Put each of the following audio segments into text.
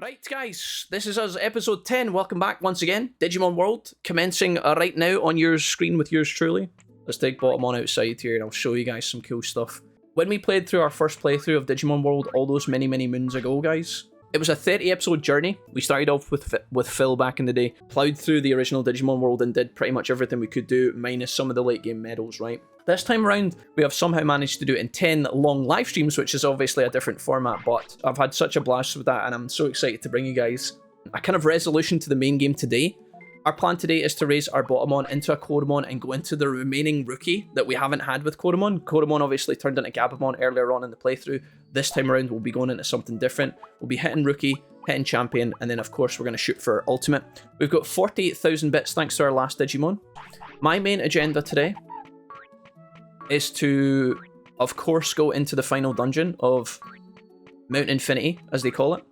Right, guys, this is us, episode 10. Welcome back once again. Digimon World, commencing right now on your screen with yours truly. Let's take Bottomon outside here and I'll show you guys some cool stuff. When we played through our first playthrough of Digimon World all those many moons ago, guys, it was a 30-episode journey. We started off with Phil back in the day, plowed through the original Digimon World and did pretty much everything we could do, minus some of the late game medals, right? This time around, we have somehow managed to do it in 10 long live streams, which is obviously a different format, but I've had such a blast with that and I'm so excited to bring you guys a kind of resolution to the main game today. Our plan today is to raise our Bottomon into a Koromon and go into the remaining rookie that we haven't had with Koromon. Koromon obviously turned into Gabumon earlier on in the playthrough. This time around, we'll be going into something different. We'll be hitting rookie, hitting champion, and then of course we're going to shoot for ultimate. We've got 48,000 bits thanks to our last Digimon. My main agenda today is to, of course, go into the final dungeon of Mount Infinity, as they call it.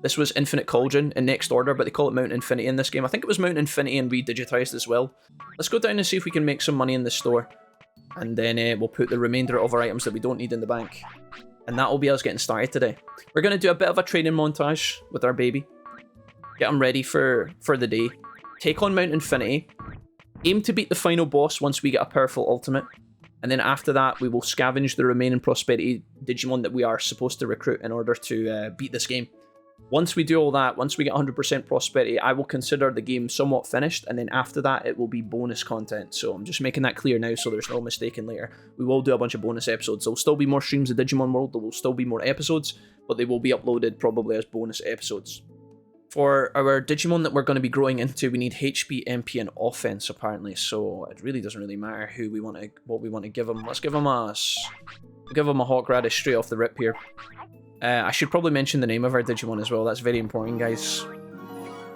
This was Infinite Cauldron in next order, but they call it Mount Infinity in this game. I think it was Mount Infinity and redigitized as well. Let's go down and see if we can make some money in the store. And then we'll put the remainder of our items that we don't need in the bank. And that will be us getting started today. We're going to do a bit of a training montage with our baby. Get him ready for the day. Take on Mount Infinity. Aim to beat the final boss once we get a powerful ultimate. And then after that, we will scavenge the remaining Prosperity Digimon that we are supposed to recruit in order to beat this game. Once we do all that, once we get 100% Prosperity, I will consider the game somewhat finished, and then after that, it will be bonus content. So I'm just making that clear now so there's no mistaking later. We will do a bunch of bonus episodes. There will still be more streams of Digimon World, there will still be more episodes, but they will be uploaded probably as bonus episodes. For our Digimon that we're going to be growing into, we need HP, MP, and offense apparently. So it really doesn't really matter who we want to, what we want to give him. Let's give him a Hawk Radish straight off the rip here. I should probably mention the name of our Digimon as well. That's very important, guys.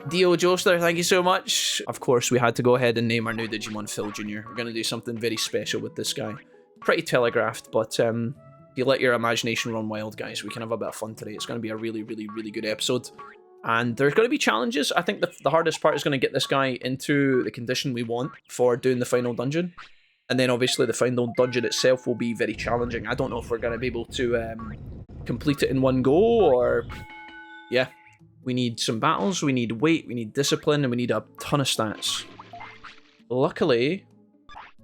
Dio Joester, thank you so much. Of course, we had to go ahead and name our new Digimon Phil Jr. We're going to do something very special with this guy. Pretty telegraphed, but if you let your imagination run wild, guys, we can have a bit of fun today. It's going to be a really good episode. And there's going to be challenges. I think the hardest part is going to get this guy into the condition we want for doing the final dungeon. And then obviously the final dungeon itself will be very challenging. I don't know if we're going to be able to complete it in one go, or yeah, we need some battles, we need weight, we need discipline, and we need a ton of stats. Luckily,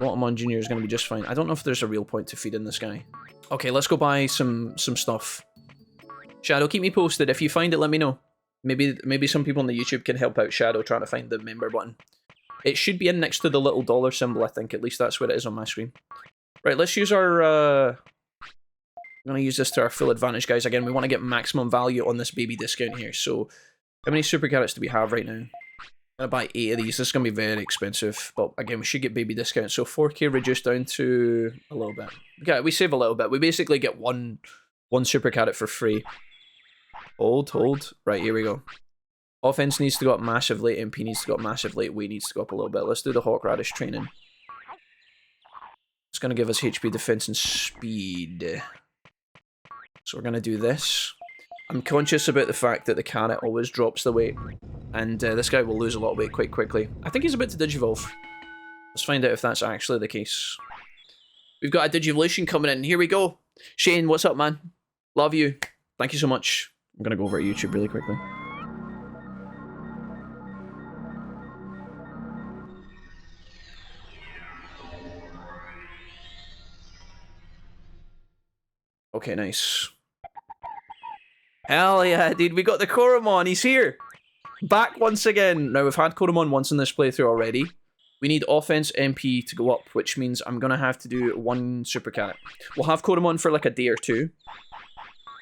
Bottomon Jr. is going to be just fine. I don't know if there's a real point to feeding this guy. Okay, let's go buy some stuff. Shadow, keep me posted. If you find it, let me know. Maybe some people on the YouTube can help out Shadow trying to find the member button. It should be in next to the little dollar symbol, I think. At least that's what it is on my screen. Right, let's use our I'm going to use this to our full advantage, guys. Again, we want to get maximum value on this baby discount here. So, how many super carrots do we have right now? I'm going to buy 8 of these. This is going to be very expensive. But again, we should get baby discount. So, 4k reduced down to a little bit. Okay, we save a little bit. We basically get one super carrot for free. Hold. Right, here we go. Offense needs to go up massively. MP needs to go up massively. Weight needs to go up a little bit. Let's do the Hawk Radish training. It's going to give us HP, defense, and speed. So we're going to do this. I'm conscious about the fact that the carrot always drops the weight. And this guy will lose a lot of weight quite quickly. I think he's about to digivolve. Let's find out if that's actually the case. We've got a digivolution coming in. Here we go. Shane, what's up, man? Love you. Thank you so much. I'm going to go over to YouTube really quickly. Okay, nice. Hell yeah, dude, we got the Koromon, he's here! Back once again. Now, we've had Koromon once in this playthrough already. We need offense MP to go up, which means I'm gonna have to do 1 super carrot. We'll have Koromon for like a day or two.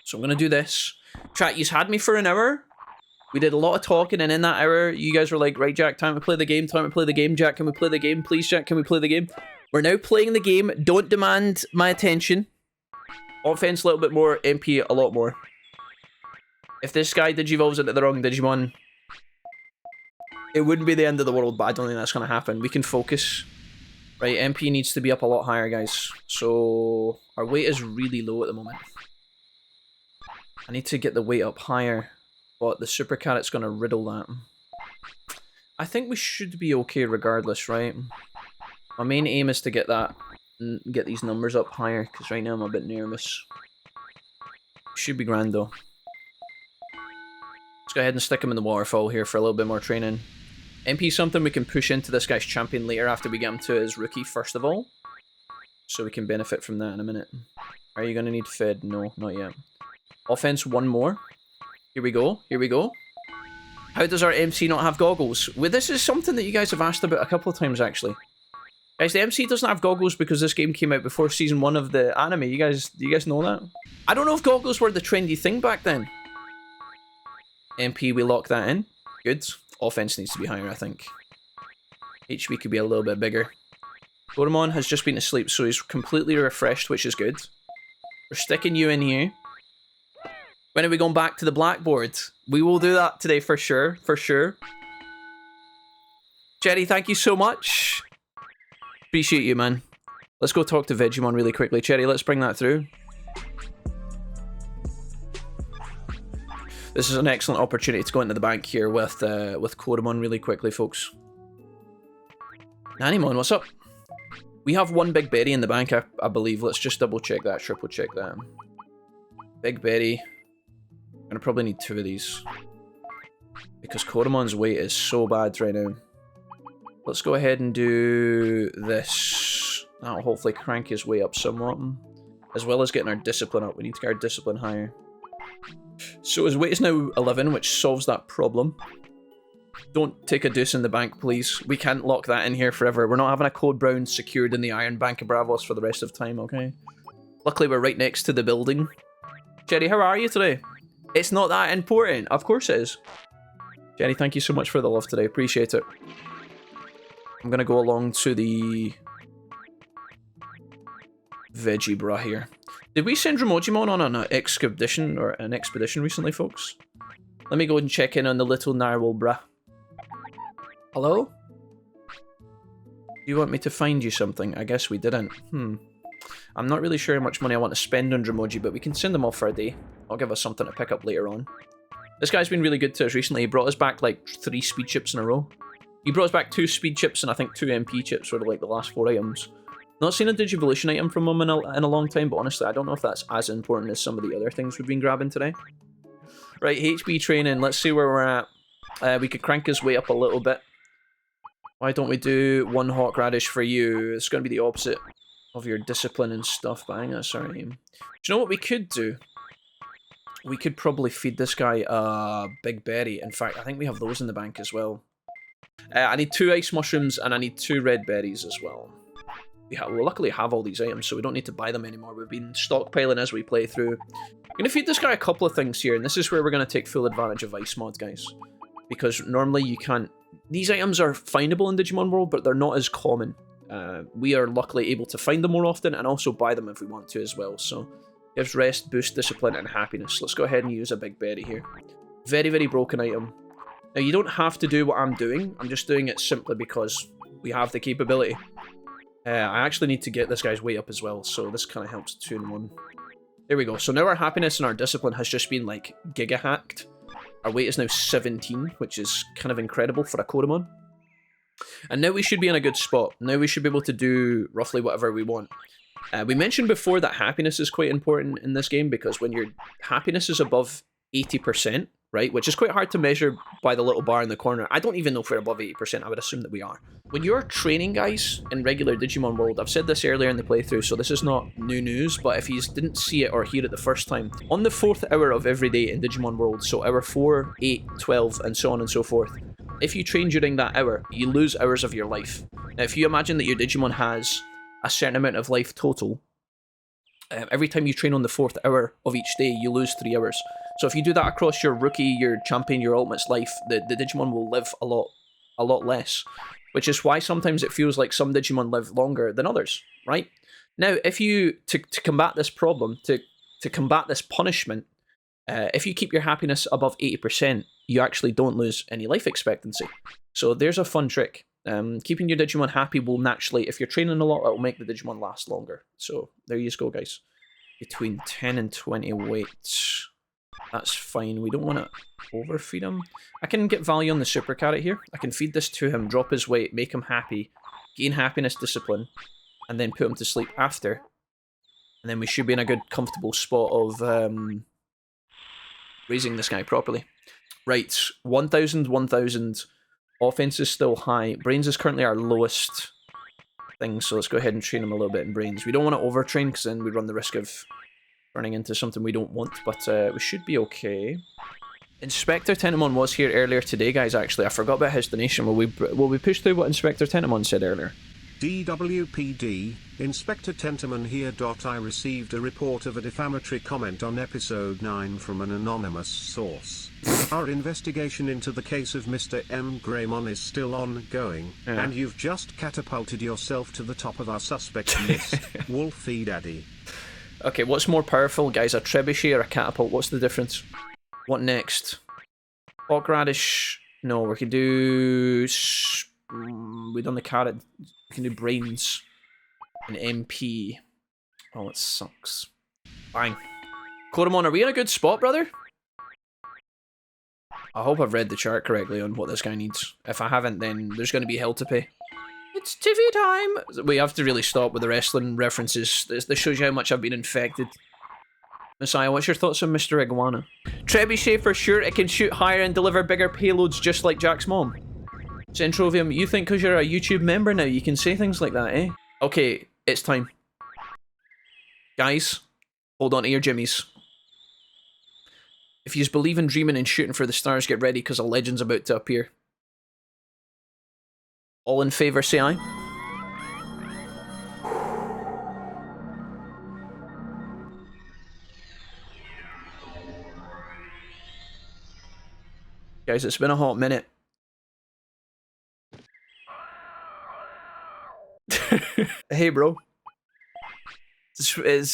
So I'm gonna do this. Chat, you've had me for an hour. We did a lot of talking, and in that hour, you guys were like, right, Jack, time to play the game, time to play the game. Jack, can we play the game? Please, Jack, can we play the game? We're now playing the game. Don't demand my attention. Offense a little bit more, MP a lot more. If this guy digivolves into the wrong Digimon, it wouldn't be the end of the world, but I don't think that's going to happen. We can focus. Right, MP needs to be up a lot higher, guys. So, our weight is really low at the moment. I need to get the weight up higher, but the super carrot's going to riddle that. I think we should be okay regardless, right? My main aim is to get these numbers up higher, because right now I'm a bit nervous. Should be grand though. Let's go ahead and stick him in the waterfall here for a little bit more training. MP something we can push into this guy's champion later after we get him to his rookie first of all. So we can benefit from that in a minute. Are you going to need fed? No, not yet. Offense, one more. Here we go. Here we go. How does our MC not have goggles? Well, this is something that you guys have asked about a couple of times, actually. Guys, the MC doesn't have goggles because this game came out before season 1 of the anime. You guys know that? I don't know if goggles were the trendy thing back then. MP, we lock that in. Good. Offense needs to be higher, I think. HP could be a little bit bigger. Gorumon has just been asleep, so he's completely refreshed, which is good. We're sticking you in here. When are we going back to the blackboard? We will do that today for sure, for sure. Jerry, thank you so much. Appreciate you, man. Let's go talk to Digimon really quickly. Cherry, let's bring that through. This is an excellent opportunity to go into the bank here with Gorumon really quickly, folks. Nanimon, what's up? We have one big berry in the bank, I believe. Let's just double check that, triple check that. Big berry. I'm gonna probably need 2 of these. Because Gorumon's weight is so bad right now. Let's go ahead and do this. That'll hopefully crank his weight up somewhat. As well as getting our discipline up. We need to get our discipline higher. So his weight is now 11, which solves that problem. Don't take a deuce in the bank, please. We can't lock that in here forever. We're not having a code brown secured in the Iron Bank of Bravos for the rest of time, okay? Luckily, we're right next to the building. Jerry, how are you today? It's not that important. Of course it is. Jerry, thank you so much for the love today. Appreciate it. I'm gonna go along to the Veggie Bra here. Did we send Rouge-like on an expedition recently, folks? Let me go and check in on the little narwhal bra. Hello? Do you want me to find you something? I guess we didn't. I'm not really sure how much money I want to spend on Rouge-like, but we can send them off for a day. I'll give us something to pick up later on. This guy's been really good to us recently. He brought us back like 3 speed chips in a row. He brought us back 2 speed chips and I think 2 MP chips were like the last 4 items. Not seen a Digivolution item from him in a long time, but honestly, I don't know if that's as important as some of the other things we've been grabbing today. Right, HB training. Let's see where we're at. We could crank his way up a little bit. Why don't we do 1 hawk radish for you? It's going to be the opposite of your discipline and stuff, but I think that's alright. Do you know what we could do? We could probably feed this guy a big berry. In fact, I think we have those in the bank as well. I need 2 ice mushrooms and I need 2 red berries as well. We luckily have all these items, so we don't need to buy them anymore. We've been stockpiling as we play through. I'm going to feed this guy a couple of things here, and this is where we're going to take full advantage of ice mod, guys. Because normally you can't... These items are findable in Digimon World, but they're not as common. We are luckily able to find them more often, and also buy them if we want to as well. So, gives rest, boost, discipline, and happiness. Let's go ahead and use a big berry here. Very, very broken item. Now, you don't have to do what I'm doing. I'm just doing it simply because we have the capability. I actually need to get this guy's weight up as well, so this kind of helps 2 in 1. There we go. So now our happiness and our discipline has just been, like, giga-hacked. Our weight is now 17, which is kind of incredible for a Gorumon. And now we should be in a good spot. Now we should be able to do roughly whatever we want. We mentioned before that happiness is quite important in this game, because when your happiness is above 80%, right, which is quite hard to measure by the little bar in the corner. I don't even know if we're above 80%, I would assume that we are. When you're training, guys, in regular Digimon World, I've said this earlier in the playthrough, so this is not new news, but if you didn't see it or hear it the first time, on the 4th hour of every day in Digimon World, so hour 4, 8, 12, and so on and so forth, if you train during that hour, you lose hours of your life. Now, if you imagine that your Digimon has a certain amount of life total, every time you train on the 4th hour of each day, you lose 3 hours. So if you do that across your rookie, your champion, your ultimate's life, the Digimon will live a lot less. Which is why sometimes it feels like some Digimon live longer than others, right? Now, if you, to combat this problem, to combat this punishment, if you keep your happiness above 80%, you actually don't lose any life expectancy. So there's a fun trick. Keeping your Digimon happy will naturally, if you're training a lot, it will make the Digimon last longer. So there you go, guys. Between 10 and 20 weights. That's fine. We don't want to overfeed him. I can get value on the super carrot here. I can feed this to him, drop his weight, make him happy, gain happiness, discipline, and then put him to sleep after. And then we should be in a good, comfortable spot of raising this guy properly. Right, 1,000, 1,000. Offense is still high. Brains is currently our lowest thing, so let's go ahead and train him a little bit in brains. We don't want to overtrain, because then we run the risk of turning into something we don't want, but we should be okay. Inspector Tentamon was here earlier today, guys, actually. I forgot about his donation. Will we push through what Inspector Tentamon said earlier? DWPD, Inspector Tentamon here. I received a report of a defamatory comment on episode 9 from an anonymous source. Our investigation into the case of Mr. M. Greymon is still ongoing, and you've just catapulted yourself to the top of our suspect list, Wolfie Daddy. Okay, what's more powerful, guys, a trebuchet or a catapult? What's the difference? What next? Horseradish. No, we can do... we done the carrot. We can do brains. And MP. Oh, it sucks. Bang. Coromon, are we in a good spot, brother? I hope I've read the chart correctly on what this guy needs. If I haven't, then there's going to be hell to pay. It's TV time! We have to really stop with the wrestling references. This shows you how much I've been infected. Messiah, what's your thoughts on Mr. Iguana? Trebuchet for sure, it can shoot higher and deliver bigger payloads just like Jack's mom. Centrovium, you think because you're a YouTube member now you can say things like that, eh? Okay, it's time. Guys, hold on to your jimmies. If you believe in dreaming and shooting for the stars, get ready because a legend's about to appear. All in favour, say aye. Guys, it's been a hot minute. Hey, bro. I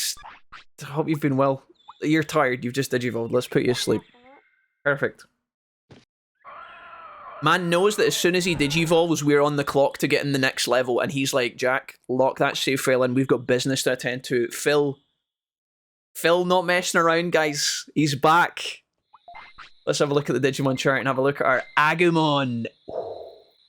hope you've been well. You're tired, you've just digivolved. Let's put you to sleep. Perfect. Man knows that as soon as he digivolves, we're on the clock to get in the next level, and he's like, Jack, lock that save file in, we've got business to attend to. Phil not messing around, guys. He's back. Let's have a look at the Digimon chart and have a look at our Agumon.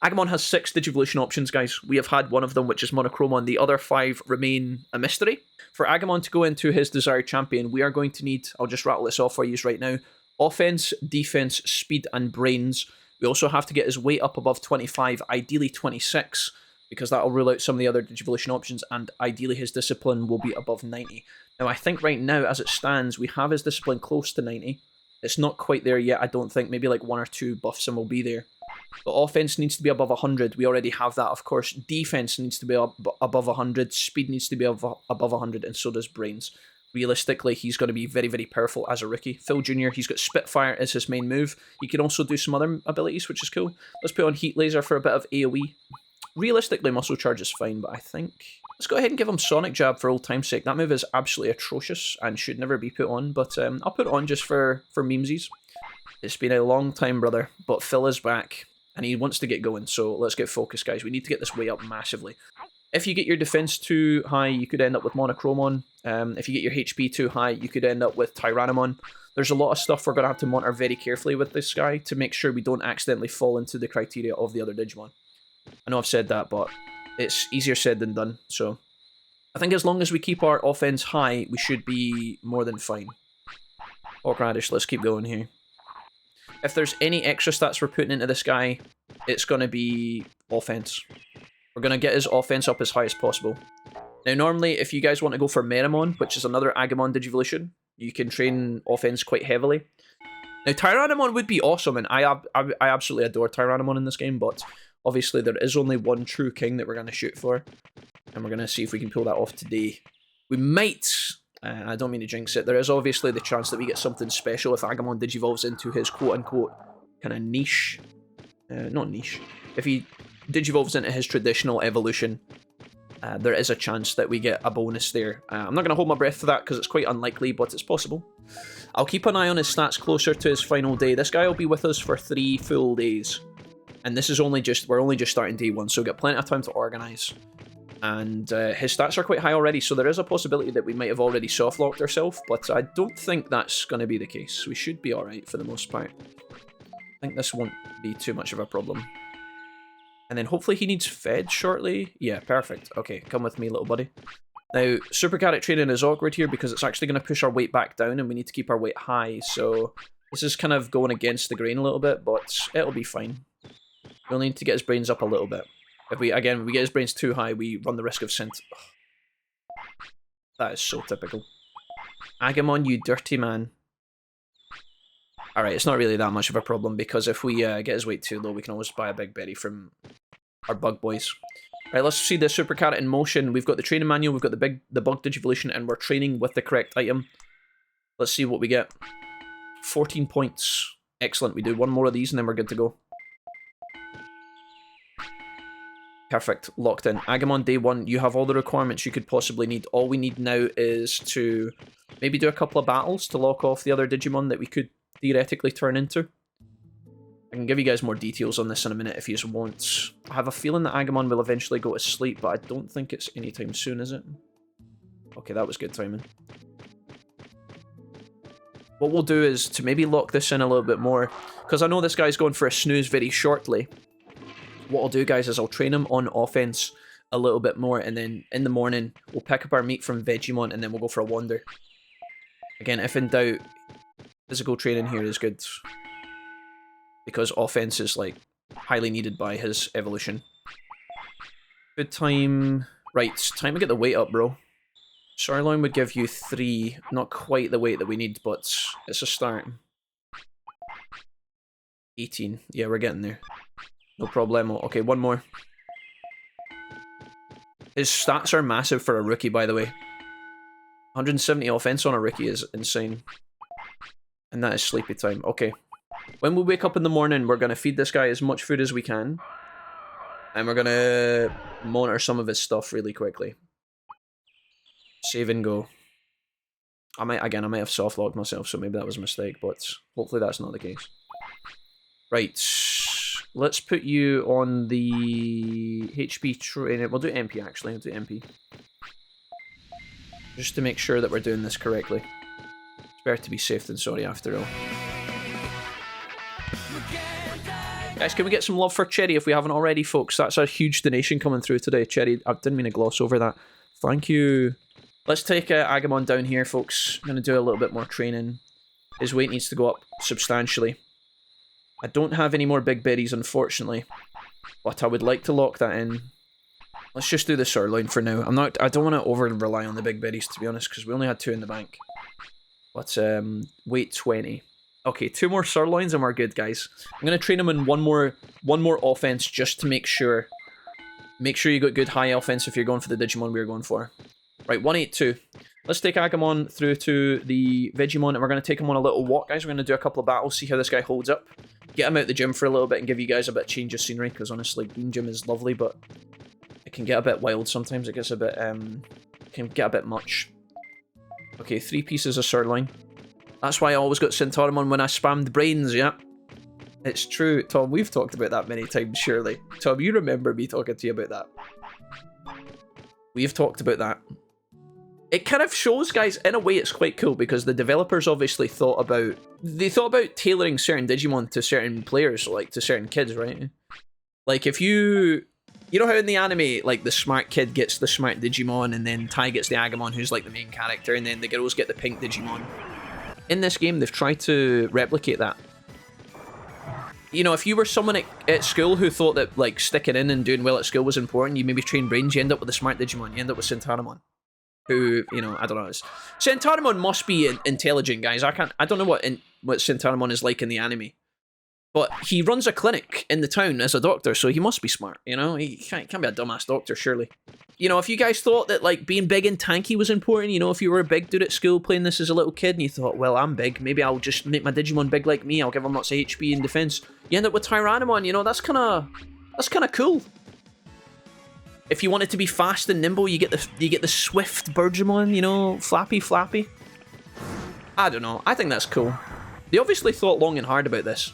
Agumon has 6 Digivolution options, guys. We have had one of them, which is monochromon. The other 5 remain a mystery. For Agumon to go into his desired champion, we are going to need, I'll just rattle this off for you right now, offense, defense, speed, and brains. We also have to get his weight up above 25, ideally 26, because that'll rule out some of the other Digivolution options, and ideally his discipline will be above 90. Now, I think right now, as it stands, we have his discipline close to 90. It's not quite there yet, I don't think. Maybe like 1 or 2 buffs and will be there. But offense needs to be above 100. We already have that, of course. Defense needs to be above 100. Speed needs to be above 100, and so does brains. Realistically, he's going to be very, very powerful as a rookie. Phil Jr., he's got Spitfire as his main move. He can also do some other abilities, which is cool. Let's put on Heat Laser for a bit of AoE. Realistically, Muscle Charge is fine, but I think... Let's go ahead and give him Sonic Jab for old time's sake. That move is absolutely atrocious and should never be put on, but I'll put it on just for memesies. It's been a long time, brother, but Phil is back, and he wants to get going, so let's get focused, guys. We need to get this way up massively. If you get your defense too high, you could end up with monochromon. If you get your HP too high, you could end up with Tyrannomon. There's a lot of stuff we're going to have to monitor very carefully with this guy to make sure we don't accidentally fall into the criteria of the other Digimon. I know I've said that, but it's easier said than done, so I think as long as we keep our offense high, we should be more than fine. Horseradish, let's keep going here. If there's any extra stats we're putting into this guy, it's going to be offense. We're going to get his offense up as high as possible. Now, normally, if you guys want to go for Meramon, which is another Agumon Digivolution, you can train offense quite heavily. Now, Tyrannomon would be awesome, and I absolutely adore Tyrannomon in this game, but obviously there is only one true king that we're going to shoot for, and we're going to see if we can pull that off today. We might, I don't mean to jinx it, there is obviously the chance that we get something special if Agumon digivolves into his quote-unquote kind of niche, not niche, if he digivolves into his traditional evolution, there is a chance that we get a bonus there. I'm not going to hold my breath for that because it's quite unlikely, but it's possible. I'll keep an eye on his stats closer to his final day. This guy will be with us for 3 full days. And this is we're only just starting day 1, so we've got plenty of time to organise. And his stats are quite high already, so there is a possibility that we might have already soft-locked ourselves, but I don't think that's going to be the case. We should be alright for the most part. I think this won't be too much of a problem. And then hopefully he needs fed shortly. Yeah, perfect. Okay, come with me, little buddy. Now, super carrot training is awkward here because it's actually going to push our weight back down and we need to keep our weight high, so This is kind of going against the grain a little bit, but it'll be fine. We'll need to get his brains up a little bit. If we, again, we get his brains too high, we run the risk of That is so typical. Agumon, you dirty man. Alright, it's not really that much of a problem, because if we get his weight too low, we can always buy a big berry from our bug boys. Right, let's see the super carrot in motion. We've got the training manual, we've got the bug digivolution, and we're training with the correct item. Let's see what we get. 14 points. Excellent, we do one more of these and then we're good to go. Perfect, locked in. Agumon day 1, you have all the requirements you could possibly need. All we need now is to maybe do a couple of battles to lock off the other Digimon that we could theoretically turn into. I can give you guys more details on this in a minute if you just want. I have a feeling that Agumon will eventually go to sleep, but I don't think it's anytime soon, is it? Okay, that was good timing. What we'll do is to maybe lock this in a little bit more, because I know this guy's going for a snooze very shortly. What I'll do, guys, is I'll train him on offense a little bit more, and then in the morning, we'll pick up our meat from Vegemon, and then we'll go for a wander. Again, if in doubt, physical training here is good, because offense is, like, highly needed by his evolution. Good time. Right, time to get the weight up, bro. Sirloin would give you 3, not quite the weight that we need, but it's a start. 18, yeah, we're getting there. No problemo. Okay, one more. His stats are massive for a rookie, by the way. 170 offense on a rookie is insane. And that is sleepy time. Okay. When we wake up in the morning, we're going to feed this guy as much food as we can. And we're going to monitor some of his stuff really quickly. Save and go. I might have soft locked myself, so maybe that was a mistake, but hopefully that's not the case. Right. Let's put you on the HP trainer. We'll do MP, actually. We'll do MP. Just to make sure that we're doing this correctly. It's better to be safe than sorry, after all. Guys, can we get some love for Cherry if we haven't already, folks? That's a huge donation coming through today, Cherry. I didn't mean to gloss over that. Thank you. Let's take Agumon down here, folks. I'm going to do a little bit more training. His weight needs to go up substantially. I don't have any more big berries, unfortunately, but I would like to lock that in. Let's just do the sirloin for now. I don't want to over rely on the big berries, to be honest, because we only had 2 in the bank. But weight 20. Okay, 2 more sirloins and we're good, guys. I'm gonna train him in one more offense just to make sure. Make sure you got good high offense if you're going for the Digimon we're going for. Right, 182. Let's take Agumon through to the Vegemon, and we're going to take him on a little walk, guys. We're going to do a couple of battles, see how this guy holds up. Get him out the gym for a little bit and give you guys a bit of change of scenery, because honestly, Green Gym is lovely, but it can get a bit wild sometimes. It gets a bit, can get a bit much. Okay, 3 pieces of sirloin. That's why I always got Centaurimon when I spammed brains, yeah. It's true, Tom. We've talked about that many times, surely. Tom, you remember me talking to you about that. We've talked about that. It kind of shows, guys, in a way it's quite cool, because the developers obviously thought about tailoring certain Digimon to certain players, like to certain kids, right? Like if you know how in the anime, like the smart kid gets the smart Digimon, and then Tai gets the Agumon, who's like the main character, and then the girls get the pink Digimon. In this game, they've tried to replicate that. You know, if you were someone at school who thought that like sticking in and doing well at school was important, you maybe train brains, you end up with a smart Digimon, you end up with Centaurimon. Who, you know, I don't know. Centaurimon must be intelligent, guys. I don't know what Centaurimon is like in the anime, but he runs a clinic in the town as a doctor, so he must be smart. You know, he can't be a dumbass doctor, surely. You know, if you guys thought that like being big and tanky was important, you know, if you were a big dude at school playing this as a little kid, and you thought, well, I'm big, maybe I'll just make my Digimon big like me. I'll give him lots of HP and defense. You end up with Tyrannomon. You know, that's kind of cool. If you want it to be fast and nimble, you get the swift Birdramon, you know, flappy. I don't know. I think that's cool. They obviously thought long and hard about this.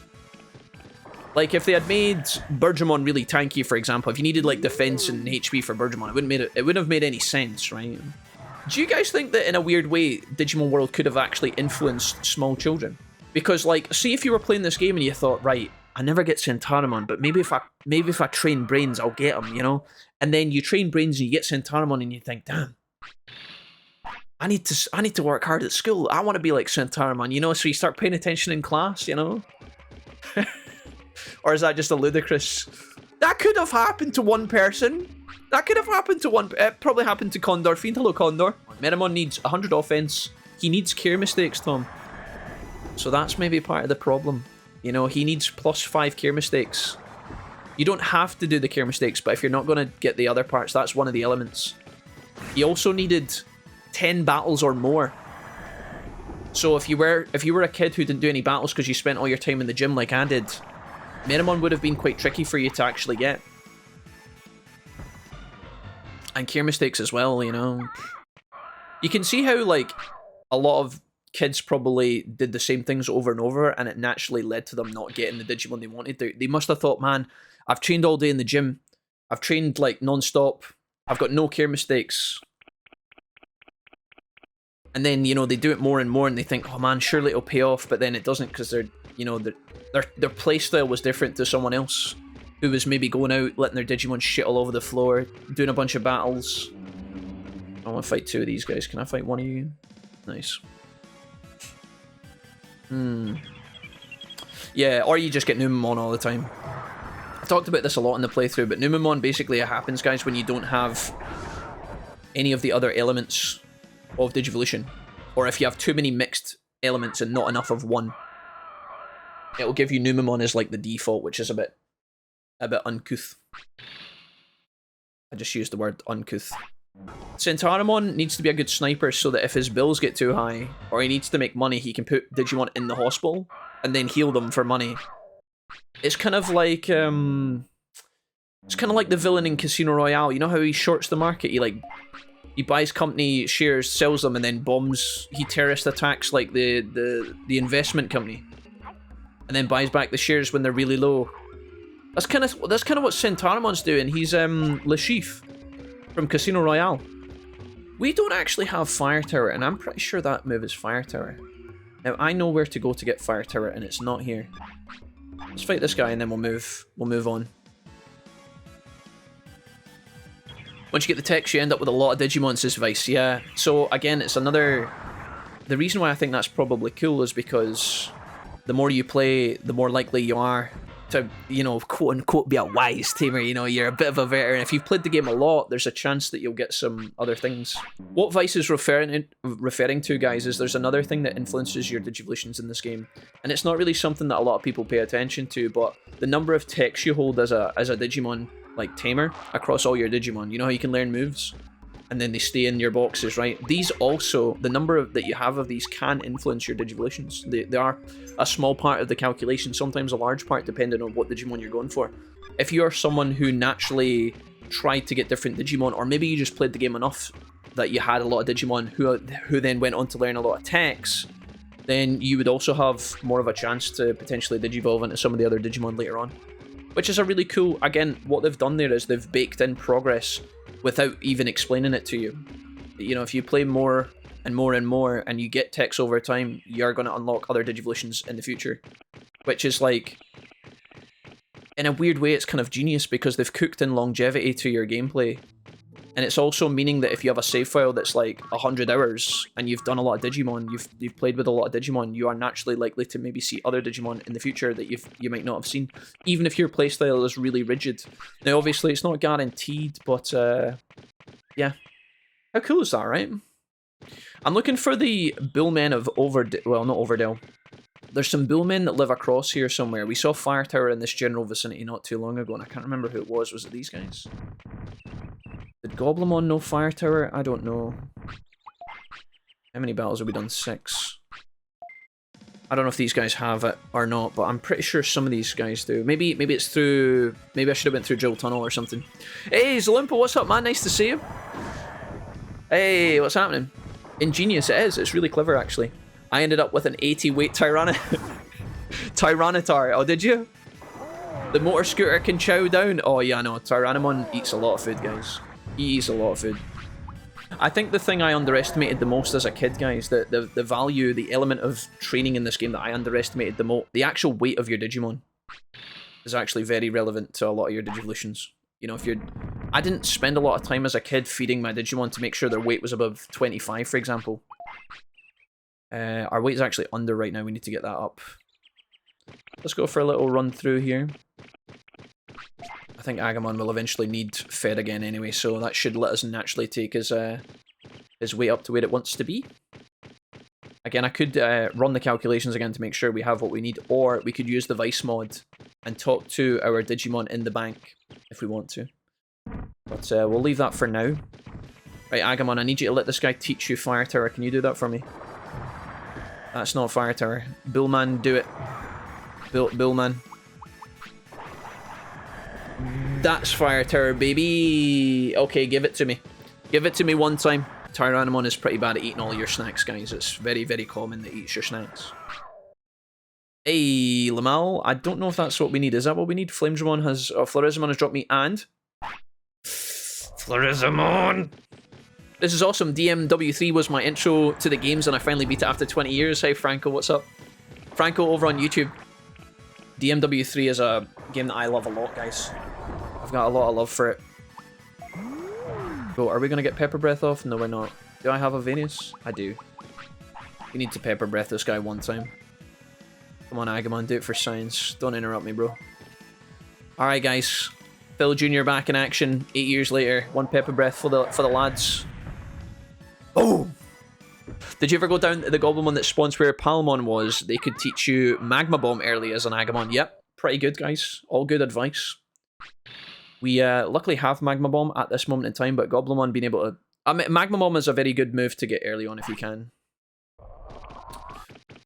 Like, if they had made Birdramon really tanky, for example, if you needed, like, defense and HP for Birdramon, it wouldn't have made any sense, right? Do you guys think that, in a weird way, Digimon World could have actually influenced small children? Because, like, see if you were playing this game and you thought, right, I never get Centaurimon, but maybe if I train brains, I'll get him, you know? And then you train brains and you get Centaurimon and you think, damn, I need to work hard at school. I want to be like Centauromon, you know, so you start paying attention in class, you know? Or is that just a ludicrous... That could have happened to one person. That could have happened to one... It probably happened to Condor Fiend. Hello, Condor. Meramon needs 100 offense. He needs care mistakes, Tom. So that's maybe part of the problem. You know, he needs +5 care mistakes. You don't have to do the care mistakes, but if you're not going to get the other parts, that's one of the elements. He also needed 10 battles or more. So if you were a kid who didn't do any battles because you spent all your time in the gym like I did, Meramon would have been quite tricky for you to actually get. And care mistakes as well, you know. You can see how, like, a lot of kids probably did the same things over and over, and it naturally led to them not getting the Digimon they wanted. They must have thought, man, I've trained all day in the gym. I've trained, like, non-stop. I've got no care mistakes. And then, you know, they do it more and more, and they think, oh man, surely it'll pay off, but then it doesn't, because they're, you know, their playstyle was different to someone else who was maybe going out, letting their Digimon shit all over the floor, doing a bunch of battles. I want to fight 2 of these guys. Can I fight one of you? Nice. Yeah, or you just get Numemon all the time. I've talked about this a lot in the playthrough, but Numemon basically happens, guys, when you don't have any of the other elements of Digivolution, or if you have too many mixed elements and not enough of one. It'll give you Numemon as like the default, which is a bit uncouth. I just used the word uncouth. Centauromon needs to be a good sniper so that if his bills get too high, or he needs to make money, he can put Digimon in the hospital and then heal them for money. It's kind of like the villain in Casino Royale. You know how he shorts the market? He buys company shares, sells them, and then bombs. He terrorist attacks like the investment company, and then buys back the shares when they're really low. That's kind of what Centauromon's doing. He's Le Chiffre from Casino Royale. We don't actually have Fire Tower, and I'm pretty sure that move is Fire Tower. Now I know where to go to get Fire Tower, and it's not here. Let's fight this guy, and then we'll move on. Once you get the text, you end up with a lot of Digimon, says Vice. Yeah, so again, it's another... The reason why I think that's probably cool is because the more you play, the more likely you are to, you know, quote-unquote be a wise tamer, you know, you're a bit of a veteran. If you've played the game a lot, there's a chance that you'll get some other things. What Vice is referring to, guys, is there's another thing that influences your Digivolutions in this game. And it's not really something that a lot of people pay attention to, but the number of techs you hold as a Digimon, like tamer, across all your Digimon. You know how you can learn moves and then they stay in your boxes, right? These also, the number that you have of these can influence your Digivolutions. They are a small part of the calculation, sometimes a large part, depending on what Digimon you're going for. If you're someone who naturally tried to get different Digimon, or maybe you just played the game enough that you had a lot of Digimon who then went on to learn a lot of techs, then you would also have more of a chance to potentially Digivolve into some of the other Digimon later on. Which is a really cool... Again, what they've done there is they've baked in progress without even explaining it to you. You know, if you play more and more and more, and you get techs over time, you're going to unlock other Digivolutions in the future. Which is like... In a weird way, it's kind of genius, because they've cooked in longevity to your gameplay. And it's also meaning that if you have a save file that's like 100 hours, and you've done a lot of Digimon, you've played with a lot of Digimon, you are naturally likely to maybe see other Digimon in the future that you might not have seen, even if your playstyle is really rigid. Now, obviously, it's not guaranteed, but yeah. How cool is that, right? I'm looking for the Bullmen of well, not Overdale. There's some Bullmen that live across here somewhere. We saw Fire Tower in this general vicinity not too long ago, and I can't remember who it was. Was it these guys? Did Goblimon know Fire Tower? I don't know. How many battles have we done? 6. I don't know if these guys have it or not, but I'm pretty sure some of these guys do. Maybe it's through... Maybe I should have went through Drill Tunnel or something. Hey, Zolympa, what's up, man? Nice to see you. Hey, what's happening? Ingenious it is. It's really clever, actually. I ended up with an 80 weight Tyranitar. Oh, did you? The motor scooter can chow down. Oh, yeah, no. Tyrannomon eats a lot of food, guys. He eats a lot of food. I think the thing I underestimated the most as a kid, guys, the value, the element of training in this game that I underestimated the most, the actual weight of your Digimon is actually very relevant to a lot of your Digivolutions. You know, if you're... I didn't spend a lot of time as a kid feeding my Digimon to make sure their weight was above 25, for example. Our weight is actually under right now. We need to get that up. Let's go for a little run through here. I think Agumon will eventually need fed again anyway, so that should let us naturally take his weight up to where it wants to be. Again, I could run the calculations again to make sure we have what we need, or we could use the Vice mod and talk to our Digimon in the bank if we want to. But we'll leave that for now. Right, Agumon, I need you to let this guy teach you Fire Tower. Can you do that for me? That's not Fire Tower. Bullman, do it. Bullman. That's Fire Tower, baby! Okay, give it to me. Give it to me one time. Tyrannomon is pretty bad at eating all your snacks, guys. It's very, very common that he eats your snacks. Hey, Lamal. I don't know if that's what we need. Is that what we need? Flamedramon has... Oh, Florizamon has dropped me, and... Florizamon! This is awesome. DMW3 was my intro to the games, and I finally beat it after 20 years. Hey, Franco, what's up? Franco over on YouTube. DMW3 is a game that I love a lot, guys. I've got a lot of love for it. So, are we going to get Pepper Breath off? No, we're not. Do I have a Venus? I do. We need to Pepper Breath this guy one time. Come on, Agumon, do it for science. Don't interrupt me, bro. Alright, guys. Phil Jr. back in action 8 years later. One Pepper Breath for the lads. Oh! Did you ever go down to the Goblin one that spawns where Palmon was? They could teach you Magma Bomb early as an Agumon. Yep, pretty good, guys. All good advice. We luckily have Magma Bomb at this moment in time, but Goblimon being able to... I mean, Magma Bomb is a very good move to get early on if you can.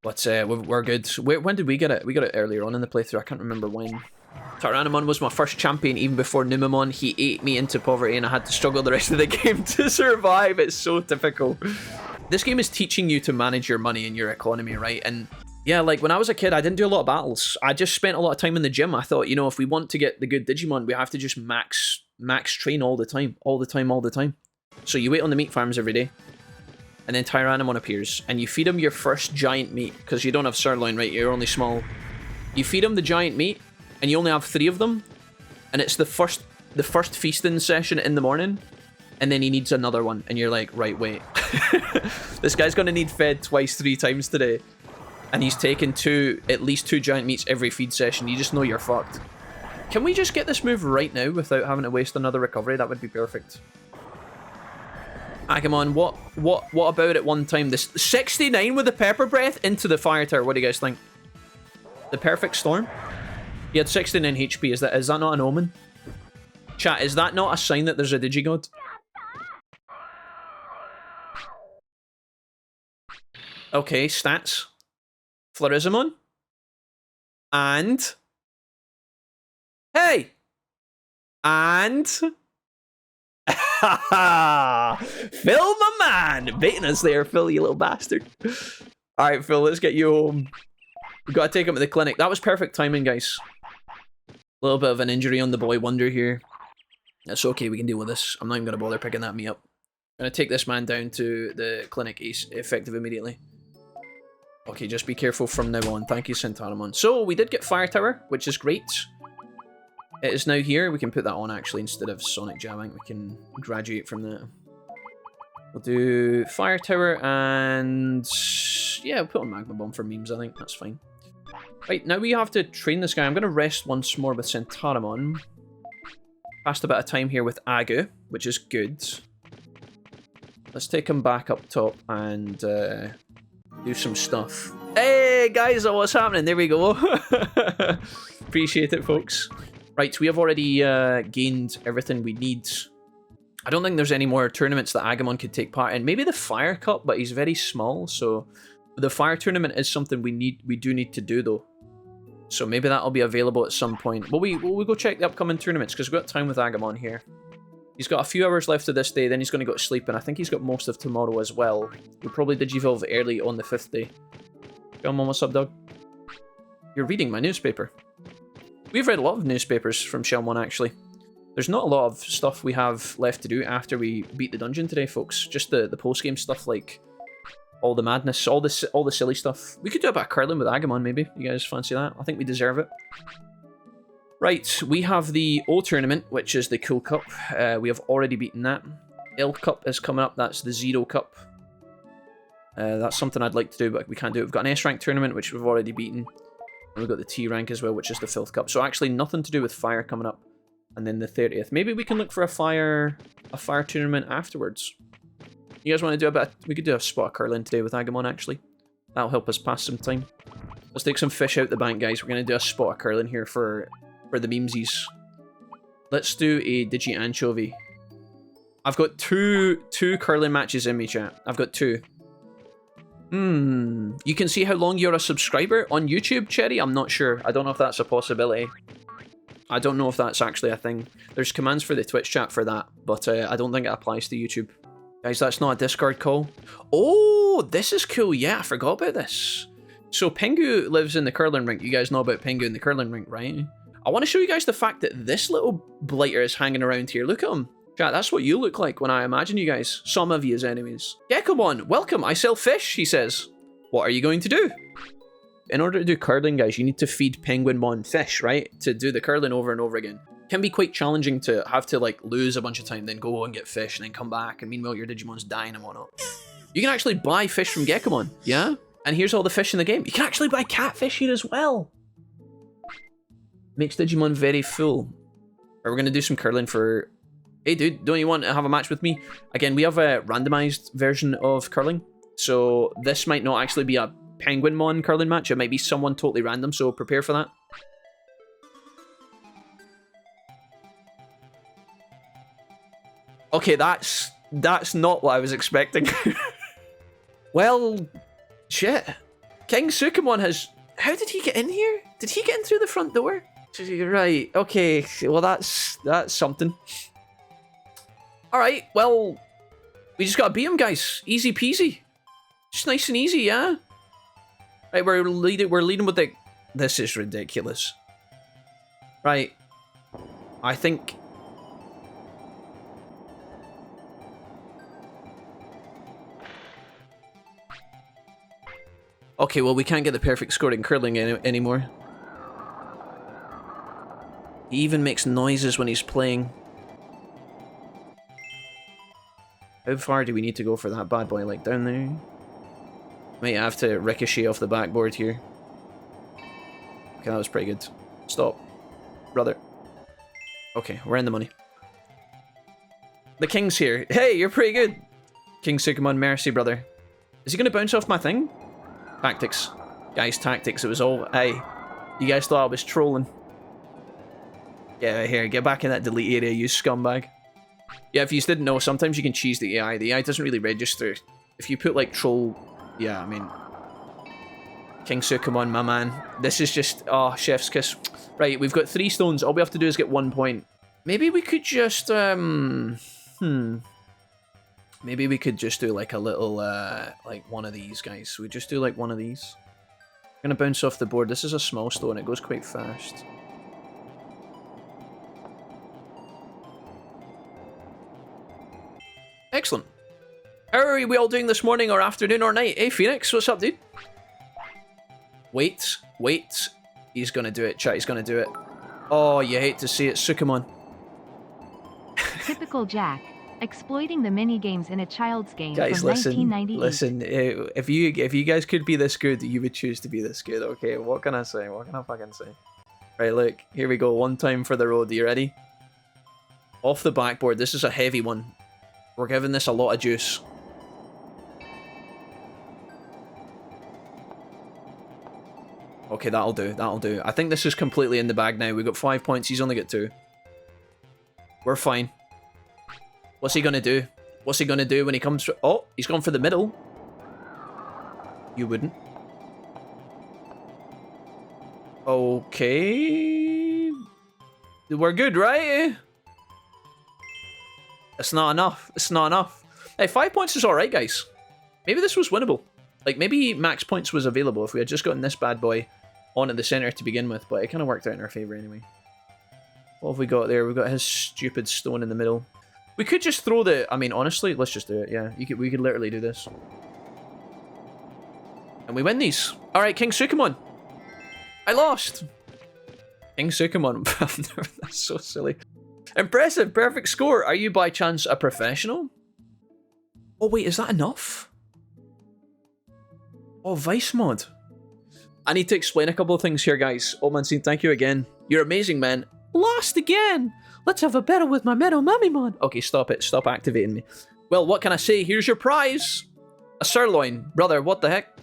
But we're good. When did we get it? We got it earlier on in the playthrough. I can't remember when. Tyrannomon was my first champion even before Numamon. He ate me into poverty and I had to struggle the rest of the game to survive. It's so typical. This game is teaching you to manage your money and your economy, right? And yeah, like when I was a kid, I didn't do a lot of battles. I just spent a lot of time in the gym. I thought, you know, if we want to get the good Digimon, we have to just max train all the time. So you wait on the meat farms every day. And then Tyrannomon appears. And you feed him your first giant meat. Because you don't have sirloin, right? You're only small. You feed him the giant meat. And you only have 3 of them. And it's the first feasting session in the morning. And then he needs another one. And you're like, right, wait. This guy's going to need fed twice, 3 times today. And he's taking at least 2 giant meats every feed session. You just know you're fucked. Can we just get this move right now without having to waste another recovery? That would be perfect. Agumon, what about at one time? This 69 with the Pepper Breath into the Fire Tower. What do you guys think? The perfect storm? He had 69 HP. Is that not an omen? Chat, is that not a sign that there's a Digigod? Okay, stats. Florizamon. And... Hey! And... Phil, my man! Baiting us there, Phil, you little bastard. Alright, Phil, let's get you home. We've got to take him to the clinic. That was perfect timing, guys. A little bit of an injury on the boy Wonder here. That's okay, we can deal with this. I'm not even going to bother picking that meat up. I'm going to take this man down to the clinic effective immediately. Okay, just be careful from now on. Thank you, Centauramon. So, we did get Fire Tower, which is great. It is now here. We can put that on, actually, instead of Sonic Jamming. We can graduate from that. We'll do Fire Tower and... yeah, we'll put on Magma Bomb for memes, I think. That's fine. Right, now we have to train this guy. I'm going to rest once more with Centauramon. Passed a bit of time here with Agu, which is good. Let's take him back up top and do some stuff. Hey, guys, what's happening? There we go. Appreciate it, folks. Right, we have already gained everything we need. I don't think there's any more tournaments that Agumon could take part in. Maybe the Fire Cup, but he's very small, so the Fire Tournament is something we do need to do, though. So maybe that'll be available at some point. Will we go check the upcoming tournaments? Because we've got time with Agumon here. He's got a few hours left of this day, then he's going to go to sleep, and I think he's got most of tomorrow as well. We'll probably digivolve early on the 5th day. Come on, what's up, dog? You're reading my newspaper. We've read a lot of newspapers from Shelmon, actually. There's not a lot of stuff we have left to do after we beat the dungeon today, folks. Just the post-game stuff, like all the madness, all the silly stuff. We could do a bit of curling with Agumon, maybe. You guys fancy that? I think we deserve it. Right, we have the O tournament, which is the Cool Cup. We have already beaten that. L Cup is coming up. That's the Zero Cup. That's something I'd like to do, but we can't do it. We've got an S rank tournament, which we've already beaten. And we've got the T rank as well, which is the Filth Cup. So actually nothing to do with fire coming up. And then the 30th. Maybe we can look for a fire tournament afterwards. You guys want to do a bit? We could do a spot of curling today with Agumon, actually. That'll help us pass some time. Let's take some fish out the bank, guys. We're going to do a spot of curling here for the memesies. Let's do a Digi Anchovy. I've got two curling matches in me, chat. I've got 2. You can see how long you're a subscriber on YouTube, Cherry? I'm not sure. I don't know if that's a possibility. I don't know if that's actually a thing. There's commands for the Twitch chat for that, but I don't think it applies to YouTube. Guys, that's not a Discord call. Oh, this is cool. Yeah, I forgot about this. So Pingu lives in the curling rink. You guys know about Pingu in the curling rink, right? I want to show you guys the fact that this little blighter is hanging around here. Look at him. Chat, that's what you look like when I imagine you guys. Some of you as enemies. Gekomon, welcome. I sell fish, he says. What are you going to do? In order to do curling, guys, you need to feed Penguinmon fish, right? To do the curling over and over again. It can be quite challenging to have to, like, lose a bunch of time, then go and get fish, and then come back, and meanwhile your Digimon's dying and whatnot. You can actually buy fish from Gekomon, yeah? And here's all the fish in the game. You can actually buy catfish here as well. Makes Digimon very full. We're going to do some curling for... Hey dude, don't you want to have a match with me? Again, we have a randomized version of curling. So this might not actually be a Penguinmon curling match. It might be someone totally random, so prepare for that. Okay, that's not what I was expecting. Well, shit. King Sukamon has... How did he get in here? Did he get in through the front door? Right, okay. Well, that's something. Alright, well... We just gotta beat him, guys. Easy peasy. Just nice and easy, yeah? Right, we're leading with the... This is ridiculous. Right. I think... Okay, well, we can't get the perfect score in curling anymore. He even makes noises when he's playing. How far do we need to go for that bad boy? Like, down there? Might have to ricochet off the backboard here. Okay, that was pretty good. Stop. Brother. Okay, we're in the money. The king's here. Hey, you're pretty good. King Sukamon, mercy, brother. Is he going to bounce off my thing? Tactics. Guys, tactics. It was all... Hey, you guys thought I was trolling. Yeah, here, get back in that delete area, you scumbag. Yeah, if you didn't know, sometimes you can cheese the AI. The AI doesn't really register. If you put, like, troll... Yeah, I mean... King Sukamon, my man. This is just... Oh, chef's kiss. Right, we've got 3 stones. All we have to do is get 1 point. Maybe we could just, Maybe we could just do, like, a little, like, one of these, guys. So we just do, like, one of these. I'm gonna bounce off the board. This is a small stone. It goes quite fast. Excellent. How are we all doing this morning or afternoon or night? Hey, Phoenix, what's up, dude? Wait. He's gonna do it, chat. He's gonna do it. Oh, you hate to see it. Sukamon. Typical Jack. Exploiting the mini-games in a child's game guys, from 1998. listen, if you guys could be this good, you would choose to be this good, okay? What can I say? What can I fucking say? Right, look, here we go. 1 time for the road. Are you ready? Off the backboard. This is a heavy one. We're giving this a lot of juice. Okay, that'll do. That'll do. I think this is completely in the bag now. We've got 5 points. He's only got 2. We're fine. What's he gonna do? What's he gonna do when he comes for... Oh, he's gone for the middle. You wouldn't. Okay. We're good, right? It's not enough. It's not enough. Hey, 5 points is alright, guys. Maybe this was winnable. Like, maybe max points was available if we had just gotten this bad boy on at the center to begin with, but it kind of worked out in our favor anyway. What have we got there? We've got his stupid stone in the middle. We could just throw the... I mean, honestly, let's just do it, yeah. We could literally do this. And we win these. Alright, King Sukamon. I lost. King Sukumon. That's so silly. Impressive, perfect score. Are you by chance a professional? Oh wait, is that enough? Oh, Vice mod. I need to explain a couple of things here, guys. Old man scene, thank you again. You're amazing, man. Lost again. Let's have a battle with my Meadow Mummymon. Okay, stop it. Stop activating me. Well, what can I say? Here's your prize. A sirloin. Brother, what the heck?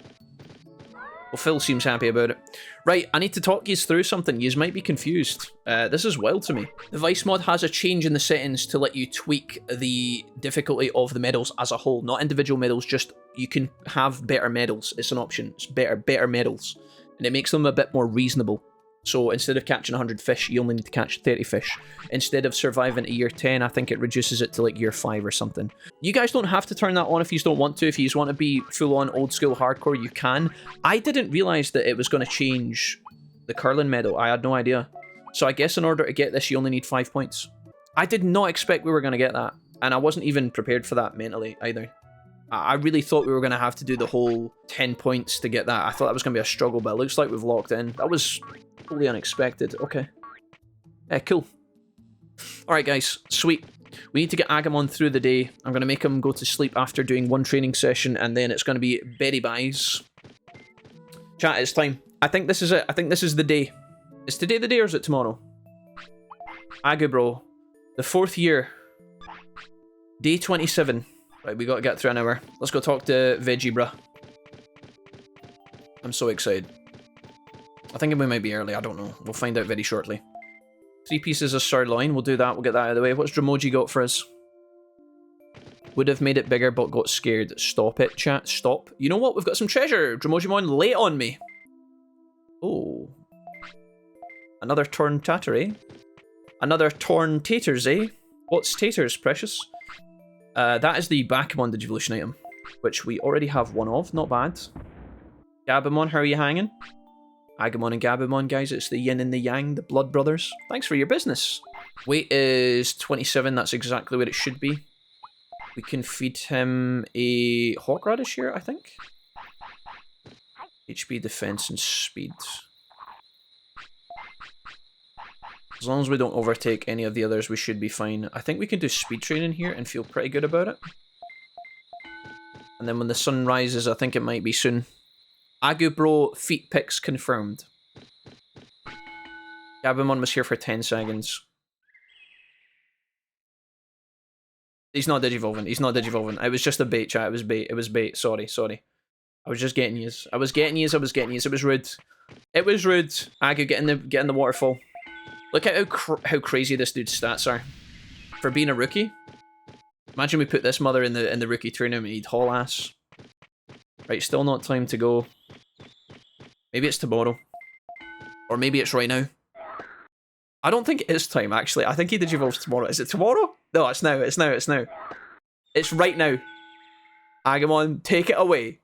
Well, Phil seems happy about it. Right, I need to talk you through something. You might be confused. This is wild to me. The Vice mod has a change in the settings to let you tweak the difficulty of the medals as a whole. Not individual medals, just you can have better medals. It's an option. It's better medals. And it makes them a bit more reasonable. So instead of catching 100 fish, you only need to catch 30 fish. Instead of surviving to year 10, I think it reduces it to like year 5 or something. You guys don't have to turn that on if you don't want to. If you just want to be full-on old-school hardcore, you can. I didn't realise that it was going to change the curling medal. I had no idea. So I guess in order to get this, you only need 5 points. I did not expect we were going to get that. And I wasn't even prepared for that mentally either. I really thought we were going to have to do the whole 10 points to get that. I thought that was going to be a struggle, but it looks like we've locked in. That was totally unexpected. Okay. Yeah, cool. Alright, guys. Sweet. We need to get Agumon through the day. I'm going to make him go to sleep after doing one training session, and then it's going to be berry buys. Chat, it's time. I think this is it. I think this is the day. Is today the day or is it tomorrow? Agu, bro. The 4th year. Day 27. Right, we got to get through an hour. Let's go talk to Veggie, bruh. I'm so excited. I think we might be early, I don't know. We'll find out very shortly. 3 pieces of sirloin, we'll do that, we'll get that out of the way. What's Dramoji got for us? Would have made it bigger, but got scared. Stop it, chat, stop. You know what, we've got some treasure. Dramojimon, lay it on me. Oh. Another torn tatter, eh? Another torn taters, eh? What's taters, precious? That is the Bakumon Digivolution item, which we already have one of, not bad. Gabumon, how are you hanging? Agumon and Gabumon, guys, it's the yin and the yang, the blood brothers. Thanks for your business. Weight is 27, that's exactly where it should be. We can feed him a Hawk Radish here, I think. HP, defense, and speed. As long as we don't overtake any of the others, we should be fine. I think we can do speed training here and feel pretty good about it. And then when the sun rises, I think it might be soon. Agu bro, feet picks confirmed. Gabumon was here for 10 seconds. He's not digivolving. He's not digivolving. It was just a bait, chat. It was bait. It was bait. Sorry, sorry. I was just getting yous. I was getting yous. I was getting yous. It was rude. It was rude. Agu, get in the waterfall. Look at how crazy this dude's stats are. For being a rookie. Imagine we put this mother in the rookie tournament. He'd haul ass. Right, still not time to go. Maybe it's tomorrow. Or maybe it's right now. I don't think it is time, actually. I think he digivolves tomorrow. Is it tomorrow? No, it's now. It's now. It's now. It's right now. Agumon, take it away.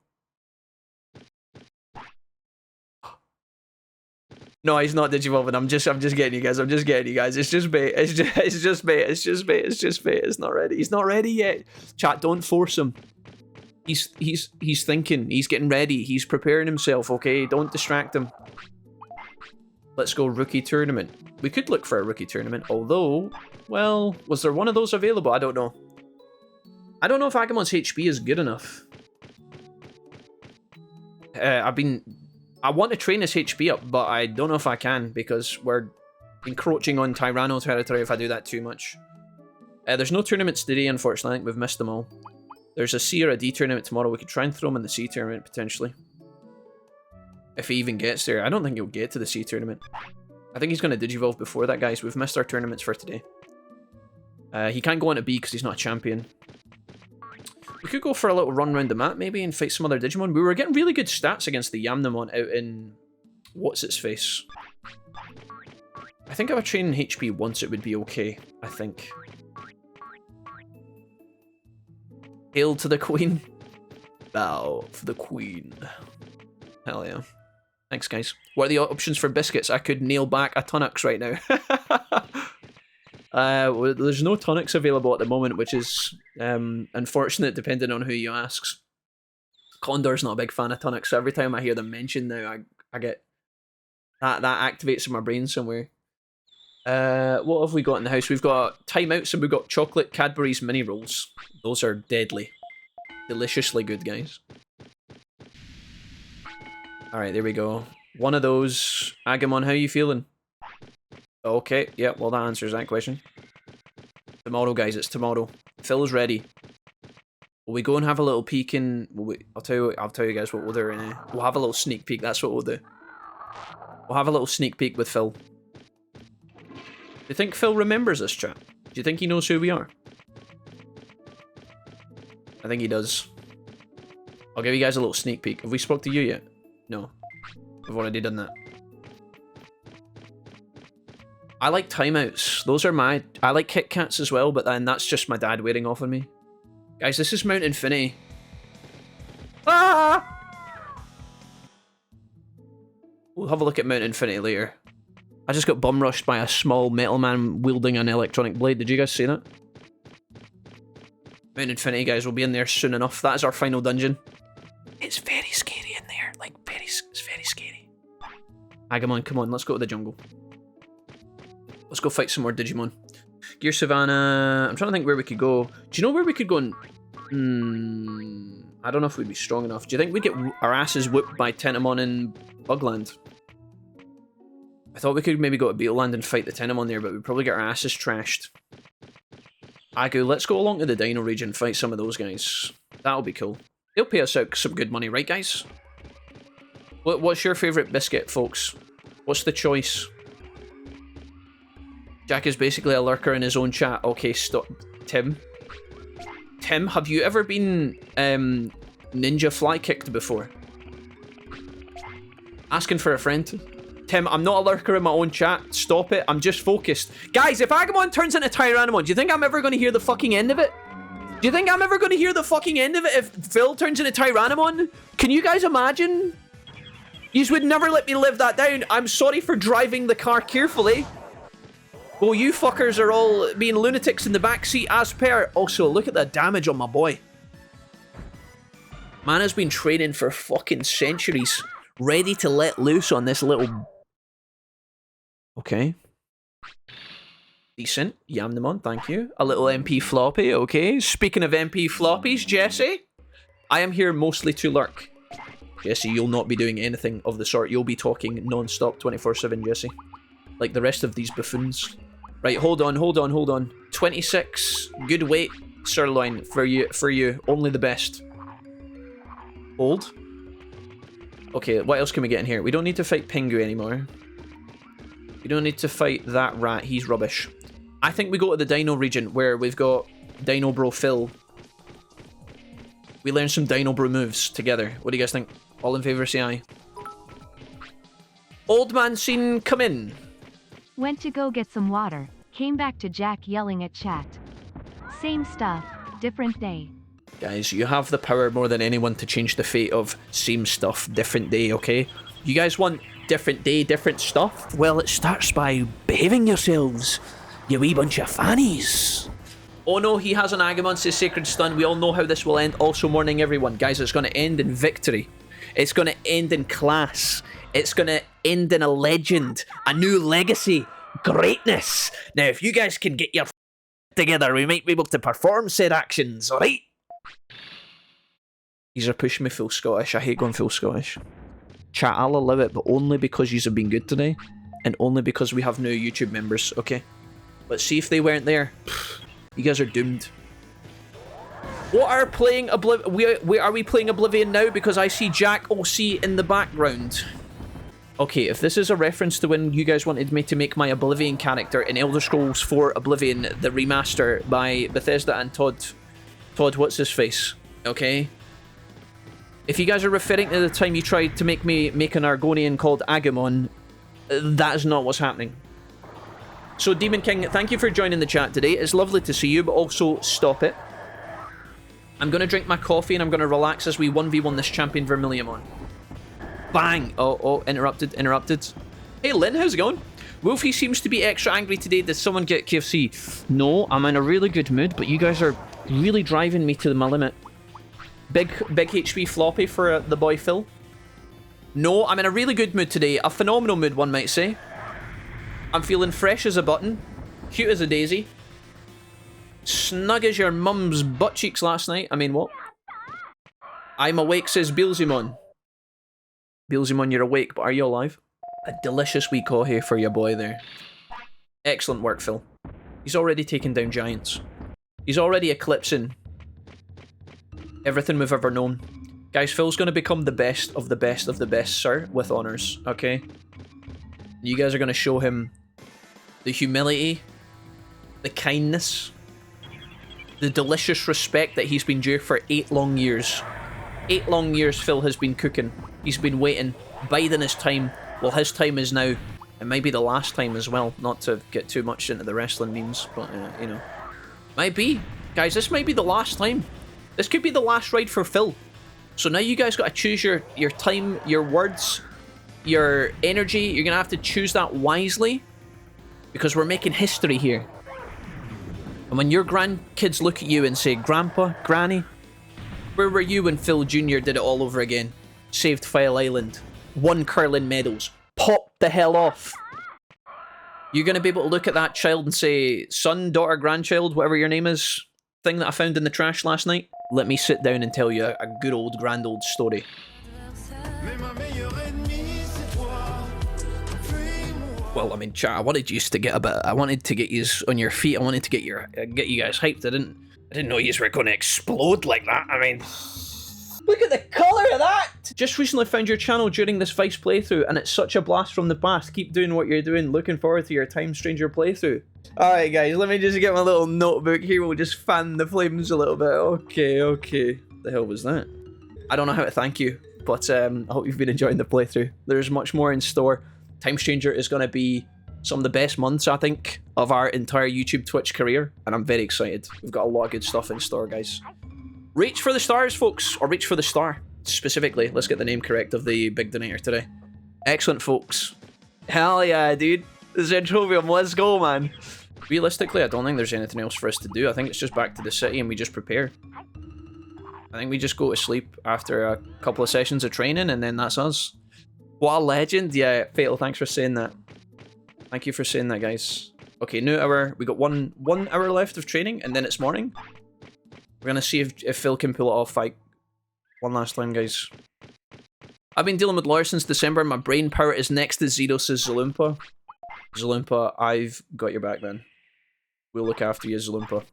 No, he's not digivolving. I'm just getting you guys. I'm just getting you guys. It's just bait. It's just bait. It's just bait. It's just bait. It's not ready. He's not ready yet. Chat, don't force him. He's thinking. He's getting ready. He's preparing himself, okay? Don't distract him. Let's go rookie tournament. We could look for a rookie tournament, although, well, was there one of those available? I don't know. I don't know if Agumon's HP is good enough. I want to train his HP up, but I don't know if I can, because we're encroaching on Tyranno territory if I do that too much. There's no tournaments today, unfortunately. I think we've missed them all. There's a C or a D tournament tomorrow. We could try and throw him in the C tournament, potentially. If he even gets there. I don't think he'll get to the C tournament. I think he's going to digivolve before that, guys. We've missed our tournaments for today. He can't go into B because he's not a champion. We could go for a little run around the map, maybe, and fight some other Digimon. We were getting really good stats against the Yamnamon out in... What's-its-face? I think if I train in HP once, it would be okay, I think. Hail to the Queen. Bow for the Queen. Hell yeah. Thanks, guys. What are the options for biscuits? I could nail back a Tunnux right now. Well, there's no Tunnux available at the moment, which is unfortunate depending on who you ask. Condor's not a big fan of Tunnux, so every time I hear them mentioned now, I get... That activates in my brain somewhere. What have we got in the house? We've got timeouts and we've got chocolate Cadbury's mini rolls. Those are deadly. Deliciously good, guys. Alright, there we go. One of those. Agumon, how you feeling? Okay, yeah, well that answers that question. Tomorrow, guys, it's tomorrow. Phil's ready. Will we go and have a little peek in... I'll tell you guys what we'll do right now. We'll have a little sneak peek, that's what we'll do. We'll have a little sneak peek with Phil. Do you think Phil remembers us, chat? Do you think he knows who we are? I think he does. I'll give you guys a little sneak peek. Have we spoke to you yet? No. We've already done that. I like timeouts. Those are my... I like Kit Kats as well, but then that's just my dad wearing off on me. Guys, this is Mount Infinity. Ah! We'll have a look at Mount Infinity later. I just got bum rushed by a small metal man wielding an electronic blade. Did you guys see that? Mount Infinity, guys, will be in there soon enough. That is our final dungeon. It's very scary in there. Like, it's very scary. Agumon, come on, let's go to the jungle. Let's go fight some more Digimon. Gear Savannah. I'm trying to think where we could go. Do you know where we could go and... I don't know if we'd be strong enough. Do you think we'd get our asses whooped by Tentomon in Bugland? I thought we could maybe go to Beetleland and fight the Tentomon there, but we'd probably get our asses trashed. Agu, let's go along to the Dino region and fight some of those guys. That'll be cool. They'll pay us out some good money, right, guys? What's your favourite biscuit, folks? What's the choice? Jack is basically a lurker in his own chat. Okay, stop. Tim, have you ever been ninja fly kicked before? Asking for a friend. Tim, I'm not a lurker in my own chat. Stop it. I'm just focused. Guys, if Agumon turns into Tyrannomon, do you think I'm ever going to hear the fucking end of it? Do you think I'm ever going to hear the fucking end of it if Phil turns into Tyrannomon? Can you guys imagine? You would never let me live that down. I'm sorry for driving the car carefully. Well, you fuckers are all being lunatics in the backseat as per. Also, look at the damage on my boy. Man has been training for fucking centuries. Ready to let loose on this little... Okay. Decent. Yamnamon, thank you. A little MP floppy, okay. Speaking of MP floppies, Jesse, I am here mostly to lurk. Jesse, you'll not be doing anything of the sort. You'll be talking non-stop 24/7, Jesse. Like the rest of these buffoons. Right, hold on. 26, good weight, sirloin, for you. Only the best. Hold. Okay, what else can we get in here? We don't need to fight Pingu anymore. We don't need to fight that rat, he's rubbish. I think we go to the Dino region, where we've got Dino Bro Phil. We learn some Dino Bro moves together. What do you guys think? All in favour, say aye. Old man scene, come in. Went to go get some water, came back to Jack yelling at chat. Same stuff, different day. Guys, you have the power more than anyone to change the fate of same stuff, different day, okay? You guys want different day, different stuff? Well, it starts by behaving yourselves, you wee bunch of fannies. Oh no, he has an Agumon, says Sacred Stun. We all know how this will end. Also, morning everyone. Guys, it's going to end in victory. It's going to end in class. It's going to end in a legend, a new legacy, greatness. Now, if you guys can get your together, we might be able to perform said actions, alright? These are pushing me full Scottish. I hate going full Scottish. Chat, I'll allow it, but only because yous have been good today, and only because we have new YouTube members, okay? Let's see if they weren't there. You guys are doomed. What are playing Oblivion? Are we playing Oblivion now? Because I see Jack OC in the background. Okay, if this is a reference to when you guys wanted me to make my Oblivion character in Elder Scrolls 4 Oblivion, the remaster by Bethesda and Todd, what's his face? Okay. If you guys are referring to the time you tried to make me make an Argonian called Agumon, that is not what's happening. So, Demon King, thank you for joining the chat today. It's lovely to see you, but also stop it. I'm going to drink my coffee and I'm going to relax as we 1v1 this champion Vermilion. Bang! Oh, interrupted. Hey, Lynn, how's it going? Wolfie seems to be extra angry today. Did someone get KFC? No, I'm in a really good mood, but you guys are really driving me to my limit. Big HP floppy for the boy Phil. No, I'm in a really good mood today. A phenomenal mood, one might say. I'm feeling fresh as a button, cute as a daisy, snug as your mum's butt cheeks last night. I mean, what? I'm awake, says Beelzemon. Beelzemon, you're awake, but are you alive? A delicious wee coffee for your boy there. Excellent work, Phil. He's already taken down giants. He's already eclipsing everything we've ever known. Guys, Phil's going to become the best of the best of the best, sir, with honours, okay? You guys are going to show him the humility, the kindness, the delicious respect that he's been due for 8 long years. 8 long years Phil has been cooking. He's been waiting, biding his time. Well, his time is now. It might be the last time as well. Not to get too much into the wrestling memes, but, you know. Might be. Guys, this might be the last time. This could be the last ride for Phil. So now you guys got to choose your time, your words, your energy. You're going to have to choose that wisely. Because we're making history here. And when your grandkids look at you and say, Grandpa, Granny, where were you when Phil Jr. did it all over again? Saved File Island. Won curling medals. Pop the hell off. You're going to be able to look at that child and say, son, daughter, grandchild, whatever your name is, thing that I found in the trash last night. Let me sit down and tell you a good old grand old story. Well, I mean, chat, I wanted you to get a bit. I wanted to get you on your feet. I wanted to get you guys hyped. I didn't know you were going to explode like that. I mean, look at the colour of that! Just recently found your channel during this Vice playthrough, and it's such a blast from the past. Keep doing what you're doing. Looking forward to your Time Stranger playthrough. Alright guys, let me just get my little notebook here. We'll just fan the flames a little bit. Okay. The hell was that? I don't know how to thank you, but I hope you've been enjoying the playthrough. There's much more in store. Time Stranger is going to be some of the best months, I think, of our entire YouTube Twitch career, and I'm very excited. We've got a lot of good stuff in store, guys. Reach for the stars, folks, or reach for the star, specifically. Let's get the name correct of the big donator today. Excellent, folks. Hell yeah, dude. Zentrovium, let's go, man. Realistically, I don't think there's anything else for us to do. I think it's just back to the city and we just prepare. I think we just go to sleep after a couple of sessions of training and then that's us. What a legend. Yeah, Fatal, thanks for saying that. Thank you for saying that, guys. Okay, new hour. We got one hour left of training and then it's morning. We're going to see if Phil can pull it off. Fight one last time, guys. I've been dealing with lawyers since December. My brain power is next to zero, says Zalumpa. Zalumpa, I've got your back, man. We'll look after you, Zalumpa.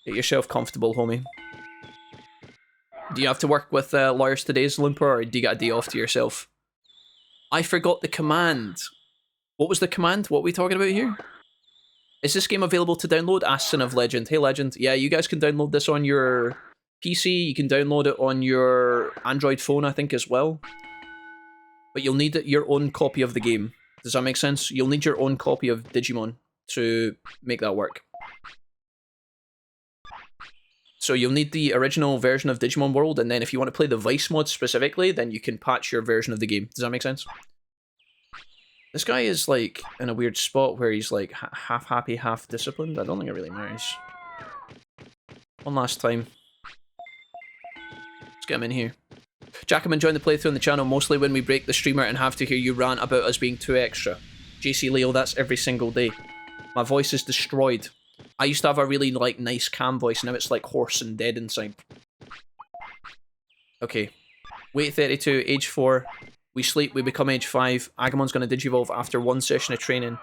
Get yourself comfortable, homie. Do you have to work with lawyers today, Zalumpa, or do you get a day off to yourself? I forgot the command. What was the command? What are we talking about here? Is this game available to download? Ask Son of Legend. Hey, Legend. Yeah, you guys can download this on your PC. You can download it on your Android phone, I think, as well. But you'll need your own copy of the game. Does that make sense? You'll need your own copy of Digimon to make that work. So you'll need the original version of Digimon World, and then if you want to play the Vice mod specifically, then you can patch your version of the game. Does that make sense? This guy is, like, in a weird spot where he's, like, half happy, half disciplined. I don't think it really matters. One last time. Let's get him in here. Jack, I'm enjoying the playthrough on the channel, mostly when we break the streamer and have to hear you rant about us being too extra. JC Leo, that's every single day. My voice is destroyed. I used to have a really, like, nice calm voice, now it's, like, hoarse and dead inside. Okay. Weight 32, age 4. We sleep, we become age 5. Agamon's gonna digivolve after 1 session of training.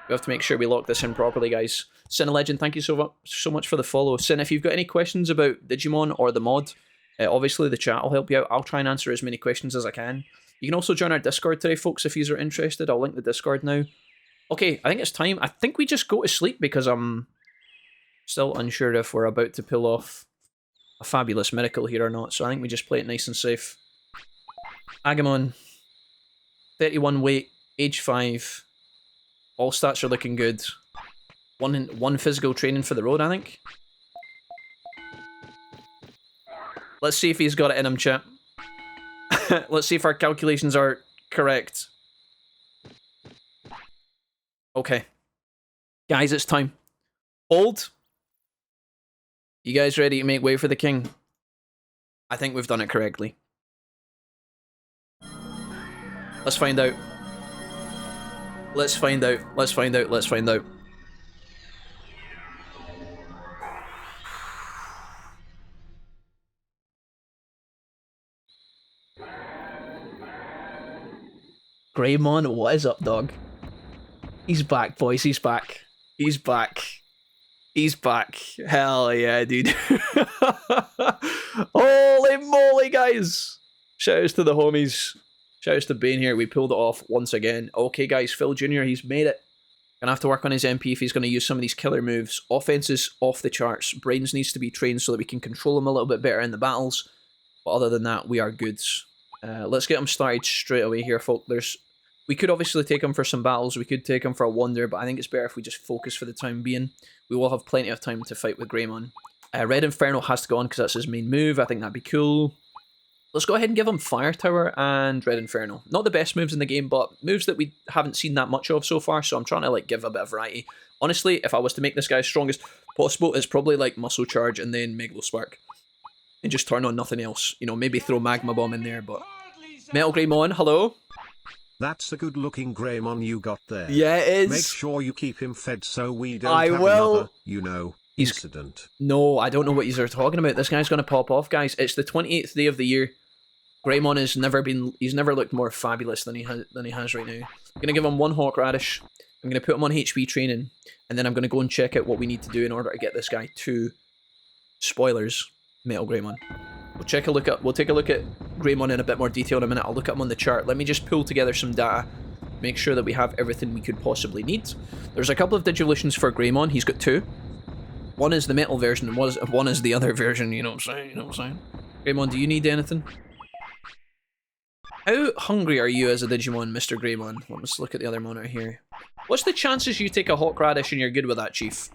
We have to make sure we lock this in properly, guys. Sin Legend, thank you so much for the follow. Sin, if you've got any questions about Digimon or the mod, obviously the chat will help you out. I'll try and answer as many questions as I can. You can also join our Discord today, folks, if you are interested. I'll link the Discord now. Okay, I think it's time. I think we just go to sleep because I'm still unsure if we're about to pull off a fabulous miracle here or not. So I think we just play it nice and safe. Agumon, 31 weight, age 5. All stats are looking good. One physical training for the road, I think. Let's see if he's got it in him, chat. Let's see if our calculations are correct. Okay. Guys, it's time. Hold. You guys ready to make way for the king? I think we've done it correctly. Let's find out. Let's find out. Let's find out. Let's find out. Greymon, what is up, dog? He's back, boys. He's back. He's back. He's back. Hell yeah, dude. Holy moly, guys. Shoutouts to the homies. Shoutouts to Bane here. We pulled it off once again. Okay, guys. Phil Jr., he's made it. Gonna have to work on his MP if he's going to use some of these killer moves. Offense is off the charts. Brains needs to be trained so that we can control him a little bit better in the battles. But other than that, we are good. Let's get him started straight away here, folk. We could obviously take him for some battles. We could take him for a wonder, but I think it's better if we just focus for the time being. We will have plenty of time to fight with Greymon. Red Inferno has to go on because that's his main move. I think that'd be cool. Let's go ahead and give him Fire Tower and Red Inferno. Not the best moves in the game, but moves that we haven't seen that much of so far, so I'm trying to like give a bit of variety. Honestly, if I was to make this guy as strong as possible, it's probably like Muscle Charge and then Megalo Spark. And just turn on nothing else. You know, maybe throw Magma Bomb in there, but... Metal Greymon, hello? That's a good-looking Greymon you got there. Yeah, it is. Make sure you keep him fed so we don't have another, you know, incident. No, I don't know what you're talking about. This guy's going to pop off, guys. It's the 28th day of the year. Greymon has he's never looked more fabulous than he has right now. I'm going to give him one Hawk Radish. I'm going to put him on HP training, and then I'm going to go and check out what we need to do in order to get this guy to, spoilers, Metal Greymon. We'll take a look at Greymon in a bit more detail in a minute. I'll look at him on the chart. Let me just pull together some data, make sure that we have everything we could possibly need. There's a couple of Digivolutions for Greymon. He's got two. One is the metal version, and one is the other version. You know what I'm saying? You know what I'm saying? Greymon, do you need anything? How hungry are you as a Digimon, Mr. Greymon? Let's look at the other monitor here. What's the chances you take a Hawk Radish and you're good with that, Chief?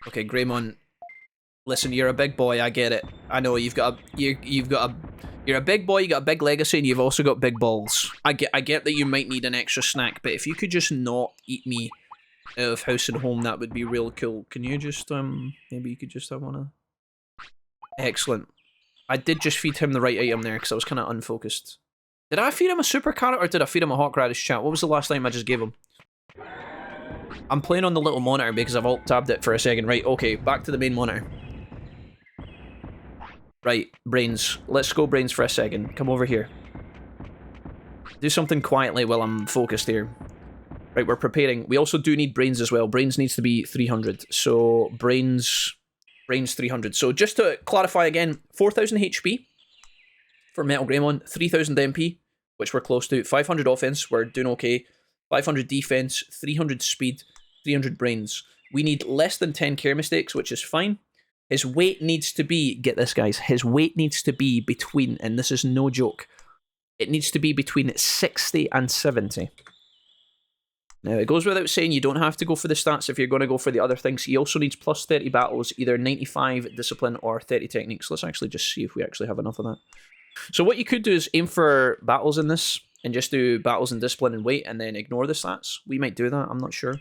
Okay, Greymon. Listen, you're a big boy. I get it. I know you're a big boy. You got a big legacy, and you've also got big balls. I get that you might need an extra snack, but if you could just not eat me out of house and home, that would be real cool. Can you just maybe you could just have one of... Excellent. I did just feed him the right item there because I was kind of unfocused. Did I feed him a super carrot or did I feed him a Hawk Radish, chat? What was the last time I just gave him? I'm playing on the little monitor because I've alt-tabbed it for a second. Right, okay, back to the main monitor. Right, Brains. Let's go Brains for a second. Come over here. Do something quietly while I'm focused here. Right, we're preparing. We also do need Brains as well. Brains needs to be 300. So, Brains 300. So, just to clarify again, 4,000 HP for Metal Greymon, 3,000 MP, which we're close to, 500 offense, we're doing okay, 500 defense, 300 speed, 300 brains. We need less than 10 care mistakes, which is fine. His weight needs to be, get this guys, his weight needs to be between, and this is no joke, it needs to be between 60 and 70. Now, it goes without saying, you don't have to go for the stats if you're going to go for the other things. He also needs plus 30 battles, either 95 discipline or 30 techniques. Let's actually just see if we actually have enough of that. So what you could do is aim for battles in this, and just do battles and discipline and weight, and then ignore the stats. We might do that, I'm not sure.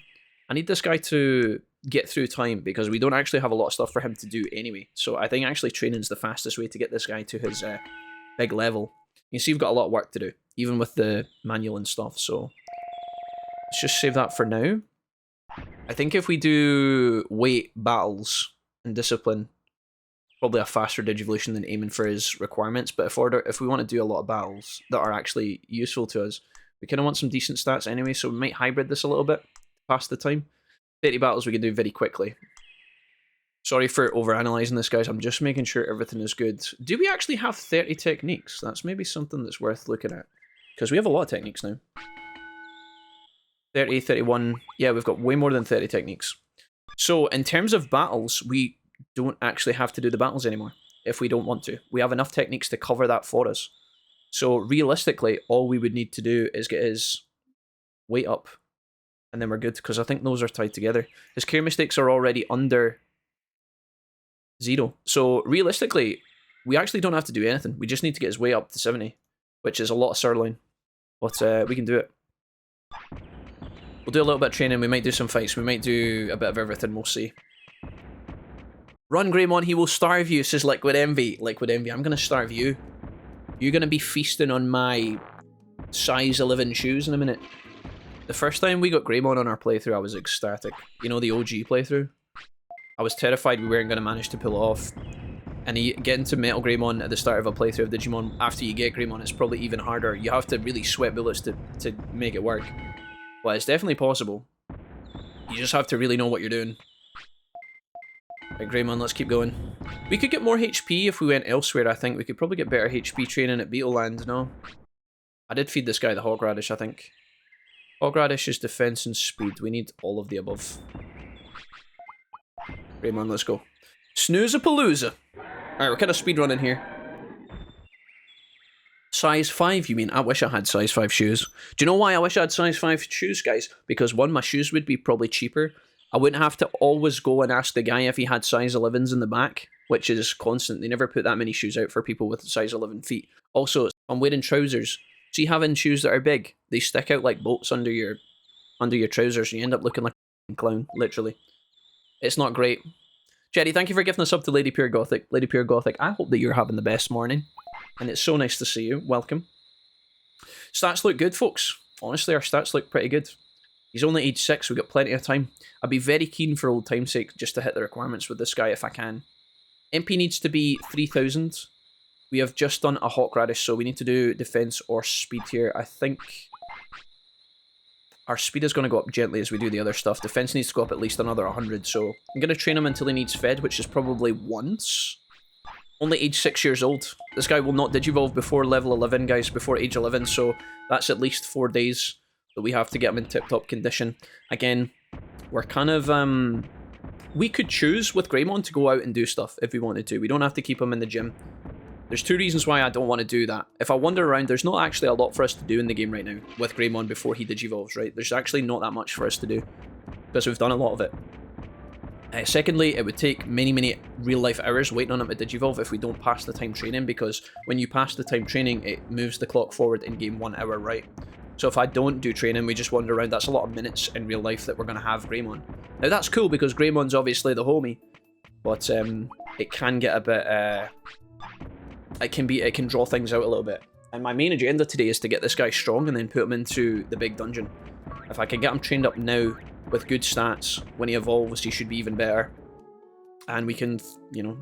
I need this guy to get through time, because we don't actually have a lot of stuff for him to do anyway. So I think actually training is the fastest way to get this guy to his big level. You can see we've got a lot of work to do, even with the manual and stuff, so... Let's just save that for now. I think if we do weight, battles, and discipline, probably a faster Digivolution than aiming for his requirements, but if we want to do a lot of battles that are actually useful to us, we kind of want some decent stats anyway, so we might hybrid this a little bit, pass the time. 30 battles we can do very quickly. Sorry for overanalyzing this, guys, I'm just making sure everything is good. Do we actually have 30 techniques? That's maybe something that's worth looking at, because we have a lot of techniques now. 30, 31, yeah, we've got way more than 30 techniques. So, in terms of battles, we don't actually have to do the battles anymore, if we don't want to. We have enough techniques to cover that for us. So, realistically, all we would need to do is get his weight up, and then we're good, because I think those are tied together. His care mistakes are already under 0. So, realistically, we actually don't have to do anything. We just need to get his weight up to 70, which is a lot of sirloin. But we can do it. We'll do a little bit of training, we might do some fights, we might do a bit of everything, we'll see. Run, Greymon, he will starve you, says Liquid Envy. Liquid Envy, I'm going to starve you. You're going to be feasting on my size 11 shoes in a minute. The first time we got Greymon on our playthrough, I was ecstatic. You know, the OG playthrough? I was terrified we weren't going to manage to pull it off. And getting to Metal Greymon at the start of a playthrough of Digimon, after you get Greymon, it's probably even harder. You have to really sweat bullets to make it work. But it's definitely possible. You just have to really know what you're doing. Right, Greymon, let's keep going. We could get more HP if we went elsewhere, I think. We could probably get better HP training at Beetle Land, no? I did feed this guy the Hog Radish, I think. Hog Radish is defense and speed. We need all of the above. Greymon, let's go. Snooze-a-palooza. Alright, we're kind of speedrunning here. Size 5, you mean? I wish I had size 5 shoes. Do you know why I wish I had size 5 shoes, guys? Because one, my shoes would be probably cheaper. I wouldn't have to always go and ask the guy if he had size 11s in the back, which is constant. They never put that many shoes out for people with size 11 feet. Also, I'm wearing trousers. See, having shoes that are big, they stick out like bolts under your trousers, and you end up looking like a clown, literally. It's not great. Jerry, thank you for giving a sub to Lady Pure Gothic. Lady Pure Gothic, I hope that you're having the best morning. And it's so nice to see you. Welcome. Stats look good, folks. Honestly, our stats look pretty good. He's only age 6, we've got plenty of time. I'd be very keen for old time's sake just to hit the requirements with this guy if I can. MP needs to be 3000. We have just done a Hawk Radish, so we need to do defense or speed here. I think our speed is going to go up gently as we do the other stuff. Defense needs to go up at least another 100, so I'm going to train him until he needs fed, which is probably once. Only age 6 years old. This guy will not digivolve before level 11, guys, before age 11, so that's at least 4 days that we have to get him in tip-top condition. Again, we're kind of, we could choose with Greymon to go out and do stuff if we wanted to. We don't have to keep him in the gym. There's 2 reasons why I don't want to do that. If I wander around, there's not actually a lot for us to do in the game right now with Greymon before he digivolves, right? There's actually not that much for us to do because we've done a lot of it. Secondly, it would take many real-life hours waiting on him to digivolve if we don't pass the time training, because when you pass the time training, it moves the clock forward in game 1 hour, right? So if I don't do training, we just wander around, that's a lot of minutes in real life that we're going to have Greymon. Now that's cool because Greymon's obviously the homie, but it can get a bit... it can draw things out a little bit. And my main agenda today is to get this guy strong and then put him into the big dungeon. If I can get him trained up now with good stats, when he evolves he should be even better. And we can, you know,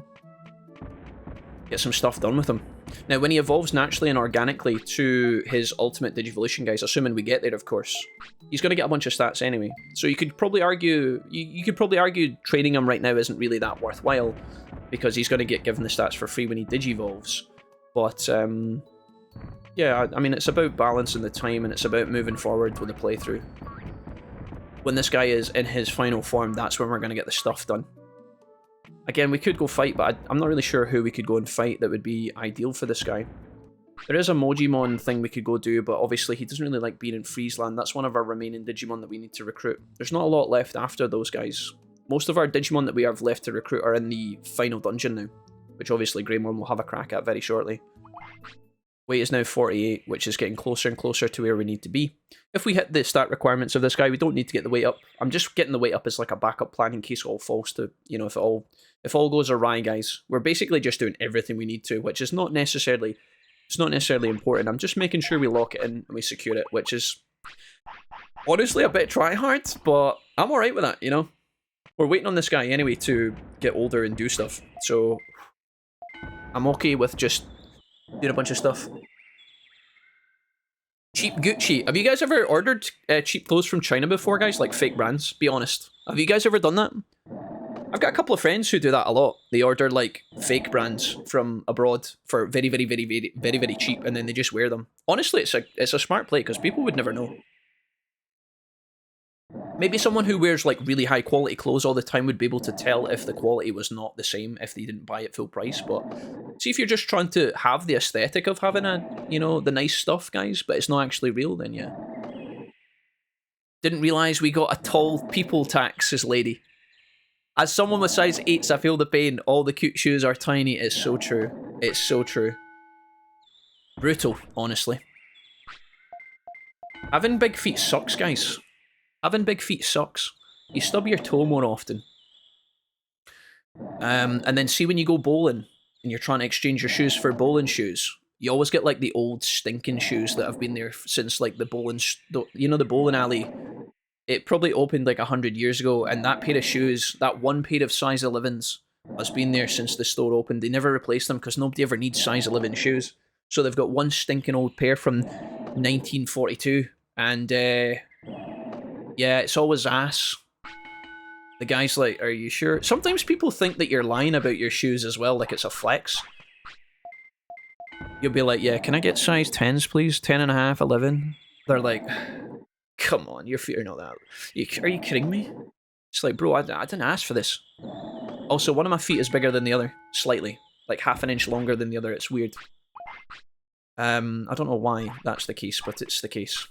get some stuff done with him. Now when he evolves naturally and organically to his ultimate Digivolution, guys, assuming we get there of course, he's going to get a bunch of stats anyway. So you could probably argue, you could probably argue training him right now isn't really that worthwhile, because he's going to get given the stats for free when he digivolves. But yeah, I mean, it's about balancing the time and it's about moving forward with the playthrough. When this guy is in his final form, that's when we're going to get the stuff done. Again, we could go fight, but I'm not really sure who we could go and fight that would be ideal for this guy. There is a Mojimon thing we could go do, but obviously he doesn't really like being in Friesland. That's one of our remaining Digimon that we need to recruit. There's not a lot left after those guys. Most of our Digimon that we have left to recruit are in the final dungeon now, which obviously Greymon will have a crack at very shortly. Weight is now 48, which is getting closer and closer to where we need to be. If we hit the stat requirements of this guy, we don't need to get the weight up. I'm just getting the weight up as like a backup plan in case it all falls to, you know, if it all goes awry, guys. We're basically just doing everything we need to, which is not necessarily important. I'm just making sure we lock it in and we secure it, which is honestly a bit try hard, but I'm alright with that, you know? We're waiting on this guy anyway to get older and do stuff, so I'm okay with just doing a bunch of stuff. Cheap Gucci. Have you guys ever ordered cheap clothes from China before, guys? Like fake brands? Be honest. Have you guys ever done that? I've got a couple of friends who do that a lot. They order like fake brands from abroad for very cheap, and then they just wear them. Honestly, it's a smart play because people would never know. Maybe someone who wears like really high quality clothes all the time would be able to tell if the quality was not the same if they didn't buy it full price. But see, if you're just trying to have the aesthetic of having a, you know, the nice stuff, guys, but it's not actually real, then yeah. Didn't realise we got a tall people tax, says Lady. As someone with size 8s, I feel the pain. All the cute shoes are tiny. It's so true. It's so true. Brutal, honestly. Having big feet sucks, guys. Having big feet sucks. You stub your toe more often. And then see when you go bowling and you're trying to exchange your shoes for bowling shoes, you always get like the old stinking shoes that have been there since like the bowling, the bowling alley. It probably opened like 100 years ago, and that pair of shoes, that one pair of size 11s, has been there since the store opened. They never replaced them because nobody ever needs size 11 shoes. So they've got one stinking old pair from 1942, and yeah, it's always ass. The guy's like, are you sure? Sometimes people think that you're lying about your shoes as well, like it's a flex. You'll be like, yeah, can I get size 10s, please? 10 and a half, 11? They're like, come on, your feet are not that. Are you kidding me? It's like, bro, I didn't ask for this. Also, one of my feet is bigger than the other, slightly. Like half an inch longer than the other, it's weird. I don't know why that's the case, but it's the case.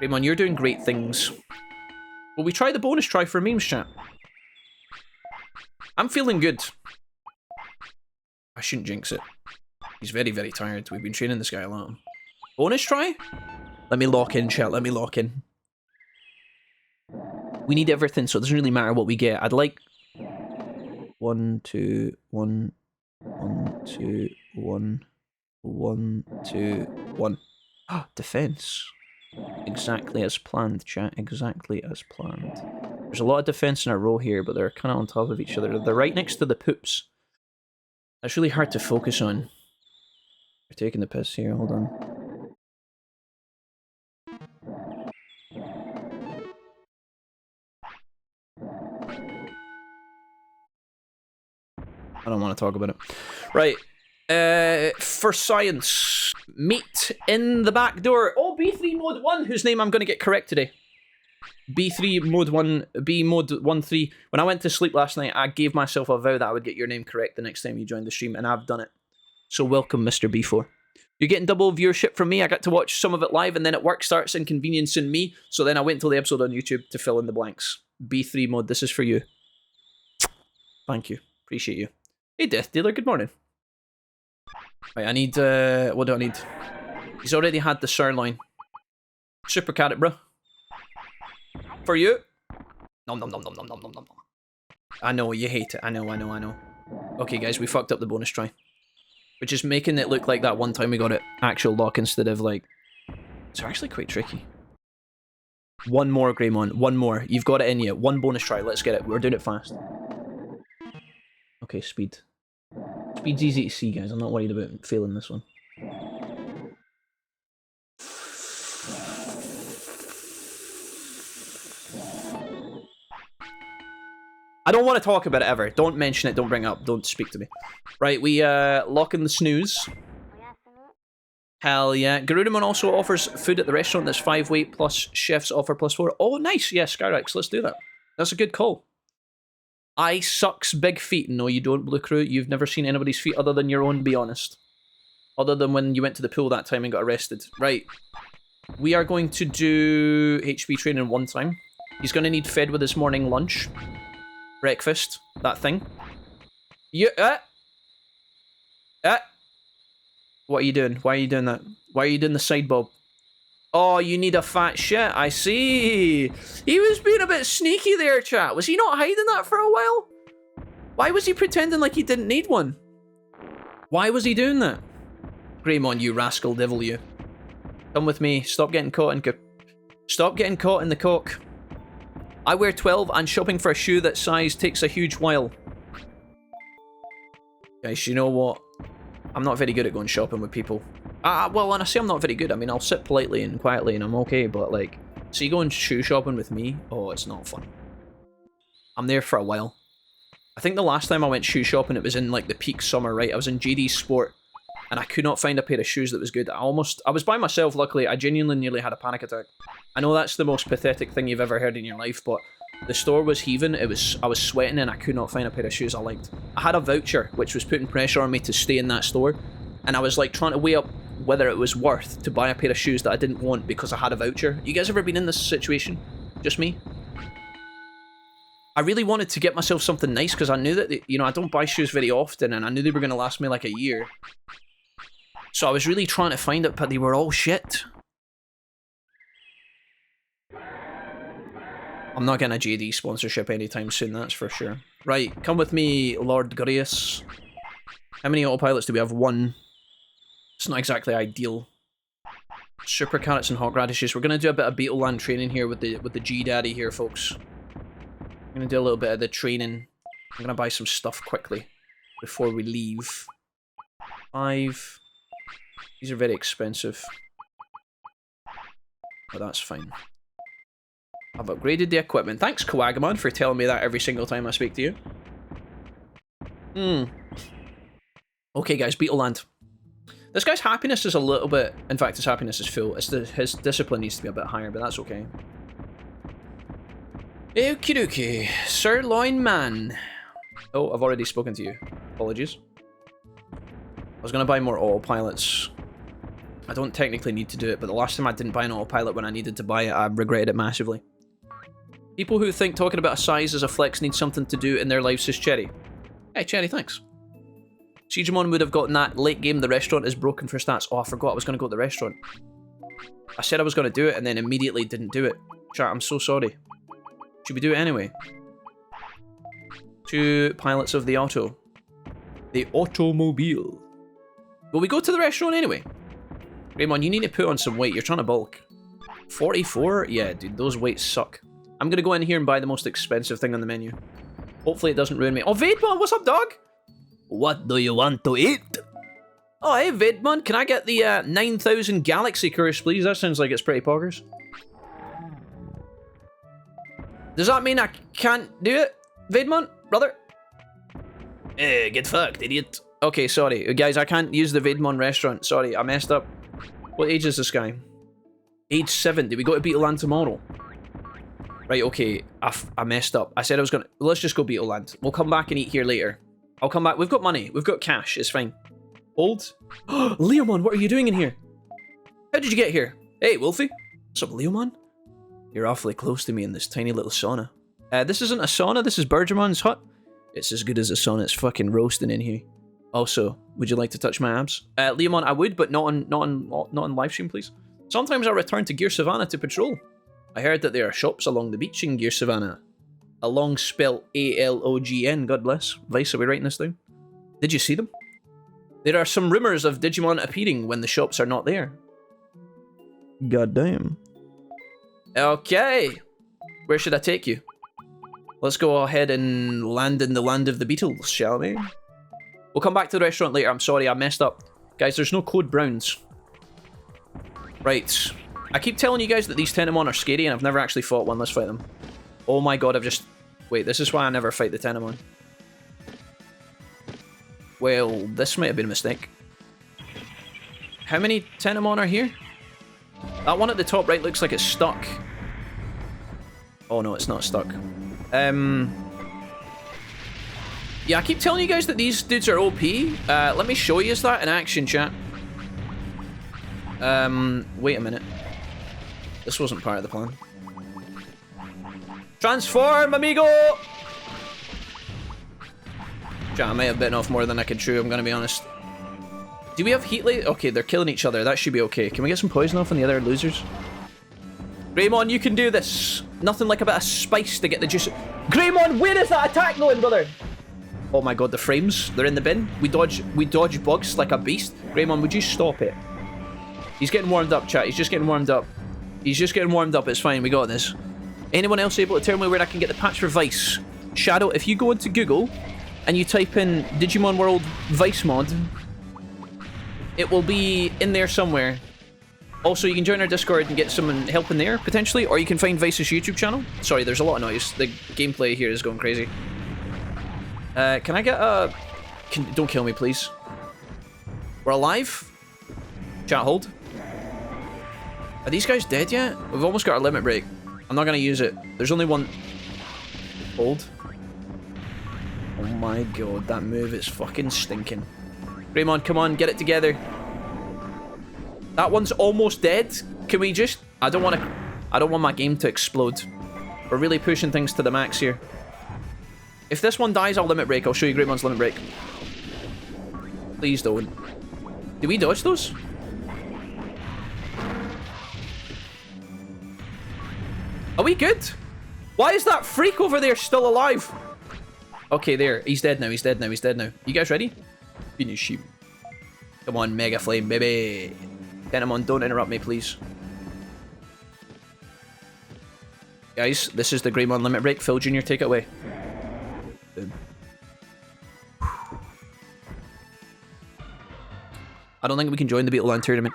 Raymond, you're doing great things. Will we try the bonus try for memes, chat? I'm feeling good. I shouldn't jinx it. He's very, very tired. We've been training this guy a lot. Bonus try? Let me lock in, chat. Let me lock in. We need everything, so it doesn't really matter what we get. I'd like... 1, 2, 1, 1, 2, 1, 1, 2, 1. Ah, defense. Exactly as planned, chat. Exactly as planned. There's a lot of defense in a row here, but they're kind of on top of each other. They're right next to the poops. That's really hard to focus on. We're taking the piss here. Hold on. I don't want to talk about it. Right. For science, meet in the back door. Oh, B3 Mode 1, whose name I'm going to get correct today. B3 Mode 1, B Mode 1-3. When I went to sleep last night, I gave myself a vow that I would get your name correct the next time you joined the stream, and I've done it. So welcome, Mr. B4. You're getting double viewership from me. I got to watch some of it live, and then at work starts inconveniencing me, so then I wait until the episode on YouTube to fill in the blanks. B3 Mode, this is for you. Thank you. Appreciate you. Hey, Death Dealer, good morning. Right, I need, what do I need? He's already had the sirloin. Super carrot, bro. For you. Nom nom nom nom nom nom nom nom. I know, you hate it. I know. Okay, guys, we fucked up the bonus try. Which is making it look like that one time we got it actual lock instead of, like... It's actually quite tricky. One more, Greymon. One more. You've got it in you. One bonus try. Let's get it. We're doing it fast. Okay, speed. Speed's easy to see, guys. I'm not worried about failing this one. I don't want to talk about it ever. Don't mention it. Don't bring it up. Don't speak to me. Right, we lock in the snooze. Hell yeah. Garurumon also offers food at the restaurant that's 5 weight plus chef's offer plus 4. Oh, nice. Yeah, Skyrex. Let's do that. That's a good call. I sucks big feet. No, you don't, Blue Crew. You've never seen anybody's feet other than your own, be honest. Other than when you went to the pool that time and got arrested. Right. We are going to do HP training one time. He's going to need fed with his morning lunch. Breakfast. That thing. You, What are you doing? Why are you doing that? Why are you doing the side bob? Oh, you need a fat shit. I see. He was being a bit sneaky there, chat. Was he not hiding that for a while? Why was he pretending like he didn't need one? Why was he doing that? Greymon, you rascal devil, you. Come with me. Stop getting caught in Stop getting caught in the cock. I wear 12 and shopping for a shoe that size takes a huge while. Guys, you know what? I'm not very good at going shopping with people. Well, when I say I'm not very good, I mean, I'll sit politely and quietly and I'm okay, but like, see, going shoe shopping with me? Oh, it's not fun. I'm there for a while. I think the last time I went shoe shopping, it was in like the peak summer, right? I was in JD Sport and I could not find a pair of shoes that was good. I was by myself, luckily. I genuinely nearly had a panic attack. I know that's the most pathetic thing you've ever heard in your life, but the store was heaving. I was sweating and I could not find a pair of shoes I liked. I had a voucher, which was putting pressure on me to stay in that store. And I was like trying to weigh up whether it was worth to buy a pair of shoes that I didn't want because I had a voucher. You guys ever been in this situation? Just me? I really wanted to get myself something nice because I knew that, you know, I don't buy shoes very often and I knew they were going to last me like a year. So I was really trying to find it, but they were all shit. I'm not getting a JD sponsorship anytime soon, that's for sure. Right, come with me, Lord Grace. How many autopilots do we have? 1. It's not exactly ideal. Super carrots and hot radishes. We're gonna do a bit of Beetle Land training here with the G Daddy here, folks. I'm gonna do a little bit of the training. I'm gonna buy some stuff quickly before we leave. 5. These are very expensive. But that's fine. I've upgraded the equipment. Thanks, Kawagamon, for telling me that every single time I speak to you. Okay, guys, Beetle Land. This guy's happiness is a little bit... In fact, his happiness is full. His discipline needs to be a bit higher, but that's okay. Okie dokie. Sirloin Man. Oh, I've already spoken to you. Apologies. I was going to buy more autopilots. I don't technically need to do it, but the last time I didn't buy an autopilot when I needed to buy it, I regretted it massively. People who think talking about a size as a flex need something to do in their lives, says Cherry. Hey, Cherry, thanks. Jijimon would have gotten that late game. The restaurant is broken for stats. Oh, I forgot I was going to go to the restaurant. I said I was going to do it and then immediately didn't do it. Chat, I'm so sorry. Should we do it anyway? 2 pilots of the auto. The automobile. Will we go to the restaurant anyway? Raymond, you need to put on some weight. You're trying to bulk. 44? Yeah, dude, those weights suck. I'm going to go in here and buy the most expensive thing on the menu. Hopefully it doesn't ruin me. Oh, Vaidmon, what's up, dog? What do you want to eat? Oh, hey, Vaidmon, can I get the 9,000 Galaxy course, please? That sounds like it's pretty poggers. Does that mean I can't do it, Vaidmon, brother? Get fucked, idiot. Okay, sorry. Guys, I can't use the Vaidmon restaurant. Sorry, I messed up. What age is this guy? Age 7. Did we go to Beetle Land tomorrow? Right, okay. I messed up. I said I was gonna... Let's just go Beetle Land. We'll come back and eat here later. I'll come back. We've got money. We've got cash. It's fine. Hold. Leomon, what are you doing in here? How did you get here? Hey, Wolfie. What's up, Leomon? You're awfully close to me in this tiny little sauna. This isn't a sauna. This is Bergemon's hut. It's as good as a sauna. It's fucking roasting in here. Also, would you like to touch my abs? Leomon, I would, but not on live stream, please. Sometimes I return to Gear Savannah to patrol. I heard that there are shops along the beach in Gear Savannah. Along spelled A-L-O-G-N, God bless. Vice, are we writing this down? Did you see them? There are some rumors of Digimon appearing when the shops are not there. God damn. Okay. Where should I take you? Let's go ahead and land in the land of the Beatles, shall we? We'll come back to the restaurant later. I'm sorry, I messed up. Guys, there's no code browns. Right. I keep telling you guys that these Tenamon are scary and I've never actually fought one. Let's fight them. Oh my god, I've just... Wait, this is why I never fight the Tenamon. Well, this might have been a mistake. How many Tenamon are here? That one at the top right looks like it's stuck. Oh no, it's not stuck. Yeah, I keep telling you guys that these dudes are OP. Let me show you that in action, chat. Wait a minute. This wasn't part of the plan. Transform, amigo! Chat, I might have bitten off more than I could chew, I'm gonna be honest. Do we have heat light? Okay, they're killing each other. That should be okay. Can we get some poison off on the other losers? Greymon, you can do this. Nothing like a bit of spice to get the juice. Greymon, where is that attack going, brother? Oh my god, the frames, they're in the bin. We dodge bugs like a beast. Greymon, would you stop it? He's getting warmed up, chat. He's just getting warmed up. He's just getting warmed up. It's fine. We got this. Anyone else able to tell me where I can get the patch for Vice? Shadow, if you go into Google and you type in Digimon World Vice mod, it will be in there somewhere. Also, you can join our Discord and get some help in there, potentially, or you can find Vice's YouTube channel. Sorry, there's a lot of noise. The gameplay here is going crazy. Can I get a... Don't kill me, please. We're alive? Chat, hold. Are these guys dead yet? We've almost got our limit break. I'm not going to use it. There's only one... Hold. Oh my god, that move is fucking stinking. Greymon, come on, get it together. That one's almost dead. Can we just... I don't want my game to explode. We're really pushing things to the max here. If this one dies, I'll limit break. I'll show you Greymon's limit break. Please don't. Do we dodge those? Are we good? Why is that freak over there still alive? Okay, there. He's dead now. He's dead now. He's dead now. You guys ready? Finish him. Come on, Mega Flame, baby. Tentomon, don't interrupt me, please. Guys, this is the Greymon limit break. Phil Jr., take it away. Boom. I don't think we can join the Beetleland tournament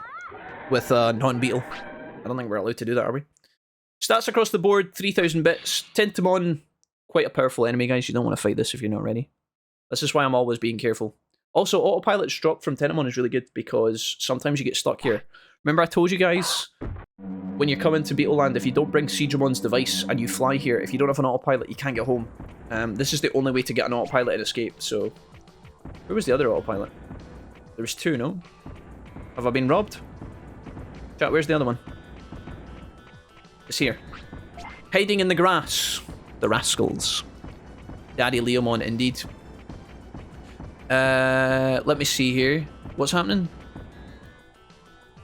with non-Beetle. I don't think we're allowed to do that, are we? Stats across the board, 3,000 bits. Tentomon, quite a powerful enemy, guys. You don't want to fight this if you're not ready. This is why I'm always being careful. Also, autopilot's drop from Tentomon is really good because sometimes you get stuck here. Remember I told you guys, when you're coming to Beetleland, if you don't bring Jijimon's device and you fly here, if you don't have an autopilot, you can't get home. This is the only way to get an autopilot and escape, so... Where was the other autopilot? There was two, no? Have I been robbed? Chat, where's the other one? It's here. Hiding in the grass. The rascals. Daddy Leomon, indeed. Let me see here. What's happening?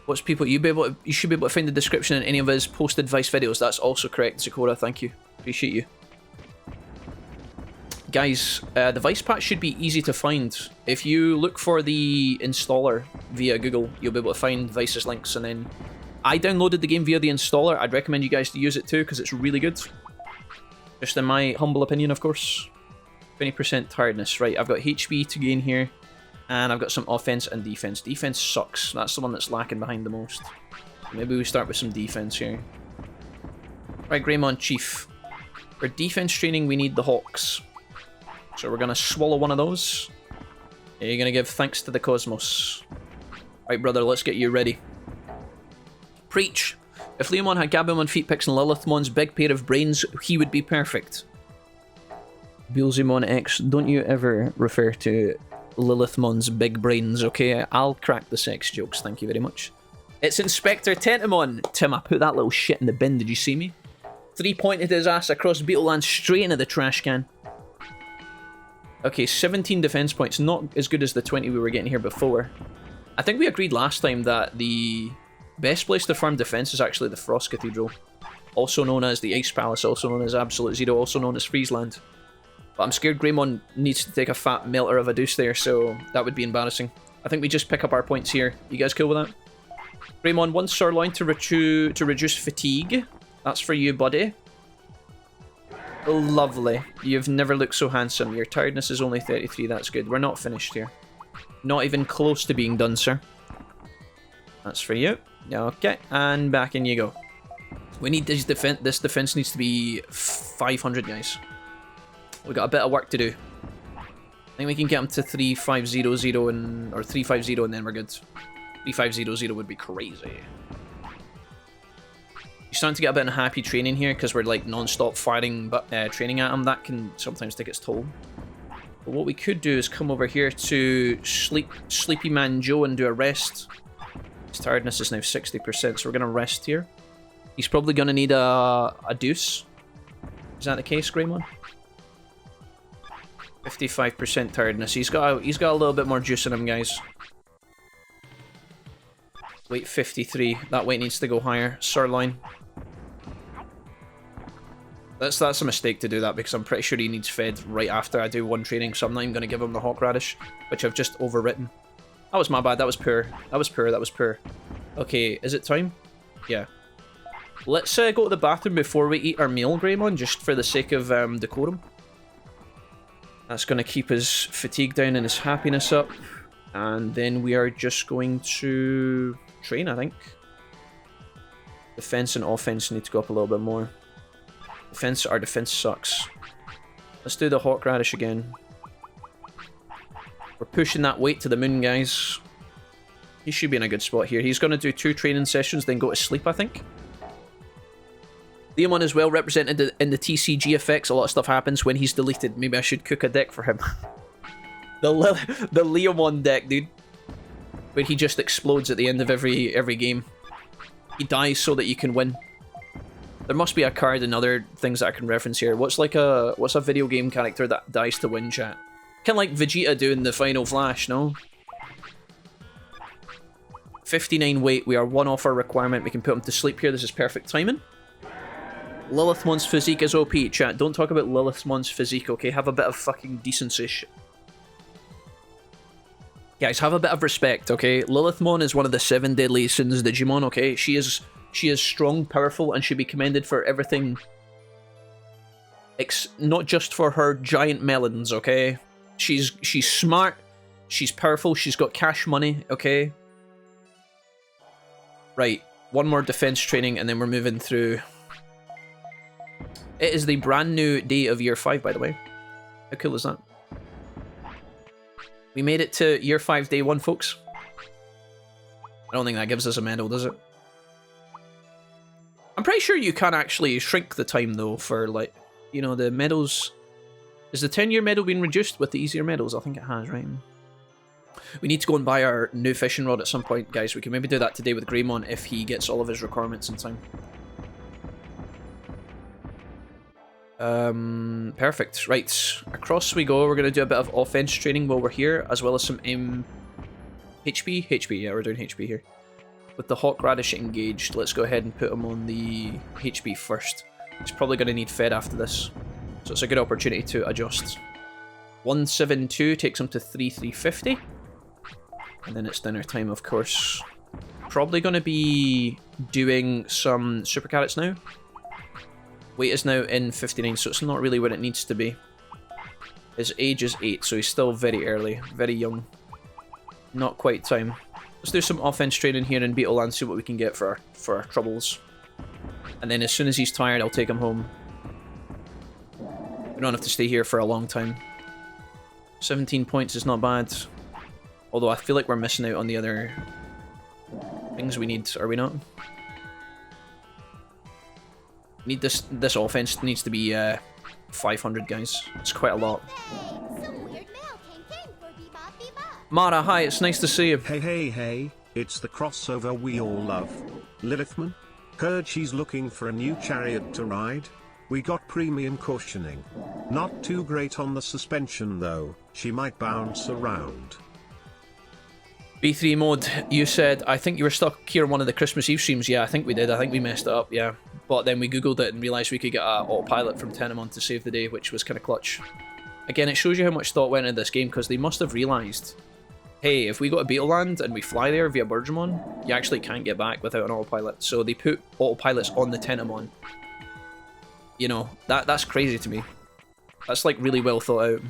What's people? You should be able to find the description in any of his posted Vice videos. That's also correct, Sakura. Thank you. Appreciate you. Guys, the Vice patch should be easy to find. If you look for the installer via Google, you'll be able to find Vice's links. And then I downloaded the game via the installer. I'd recommend you guys to use it too because it's really good. Just in my humble opinion, of course. 20% tiredness. Right, I've got HP to gain here. And I've got some offense and defense. Defense sucks. That's the one that's lacking behind the most. Maybe we start with some defense here. Right, Greymon Chief. For defense training, we need the Hawks. So we're going to swallow one of those. And you're going to give thanks to the cosmos. Right, brother, let's get you ready. Preach. If Leomon had Gabumon, Feet Picks, and Lilithmon's big pair of brains, he would be perfect. Beelzemon X, don't you ever refer to Lilithmon's big brains, okay? I'll crack the sex jokes, thank you very much. It's Inspector Tentomon. Tim, I put that little shit in the bin, did you see me? 3-pointed his ass across Beetleland straight into the trash can. Okay, 17 defense points, not as good as the 20 we were getting here before. I think we agreed last time that the best place to farm defense is actually the Frost Cathedral. Also known as the Ice Palace, also known as Absolute Zero, also known as Friesland. But I'm scared Greymon needs to take a fat melter of a deuce there, so that would be embarrassing. I think we just pick up our points here. You guys cool with that? Greymon, 1 sirloin to reduce fatigue. That's for you, buddy. Lovely. You've never looked so handsome. Your tiredness is only 33. That's good. We're not finished here. Not even close to being done, sir. That's for you. Okay, and back in you go. We need this defense. This defense needs to be 500, guys. We've got a bit of work to do. I think we can get them to 3500 or 350 and then we're good. 3500 would be crazy. You're starting to get a bit unhappy training here because we're like non-stop firing training at him. That can sometimes take its toll. But what we could do is come over here to Sleepy Man Joe and do a rest. His tiredness is now 60%, so we're going to rest here. He's probably going to need a deuce. Is that the case, Greymon? 55% tiredness. He's got a little bit more juice in him, guys. Weight 53. That weight needs to go higher. Sirloin. That's a mistake to do that because I'm pretty sure he needs fed right after I do one training, so I'm not even going to give him the Hawk Radish, which I've just overwritten. That was my bad. That was poor. That was poor. That was poor. Okay, is it time? Yeah. Let's go to the bathroom before we eat our meal, Greymon, just for the sake of decorum. That's going to keep his fatigue down and his happiness up. And then we are just going to train, I think. Defense and offense need to go up a little bit more. Our defense sucks. Let's do the Hawk Radish again. We're pushing that weight to the moon, guys. He should be in a good spot here. He's going to do 2 training sessions, then go to sleep, I think. Leomon is well represented in the TCG effects. A lot of stuff happens when he's deleted. Maybe I should cook a deck for him. the Leomon deck, dude. Where he just explodes at the end of every game. He dies so that you can win. There must be a card and other things that I can reference here. What's a video game character that dies to win, chat? Kind of like Vegeta doing the final flash, no? 59 weight. We are 1 off our requirement. We can put him to sleep here. This is perfect timing. Lilithmon's physique is OP, chat. Don't talk about Lilithmon's physique, okay? Have a bit of fucking decency. Guys, have a bit of respect, okay? Lilithmon is one of the 7 deadly sins Digimon, okay? She is strong, powerful, and should be commended for everything. Not just for her giant melons, okay? She's smart, she's powerful, she's got cash money, okay? Right, one more defense training, and then we're moving through. It is the brand new day of year 5, by the way. How cool is that? We made it to year 5, day 1, folks. I don't think that gives us a medal, does it? I'm pretty sure you can actually shrink the time, though, for, like, you know, the medals. Is the 10-year medal being reduced with the easier medals? I think it has, right? We need to go and buy our new fishing rod at some point, guys. We can maybe do that today with Greymon if he gets all of his requirements in time. Perfect. Right, across we go. We're going to do a bit of offense training while we're here, as well as some HP? HP, yeah, we're doing HP here. With the Hawk Radish engaged, let's go ahead and put him on the HP first. He's probably going to need fed after this, so it's a good opportunity to adjust. 172 takes him to 350. And then it's dinner time, of course. Probably going to be doing some super carrots now. Weight is now in 59, so it's not really where it needs to be. His age is 8, so he's still very early, very young. Not quite time. Let's do some offense training here in Beetle Land, see what we can get for our troubles. And then as soon as he's tired, I'll take him home. We don't have to stay here for a long time. 17 points is not bad. Although I feel like we're missing out on the other things we need, are we not? Need this offense needs to be 500, guys. It's quite a lot. Mara, hi, it's nice to see you. Hey, it's the crossover we all love. Lilithmon? Heard she's looking for a new chariot to ride? We got premium cushioning. Not too great on the suspension though, she might bounce around. B3 mode, you said, I think you were stuck here on one of the Christmas Eve streams. Yeah, I think we did. I think we messed it up, yeah. But then we googled it and realised we could get an autopilot from Tenamon to save the day, which was kind of clutch. Again, it shows you how much thought went into this game, because they must have realised, hey, if we go to Beetle Land and we fly there via Jijimon, you actually can't get back without an autopilot. So they put autopilots on the Tenamon. You know, that's crazy to me. That's like really well thought out.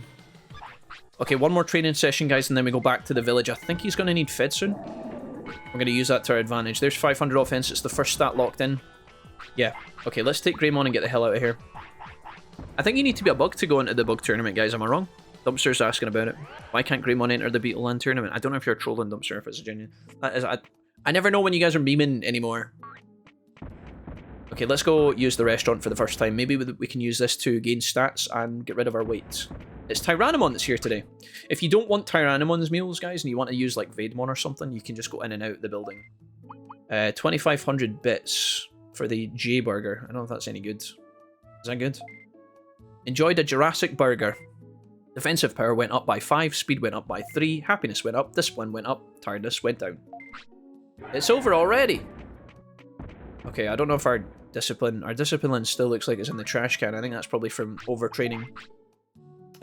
Okay, one more training session, guys, and then we go back to the village. I think he's going to need fed soon. We're going to use that to our advantage. There's 500 offense. It's the first stat locked in. Yeah. Okay, let's take Greymon and get the hell out of here. I think you need to be a bug to go into the bug tournament, guys. Am I wrong? Dumpster's asking about it. Why can't Greymon enter the Beetle Land tournament? I don't know if you're trolling Dumpster, if it's genuine. I never know when you guys are memeing anymore. Okay, let's go use the restaurant for the first time. Maybe we can use this to gain stats and get rid of our weight. It's Tyrannomon that's here today. If you don't want Tyrannomon's meals, guys, and you want to use like Vademon or something, you can just go in and out the building. 2,500 bits for the J burger. I don't know if that's any good. Is that good? Enjoyed a Jurassic burger. Defensive power went up by 5, speed went up by 3, happiness went up, discipline went up, tiredness went down. It's over already! Okay, I don't know if our discipline still looks like it's in the trash can. I think that's probably from overtraining.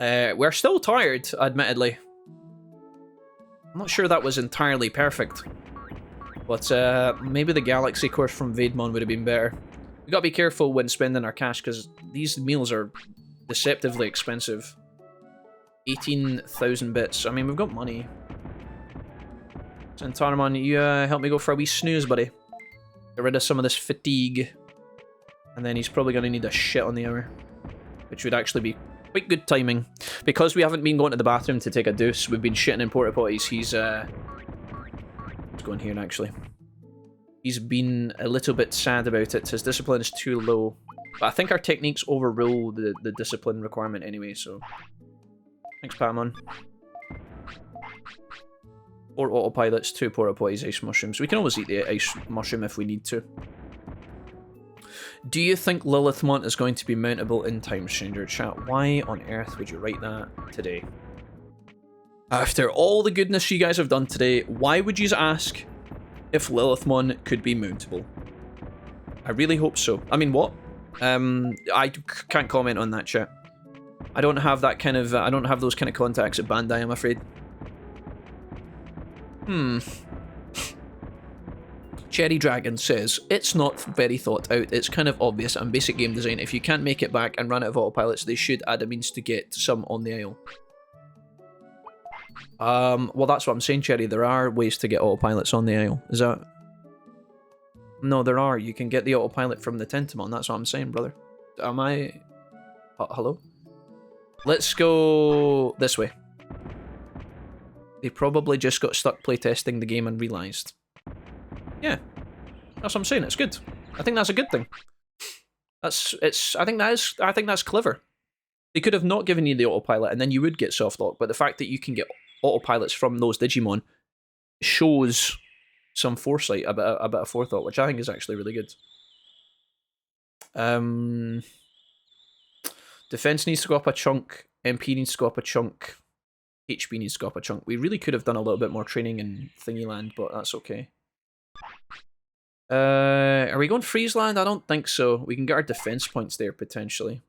We're still tired, admittedly. I'm not sure that was entirely perfect. But maybe the Galaxy course from Vademon would have been better. We gotta be careful when spending our cash, because these meals are deceptively expensive. 18,000 bits. I mean, we've got money. So, Taramon, you help me go for a wee snooze, buddy. Get rid of some of this fatigue. And then he's probably going to need a shit on the hour. Which would actually be quite good timing. Because we haven't been going to the bathroom to take a deuce, we've been shitting in porta potties. He's, let's go in here, actually. He's been a little bit sad about it. His discipline is too low. But I think our techniques overrule the discipline requirement anyway, so... Thanks, Patamon. 4 autopilots, 2 porta potties, ice mushrooms. We can always eat the ice mushroom if we need to. Do you think Lilithmon is going to be mountable in Time Stranger? Chat, why on earth would you write that today? After all the goodness you guys have done today, why would you ask if Lilithmon could be mountable? I really hope so. I mean, what? I can't comment on that, chat. I don't have that kind of, I don't have those kind of contacts at Bandai, I'm afraid. Cherry Dragon says, it's not very thought out, it's kind of obvious and basic game design. If you can't make it back and run out of autopilots, they should add a means to get some on the aisle. Well, that's what I'm saying, Cherry. There are ways to get autopilots on the aisle. Is that... No, there are. You can get the autopilot from the Tentamon. That's what I'm saying, brother. Am I... hello? Let's go this way. They probably just got stuck playtesting the game and realised. Yeah. That's what I'm saying. It's good. I think that's a good thing. I think that's clever. They could have not given you the autopilot and then you would get soft lock, but the fact that you can get autopilots from those Digimon shows some foresight, a bit of forethought, which I think is actually really good. Defense needs to go up a chunk, MP needs to go up a chunk, HP needs to go up a chunk. We really could have done a little bit more training in Thingy Land, but that's okay. Are we going Freeze Land? I don't think so. We can get our defense points there, potentially.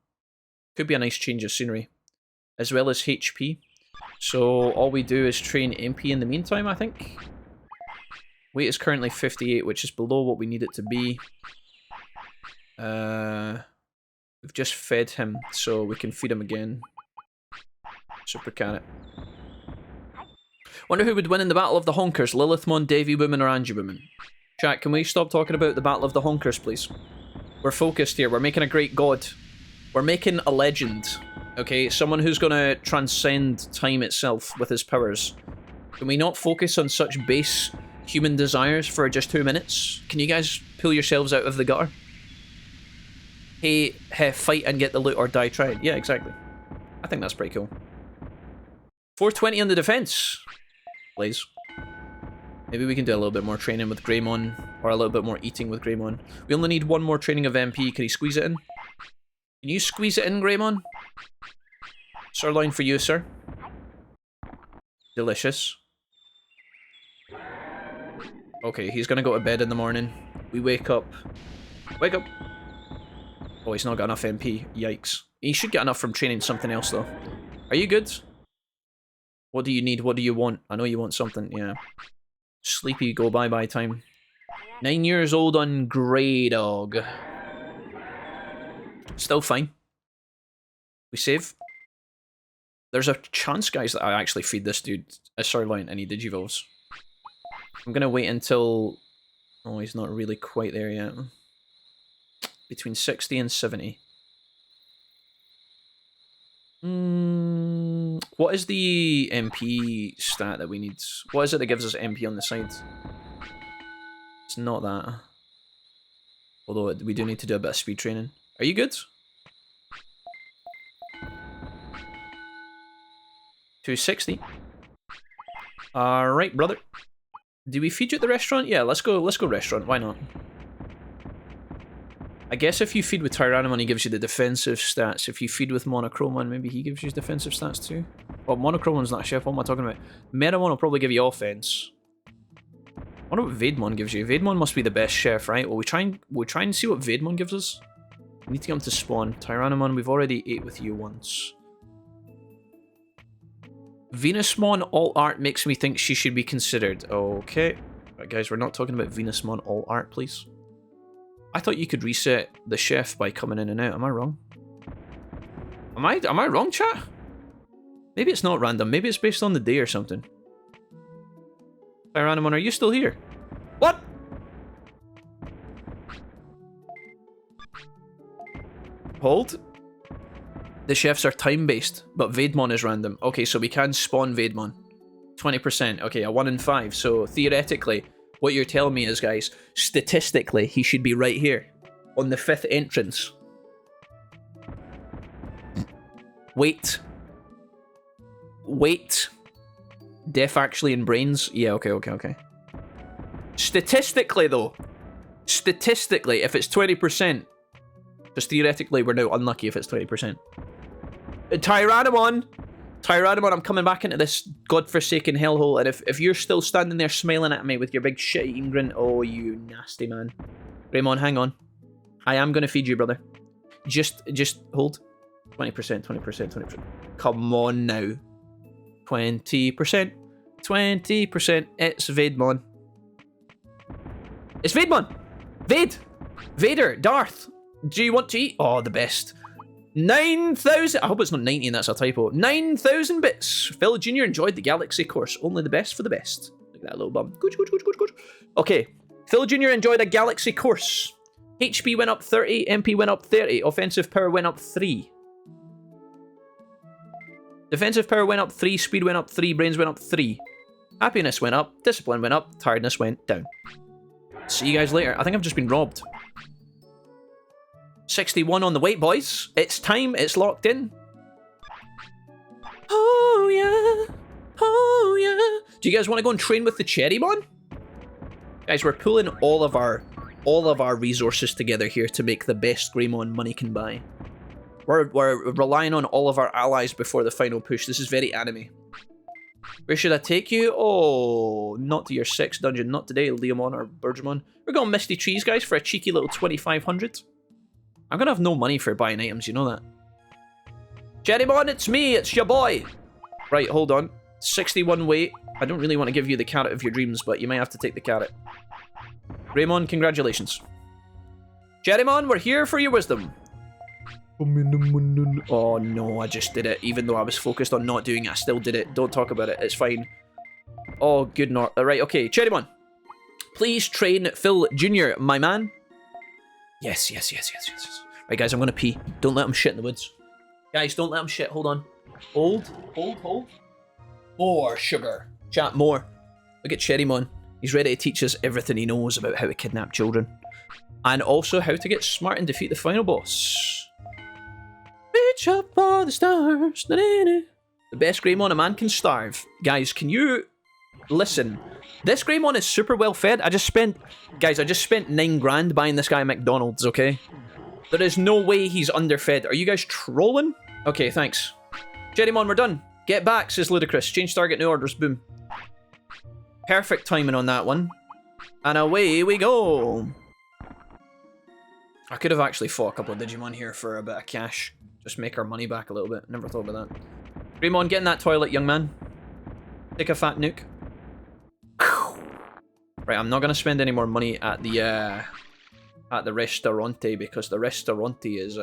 Could be a nice change of scenery. As well as HP. So all we do is train MP in the meantime, I think. Weight is currently 58, which is below what we need it to be. We've just fed him, so we can feed him again. Super carrot. Wonder who would win in the Battle of the Honkers, Lilithmon, Davy Woman, or Angie Woman? Chat, can we stop talking about the Battle of the Honkers, please? We're focused here. We're making a great god. We're making a legend. Okay, someone who's gonna transcend time itself with his powers. Can we not focus on such base human desires for just 2 minutes? Can you guys pull yourselves out of the gutter? Hey, fight and get the loot or die trying. Yeah, exactly. I think that's pretty cool. 420 on the defense. Please. Maybe we can do a little bit more training with Greymon, or a little bit more eating with Greymon. We only need one more training of MP. Can he squeeze it in? Can you squeeze it in, Greymon? Sirloin for you, sir. Delicious. Okay, he's gonna go to bed in the morning. We wake up. Wake up! Oh, he's not got enough MP. Yikes. He should get enough from training something else, though. Are you good? What do you need? What do you want? I know you want something, yeah. Sleepy, go bye-bye time. 9 years old on Grey Dog. Still fine. We save. There's a chance, guys, that I actually feed this dude a sirloin and he digivolves. I'm gonna wait until... Oh, he's not really quite there yet. Between 60 and 70. What is the MP stat that we need? What is it that gives us MP on the side? It's not that. Although we do need to do a bit of speed training. Are you good? 260. Alright, brother. Do we feed you at the restaurant? Yeah, let's go restaurant. Why not? I guess if you feed with Tyrannomon, he gives you the defensive stats. If you feed with Monochromon, maybe he gives you defensive stats too. Well, Monochromon's not a chef, what am I talking about? Meramon will probably give you offense. I wonder what Vademon gives you. Vademon must be the best chef, right? Well, we try and see what Vademon gives us. We need to get him to spawn. Tyrannomon, we've already ate with you once. Venusmon alt art makes me think she should be considered. Okay. Right, guys, we're not talking about Venusmon alt art, please. I thought you could reset the chef by coming in and out. Am I wrong? Am I wrong, chat? Maybe it's not random. Maybe it's based on the day or something. Tyrannomon, are you still here? What? Hold. The chefs are time-based, but Vademon is random. Okay, so we can spawn Vademon. 20%. Okay, a 1 in 5. So theoretically, what you're telling me is, guys, statistically, he should be right here. On the 5th entrance. Wait. Wait. Deaf actually in brains? Yeah, okay. Statistically, though. Statistically, if it's 20%. Because theoretically, we're now unlucky if it's 20%. Tyrannomon! Tyrannomon, I'm coming back into this godforsaken hellhole, and if you're still standing there smiling at me with your big shit-eating grin... Oh, you nasty man. Greymon, hang on. I am going to feed you, brother. Just hold. 20%, 20%, 20%. Come on now. 20%. 20%. It's Vademon. It's Vademon! Vade! Vader! Darth! Do you want to eat? Oh, the best. 9,000. I hope it's not 90 and that's a typo. 9,000 bits. Phil Jr. enjoyed the Galaxy course. Only the best for the best. Look at that little bum. Good. Okay. Phil Jr. enjoyed a Galaxy course. HP went up 30. MP went up 30. Offensive power went up 3. Defensive power went up 3. Speed went up 3. Brains went up 3. Happiness went up. Discipline went up. Tiredness went down. See you guys later. I think I've just been robbed. 61 on the weight, boys. It's time. It's locked in. Oh, yeah. Oh, yeah. Do you guys want to go and train with the Jijimon? Guys, we're pulling all of our resources together here to make the best Greymon money can buy. We're relying on all of our allies before the final push. This is very anime. Where should I take you? Oh, not to your 6th dungeon. Not today, Leomon or Burgemon. We're going Misty Trees, guys, for a cheeky little 2,500. I'm going to have no money for buying items, you know that. Jijimon, it's me. It's your boy. Right, hold on. 61 weight. I don't really want to give you the carrot of your dreams, but you might have to take the carrot. Raymond, congratulations. Jijimon, we're here for your wisdom. Oh no, I just did it. Even though I was focused on not doing it, I still did it. Don't talk about it. It's fine. Oh, good not. Alright, okay. Jijimon, please train Phil Jr., my man. Yes. Right, guys, I'm gonna pee. Don't let him shit in the woods. Guys, don't let him shit. Hold on. Hold. More sugar. Chat, more. Look at Jijimon. He's ready to teach us everything he knows about how to kidnap children. And also how to get smart and defeat the final boss. Reach up for the stars. The best Greymon a man can starve. Guys, can you listen? This Greymon is super well fed. I just spent 9 grand buying this guy at McDonald's, okay? There is no way he's underfed. Are you guys trolling? Okay, thanks. Jijimon, we're done. Get back, says Ludicrous. Change target, new orders, boom. Perfect timing on that one. And away we go. I could have actually fought a couple of Digimon here for a bit of cash. Just make our money back a little bit. Never thought about that. Greymon, get in that toilet, young man. Take a fat nuke. Right, I'm not going to spend any more money at the restaurante because the restaurante is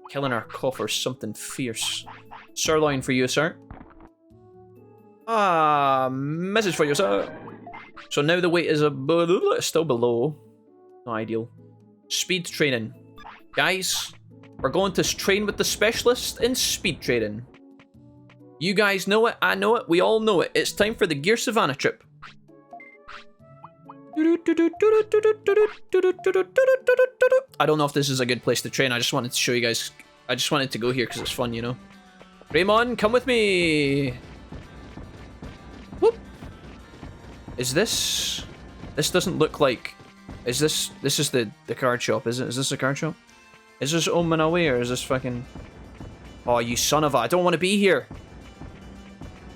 killing our coffers something fierce. Sirloin for you, sir. Message for you, sir. So now the weight is still below. Not ideal. Speed training. Guys, we're going to train with the specialist in speed training. You guys know it, I know it, we all know it. It's time for the Gear Savannah trip. I don't know if this is a good place to train. I just wanted to show you guys. I just wanted to go here because it's fun, you know. Raymond, come with me. Whoop. Is this... This doesn't look like... Is this... This is the card shop, is it? Is this a card shop? Is this Omanawe or is this fucking... Oh, you son of a... I don't want to be here.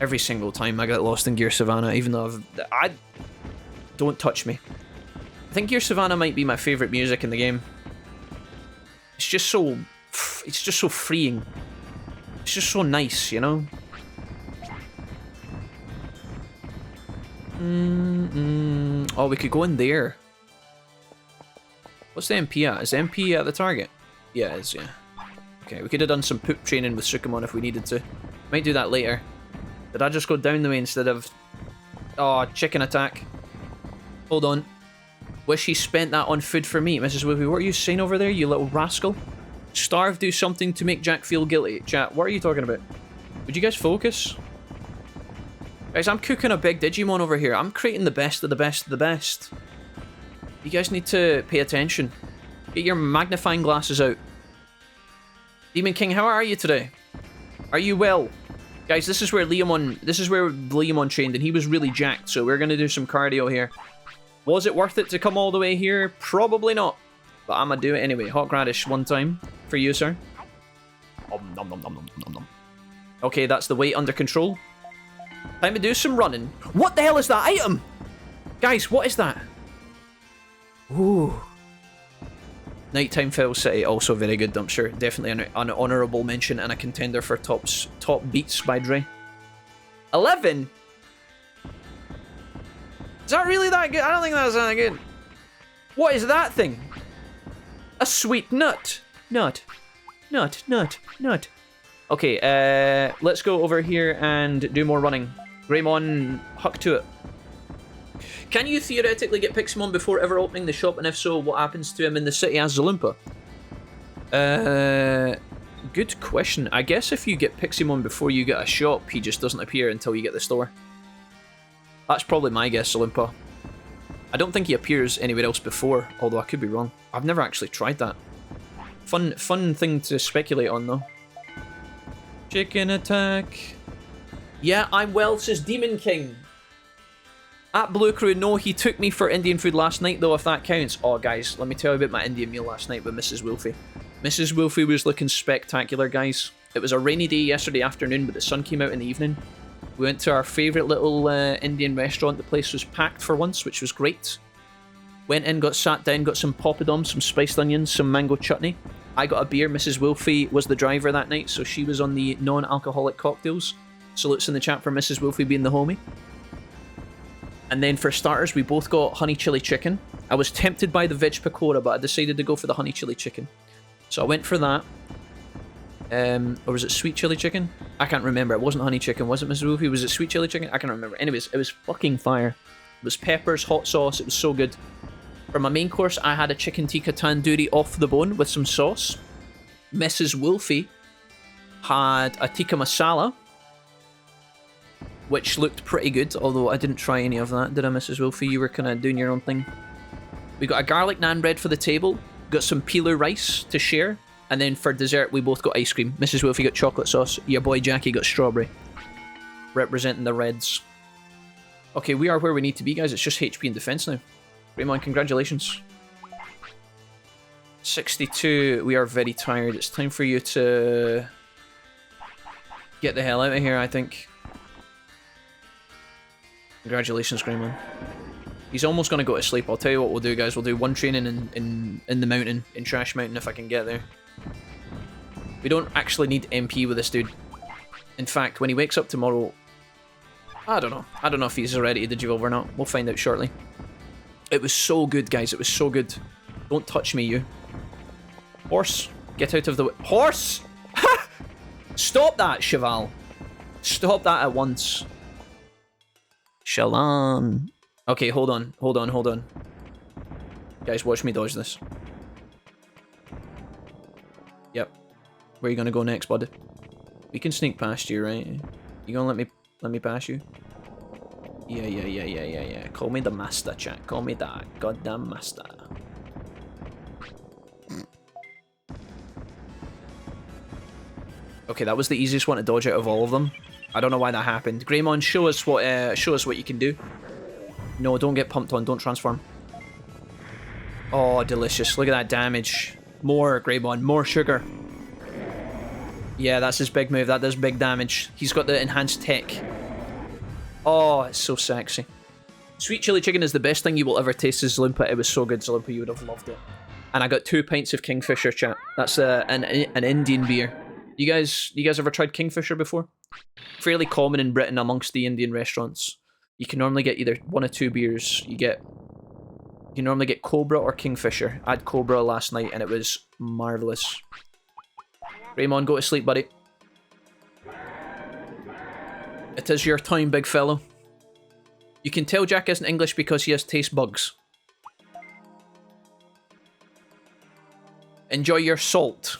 Every single time I get lost in Gear Savannah, even though I... Don't touch me. I think Gear Savannah might be my favourite music in the game. It's just so freeing. It's just so nice, you know? Oh, we could go in there. What's the MP at? Is the MP at the target? Yeah, it is, yeah. Okay, we could have done some poop training with Sukamon if we needed to. Might do that later. Did I just go down the way instead of... Oh, chicken attack. Hold on. Wish he spent that on food for me. Mrs. Whoopi, what are you saying over there, you little rascal? Starve, do something to make Jack feel guilty. Chat, what are you talking about? Would you guys focus? Guys, I'm cooking a big Digimon over here. I'm creating the best of the best of the best. You guys need to pay attention. Get your magnifying glasses out. Demon King, how are you today? Are you well? Guys, this is where Leomon trained, and he was really jacked, so we're gonna do some cardio here. Was it worth it to come all the way here? Probably not. But I'm gonna do it anyway. Hot radish one time for you, sir. Okay, that's the weight under control. Time to do some running. What the hell is that item? Guys, what is that? Ooh. Nighttime Fell City, also very good, I'm sure. Definitely an honourable mention and a contender for top beats by Dre. 11? Is that really that good? I don't think that's that good. What is that thing? A sweet nut. Nut. Okay, let's go over here and do more running. Greymon, huck to it. Can you theoretically get Piximon before ever opening the shop, and if so, what happens to him in the city as Zalumpa? Good question. I guess if you get Piximon before you get a shop, he just doesn't appear until you get the store. That's probably my guess, Zalumpa. I don't think he appears anywhere else before, although I could be wrong. I've never actually tried that. Fun thing to speculate on, though. Chicken attack. Yeah, I'm well, says Demon King. At Blue Crew, no, he took me for Indian food last night, though, if that counts. Oh, guys, let me tell you about my Indian meal last night with Mrs. Wolfie. Mrs. Wolfie was looking spectacular, guys. It was a rainy day yesterday afternoon, but the sun came out in the evening. We went to our favourite little Indian restaurant. The place was packed for once, which was great. Went in, got sat down, got some poppadom, some spiced onions, some mango chutney. I got a beer. Mrs. Wolfie was the driver that night, so she was on the non-alcoholic cocktails. Salutes in the chat for Mrs. Wolfie being the homie. And then for starters, we both got honey chili chicken. I was tempted by the veg pakora, but I decided to go for the honey chili chicken. So I went for that. Or was it sweet chili chicken? I can't remember. It wasn't honey chicken, was it, Mrs. Wolfie? Was it sweet chili chicken? I can't remember. Anyways, it was fucking fire. It was peppers, hot sauce. It was so good. For my main course, I had a chicken tikka tandoori off the bone with some sauce. Mrs. Wolfie had a tikka masala, which looked pretty good, although I didn't try any of that, did I, Mrs. Wolfie? You were kind of doing your own thing. We got a garlic naan bread for the table, got some pilau rice to share, and then for dessert, we both got ice cream. Mrs. Wolfie got chocolate sauce, your boy Jackie got strawberry. Representing the Reds. Okay, we are where we need to be, guys. It's just HP and defense now. Raymond, congratulations. 62, we are very tired. It's time for you to get the hell out of here, I think. Congratulations, Greymon. He's almost going to go to sleep. I'll tell you what we'll do, guys. We'll do one training in the mountain, in Trash Mountain, if I can get there. We don't actually need MP with this dude. In fact, when he wakes up tomorrow... I don't know. I don't know if he's ready to digivolve or not. We'll find out shortly. It was so good, guys. It was so good. Don't touch me, you. Horse, get out of the way. Horse! Stop that, Cheval. Stop that at once. Shalom. Okay, hold on. Guys, watch me dodge this. Yep. Where are you gonna go next, bud? We can sneak past you, right? You gonna let me pass you? Yeah. Call me the master, chat. Call me that goddamn master. Okay, that was the easiest one to dodge out of all of them. I don't know why that happened. Greymon, show us what you can do. No, don't get pumped on. Don't transform. Oh, delicious. Look at that damage. More, Greymon. More sugar. Yeah, that's his big move. That does big damage. He's got the enhanced tech. Oh, it's so sexy. Sweet chili chicken is the best thing you will ever taste as Zalumpa. It was so good, Zalumpa. You would have loved it. And I got 2 pints of Kingfisher, chat. That's an Indian beer. You guys ever tried Kingfisher before? Fairly common in Britain amongst the Indian restaurants. You can normally get either 1 or 2 beers. You normally get Cobra or Kingfisher. I had Cobra last night and it was marvellous. Raymond, go to sleep, buddy. It is your time, big fellow. You can tell Jack isn't English because he has taste bugs. Enjoy your salt.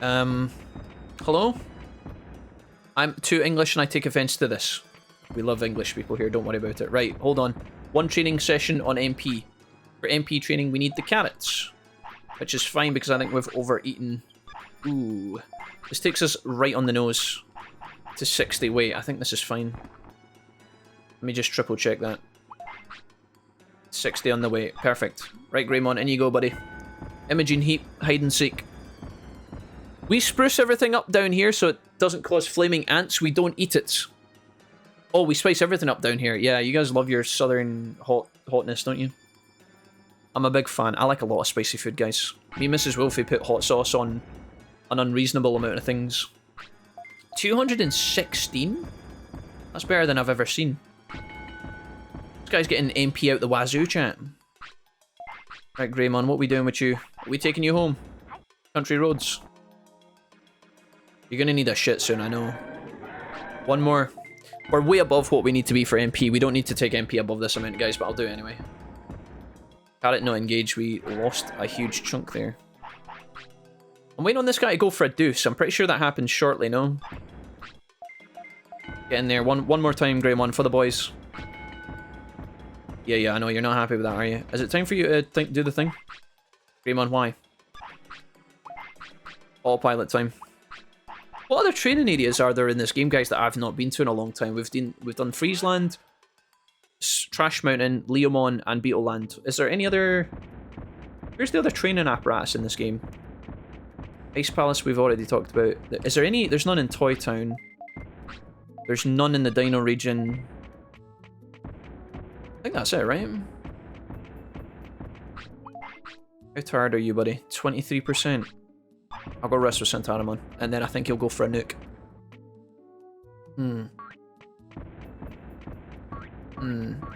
Hello? I'm too English and I take offense to this. We love English people here, don't worry about it. Right, hold on. 1 training session on MP. For MP training, we need the carrots. Which is fine because I think we've overeaten. Ooh. This takes us right on the nose. To 60. Wait, I think this is fine. Let me just triple check that. 60 on the way. Perfect. Right, Greymon, in you go, buddy. Imaging heap, hide and seek. We spruce everything up down here so it doesn't cause flaming ants. We don't eat it. Oh, we spice everything up down here. Yeah, you guys love your southern hotness, don't you? I'm a big fan. I like a lot of spicy food, guys. Me and Mrs. Wolfie put hot sauce on an unreasonable amount of things. 216? That's better than I've ever seen. This guy's getting MP out the wazoo, chat. Right, Greymon, what are we doing with you? Are we taking you home? Country roads. You're gonna need a shit soon, I know. One more. We're way above what we need to be for MP. We don't need to take MP above this amount, guys, but I'll do it anyway. Carrot not engaged. We lost a huge chunk there. I'm waiting on this guy to go for a deuce. I'm pretty sure that happens shortly, no? Get in there. One more time, Greymon, for the boys. Yeah, I know. You're not happy with that, are you? Is it time for you to do the thing? Greymon, why? Autopilot time. What other training areas are there in this game, guys, that I've not been to in a long time? We've done Friesland, Trash Mountain, Leomon, and Beetleland. Is there any other... Where's the other training apparatus in this game? Ice Palace we've already talked about. Is there any... There's none in Toy Town. There's none in the Dino region. I think that's it, right? How tired are you, buddy? 23%. I'll go rest with Santaramon, and then I think he'll go for a nuke.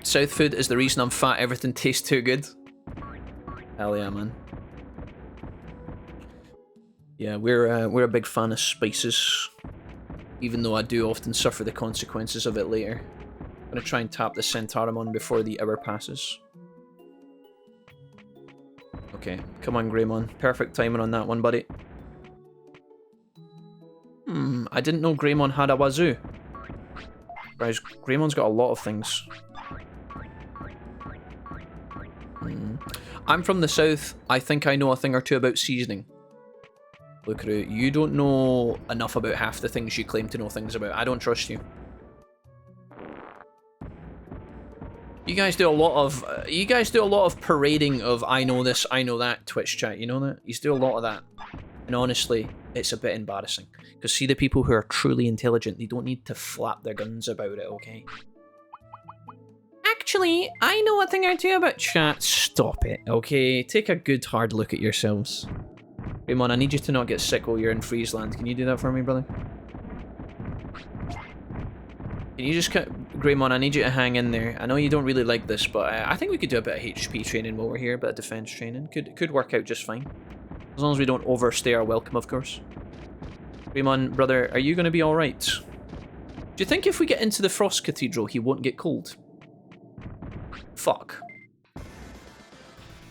South food is the reason I'm fat. Everything tastes too good. Hell yeah, man. Yeah, we're a big fan of spices, even though I do often suffer the consequences of it later. I'm gonna try and tap the Santaramon before the hour passes. Okay, come on, Greymon. Perfect timing on that one, buddy. I didn't know Greymon had a wazoo. Guys, Greymon's got a lot of things. I'm from the south. I think I know a thing or two about seasoning. Look at it. You don't know enough about half the things you claim to know things about. I don't trust you. You guys do a lot of parading of I know this, I know that Twitch chat, you know that? You do a lot of that. And honestly, it's a bit embarrassing. Because see, the people who are truly intelligent, they don't need to flap their guns about it, okay? Actually, I know a thing or two about chat. Stop it, okay? Take a good hard look at yourselves. Raymond, I need you to not get sick while you're in Friesland. Can you do that for me, brother? Can you just Greymon, I need you to hang in there. I know you don't really like this, but I think we could do a bit of HP training while we're here, a bit of defense training. Could work out just fine. As long as we don't overstay our welcome, of course. Greymon, brother, are you going to be alright? Do you think if we get into the Frost Cathedral, he won't get cold? Fuck.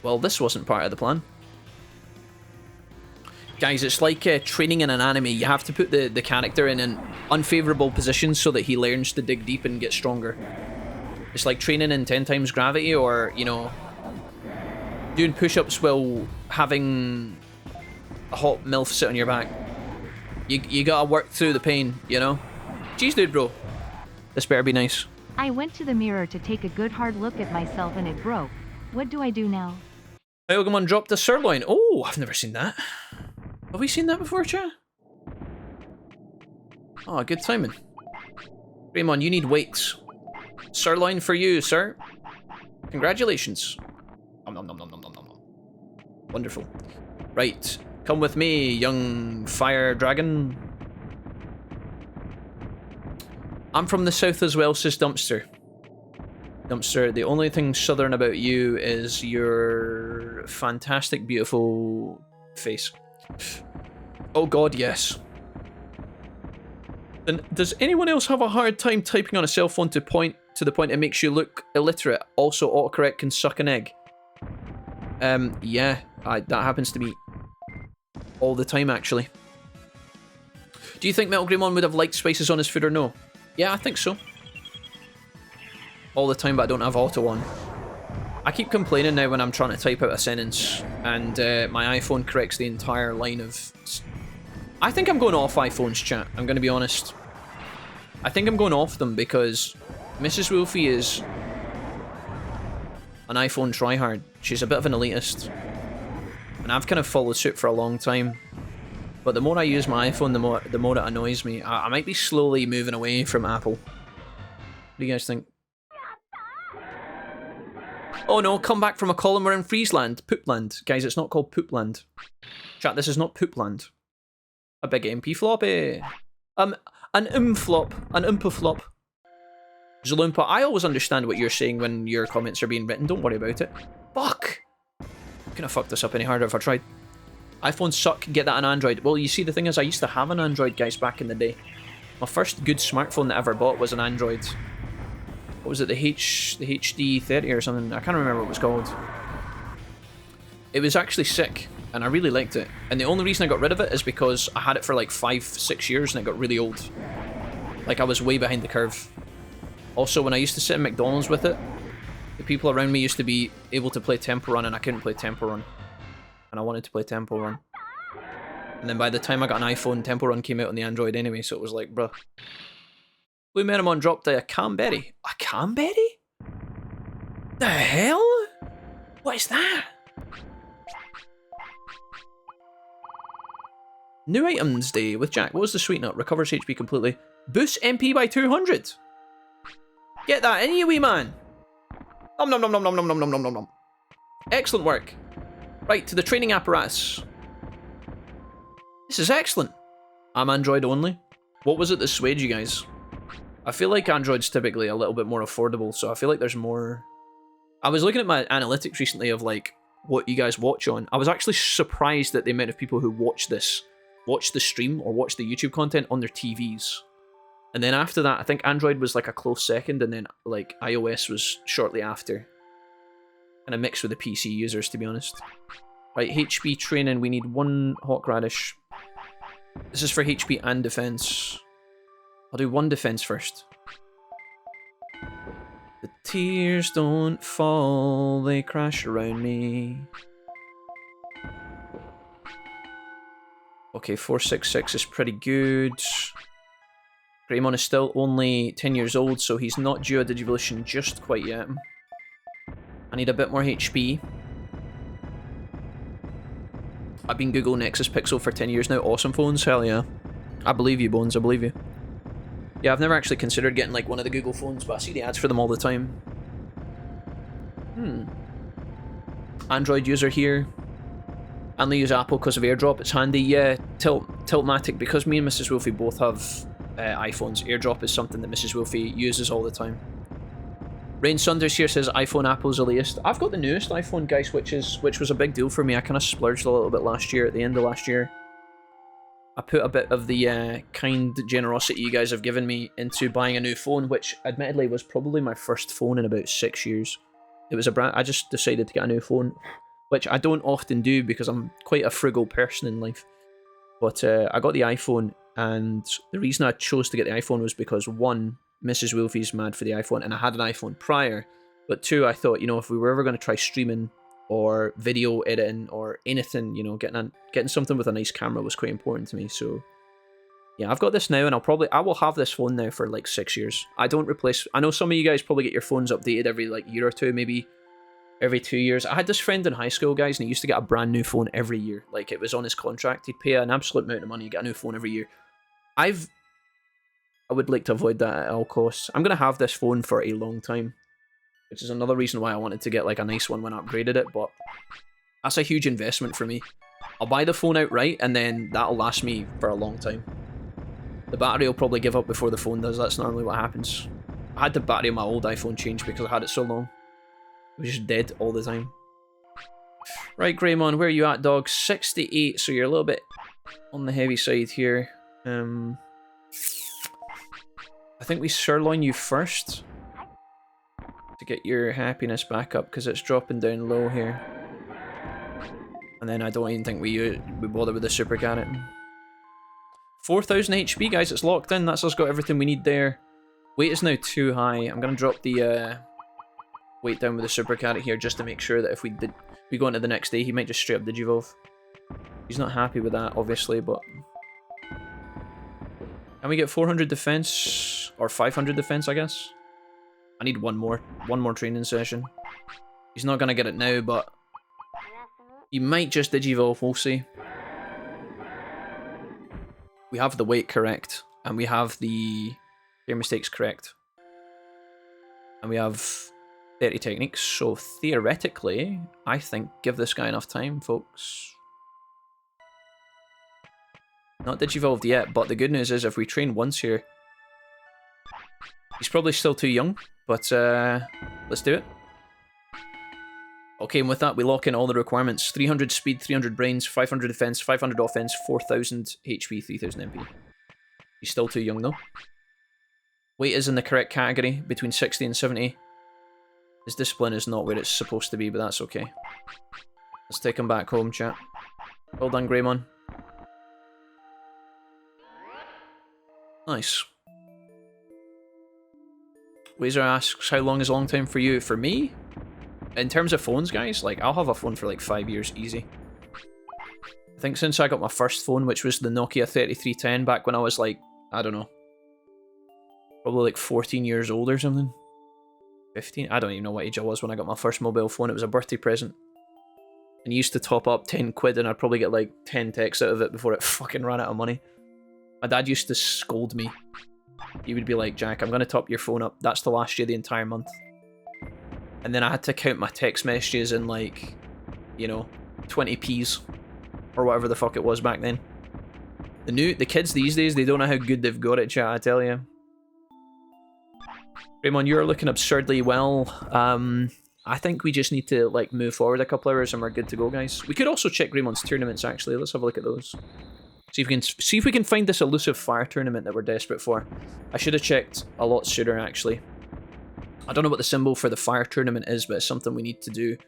Well, this wasn't part of the plan. Guys, it's like training in an anime. You have to put the character in an unfavourable position so that he learns to dig deep and get stronger. It's like training in 10 times gravity, or, you know, doing push-ups while having a hot MILF sit on your back. You gotta work through the pain, you know? Jeez, dude, bro. This better be nice. I went to the mirror to take a good hard look at myself and it broke. What do I do now? Pokemon dropped a sirloin. Oh, I've never seen that. Have we seen that before, chat? Oh, good timing. Greymon, you need weights. Sirloin for you, sir. Congratulations. Nom nom nom nom nom nom nom. Wonderful. Right. Come with me, young fire dragon. I'm from the south as well, says Dumpster. Dumpster, the only thing southern about you is your fantastic, beautiful face. Oh god, yes. And does anyone else have a hard time typing on a cell phone to the point it makes you look illiterate? Also, autocorrect can suck an egg. Yeah, that happens to me all the time, actually. Do you think Metal Greymon would have liked spices on his food or no? Yeah, I think so. All the time, but I don't have auto on. I keep complaining now when I'm trying to type out a sentence and my iPhone corrects the entire line of... I think I'm going off iPhones, chat. I'm going to be honest. I think I'm going off them because Mrs. Wolfie is an iPhone tryhard. She's a bit of an elitist. And I've kind of followed suit for a long time. But the more I use my iPhone, the more it annoys me. I might be slowly moving away from Apple. What do you guys think? Oh no, come back from a column, we're in Friesland. Poopland. Guys, it's not called Poopland. Chat, this is not Poopland. A big MP floppy. An flop. An flop. Zaloompa, I always understand what you're saying when your comments are being written. Don't worry about it. Fuck! Couldn't have fucked this up any harder if I tried. iPhones suck, get that on Android. Well, you see, the thing is, I used to have an Android, guys, back in the day. My first good smartphone that I ever bought was an Android. What was it, the HD 30 or something? I can't remember what it was called. It was actually sick, and I really liked it. And the only reason I got rid of it is because I had it for like 5-6 years and it got really old. Like, I was way behind the curve. Also, when I used to sit in McDonald's with it, the people around me used to be able to play Temple Run, and I couldn't play Temple Run. And I wanted to play Temple Run. And then by the time I got an iPhone, Temple Run came out on the Android anyway, so it was like, bruh. Blue Meramon dropped a Canberry. A Canberry? The hell? What is that? New items day with Jack. What was the sweet nut? Recovers HP completely. Boosts MP by 200. Get that in you, wee man. Nom nom nom nom nom nom nom nom nom nom nom. Excellent work. Right, to the training apparatus. This is excellent. I'm Android only. What was it that swayed you guys? I feel like Android's typically a little bit more affordable, so I feel like there's more... I was looking at my analytics recently of like what you guys watch on. I was actually surprised at the amount of people who watch this, watch the stream or watch the YouTube content on their TVs. And then after that, I think Android was like a close second, and then like iOS was shortly after. And a mix with the PC users, to be honest. Right, HP training, we need 1 hawk radish. This is for HP and defense. I'll do 1 defense first. The tears don't fall, they crash around me. Okay, 466 is pretty good. Greymon is still only 10 years old, so he's not due a Digivolution just quite yet. I need a bit more HP. I've been Google Nexus Pixel for 10 years now. Awesome phones, hell yeah. I believe you, Bones, I believe you. Yeah, I've never actually considered getting like one of the Google phones, but I see the ads for them all the time. Android user here. I only use Apple because of AirDrop. It's handy. Yeah, Tiltmatic, because me and Mrs. Wolfie both have iPhones. AirDrop is something that Mrs. Wolfie uses all the time. Rain Sunders here says iPhone Apple's the latest. I've got the newest iPhone, guys, which was a big deal for me. I kind of splurged a little bit last year, at the end of last year. I put a bit of the kind generosity you guys have given me into buying a new phone, which admittedly was probably my first phone in about 6 years. It was a brand. I just decided to get a new phone, which I don't often do because I'm quite a frugal person in life. But I got the iPhone, and the reason I chose to get the iPhone was because 1, Mrs. Wolfie's mad for the iPhone, and I had an iPhone prior. But 2, I thought, you know, if we were ever going to try streaming or video editing or anything, you know, getting something with a nice camera was quite important to me. So yeah, I've got this now, and I will have this phone now for like 6 years. I don't replace. I know some of you guys probably get your phones updated every like year or two, maybe every 2 years. I had this friend in high school, guys, and he used to get a brand new phone every year. Like, it was on his contract. He'd pay an absolute amount of money, get a new phone every year. I would like to avoid that at all costs. I'm going to have this phone for a long time, which is another reason why I wanted to get like a nice one when I upgraded it, but that's a huge investment for me. I'll buy the phone outright, and then that'll last me for a long time. The battery will probably give up before the phone does. That's normally what happens. I had the battery of my old iPhone changed because I had it so long. It was just dead all the time. Right, Greymon, where are you at, dog? 68, so you're a little bit on the heavy side here. I think we sirloin you first to get your happiness back up, because it's dropping down low here. And then I don't even think we bother with the super carrot. 4,000 HP, guys, it's locked in. That's us got everything we need there. Weight is now too high. I'm going to drop the weight down with the super carrot here just to make sure that if we go into the next day, he might just straight up digivolve. He's not happy with that, obviously, but... Can we get 400 defense? Or 500 defense, I guess? I need one more training session. He's not going to get it now, but... He might just digivolve, we'll see. We have the weight correct, and we have the clear mistakes correct. And we have 30 techniques, so theoretically, I think give this guy enough time, folks. Not digivolved yet, but the good news is if we train once here, he's probably still too young, but let's do it. Okay, and with that, we lock in all the requirements. 300 speed, 300 brains, 500 defense, 500 offense, 4000 HP, 3000 MP. He's still too young, though. Weight is in the correct category, between 60 and 70. His discipline is not where it's supposed to be, but that's okay. Let's take him back home, chat. Well done, Greymon. Nice. Wazer asks, how long is a long time for you? For me? In terms of phones, guys, like, I'll have a phone for like 5 years, easy. I think since I got my first phone, which was the Nokia 3310, back when I was like, I don't know, probably like 14 years old or something. 15? I don't even know what age I was when I got my first mobile phone. It was a birthday present. And you used to top up 10 quid and I'd probably get like 10 texts out of it before it fucking ran out of money. My dad used to scold me. He would be like, Jack, I'm going to top your phone up. That's to last you the entire month. And then I had to count my text messages in like, you know, 20p's. Or whatever the fuck it was back then. The kids these days, they don't know how good they've got it, chat, I tell you. Raymond, you're looking absurdly well. I think we just need to like move forward a couple hours and we're good to go, guys. We could also check Raymond's tournaments, actually. Let's have a look at those. See if we can find this elusive fire tournament that we're desperate for. I should have checked a lot sooner, actually. I don't know what the symbol for the fire tournament is, but it's something we need to do.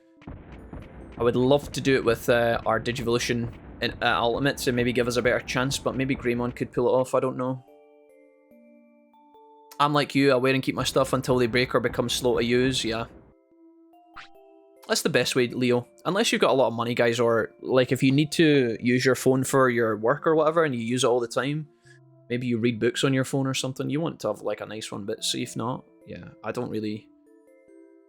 I would love to do it with our Digivolution Ultimates and maybe give us a better chance, but maybe Greymon could pull it off, I don't know. I'm like you, I wear and keep my stuff until they break or become slow to use, yeah. That's the best way, Leo. Unless you've got a lot of money, guys, or like if you need to use your phone for your work or whatever and you use it all the time, maybe you read books on your phone or something, you want to have like a nice one, but see if not, yeah, I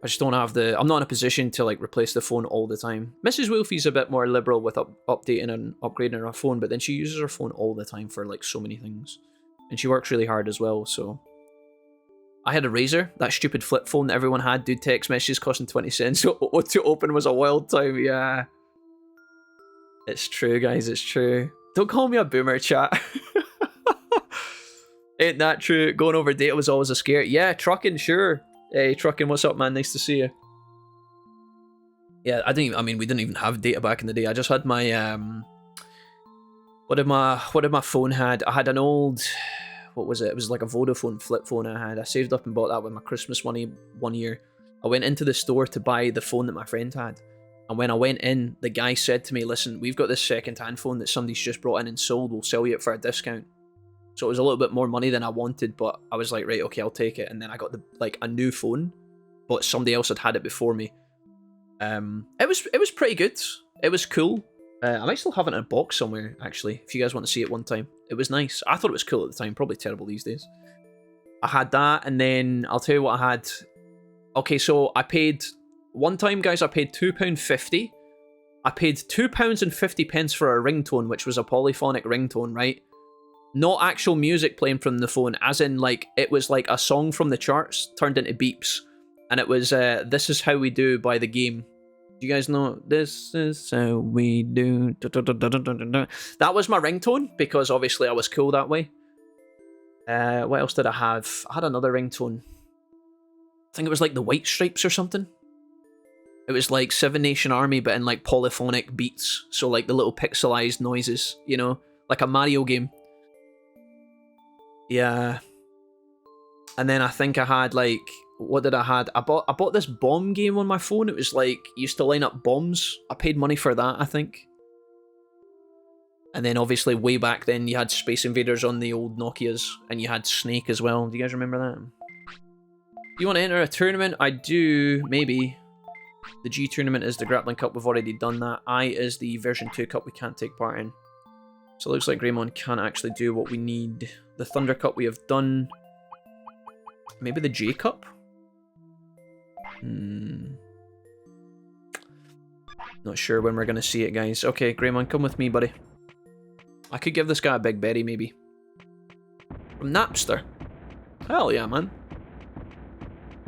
just don't have I'm not in a position to like replace the phone all the time. Mrs. Wolfie's a bit more liberal with updating and upgrading her phone, but then she uses her phone all the time for like so many things. And she works really hard as well, so. I had a Razr, that stupid flip phone that everyone had, dude, text messages costing 20 cents, so to open was a wild time, yeah. It's true, guys, it's true. Don't call me a boomer, chat. Ain't that true? Going over data was always a scare. Yeah, trucking, sure. Hey, trucking, what's up, man? Nice to see you. Yeah, we didn't even have data back in the day. I just had my, what did my phone had? I had an old, what was it? It was like a Vodafone flip phone I had. I saved up and bought that with my Christmas money one year. I went into the store to buy the phone that my friend had. And when I went in, the guy said to me, listen, we've got this second-hand phone that somebody's just brought in and sold. We'll sell you it for a discount. So it was a little bit more money than I wanted, but I was like, right, okay, I'll take it. And then I got a new phone, but somebody else had it before me. It was pretty good. It was cool. I might still have it in a box somewhere, actually, if you guys want to see it one time. It was nice. I thought it was cool at the time, probably terrible these days. I had that, and then I'll tell you what I had. Okay, so I paid, one time, guys, I paid £2.50. I paid £2.50 for a ringtone, which was a polyphonic ringtone, right? Not actual music playing from the phone, as in, like, it was like a song from the charts turned into beeps. And it was, This Is How We Do by The Game. Do you guys know? This is how we do. That was my ringtone, because obviously I was cool that way. What else did I have? I had another ringtone. I think it was like the White Stripes or something. It was like Seven Nation Army, but in like polyphonic beats. So like the little pixelized noises, you know? Like a Mario game. Yeah. And then I think I had like, what did I had? I bought this bomb game on my phone. It was like, you used to line up bombs. I paid money for that, I think. And then obviously way back then you had Space Invaders on the old Nokias, and you had Snake as well. Do you guys remember that? You want to enter a tournament? I do, maybe. The G tournament is the Grappling Cup. We've already done that. I is the version 2 cup we can't take part in. So it looks like Greymon can't actually do what we need. The Thunder Cup we have done. Maybe the J Cup? Not sure when we're going to see it, guys. Okay, Greymon, come with me, buddy. I could give this guy a big berry, maybe. From Napster. Hell yeah, man.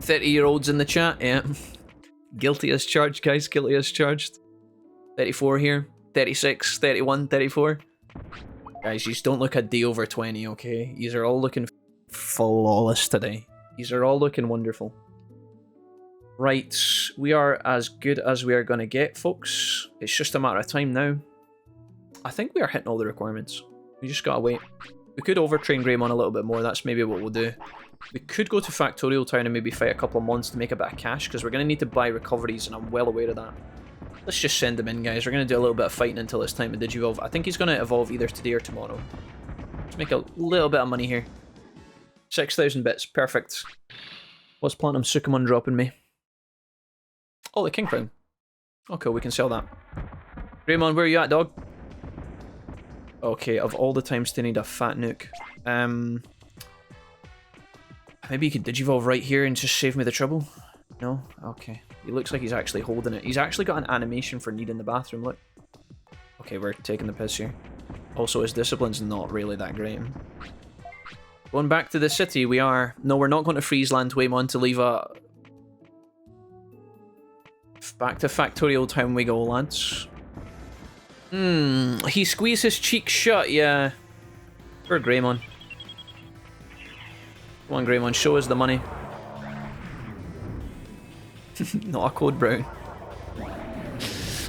30-year-olds in the chat, yeah. Guilty as charged, guys, guilty as charged. 34 here, 36, 31, 34. Guys, you just don't look a day over 20, okay? These are all looking flawless today. These are all looking wonderful. Right, we are as good as we are going to get, folks. It's just a matter of time now. I think we are hitting all the requirements. We just gotta wait. We could overtrain Greymon a little bit more, that's maybe what we'll do. We could go to Factorial Town and maybe fight a couple of mons to make a bit of cash, because we're going to need to buy recoveries, and I'm well aware of that. Let's just send him in, guys. We're going to do a little bit of fighting until it's time to digivolve. I think he's going to evolve either today or tomorrow. Let's make a little bit of money here. 6,000 bits, perfect. What's Platinum Sukumon dropping me? Oh, the King Crown. Oh, cool, we can sell that. Greymon, where are you at, dog? Okay, of all the times to need a fat nuke. Maybe you could digivolve right here and just save me the trouble? No? Okay. He looks like he's actually holding it. He's actually got an animation for needing the bathroom, look. Okay, we're taking the piss here. Also, his discipline's not really that great. Going back to the city, we are... No, we're not going to Friesland, Waymon, to leave a... Back to Factorial Town we go, lads. He squeezed his cheek shut, yeah. Poor Greymon. Come on, Greymon, show us the money. Not a code brown.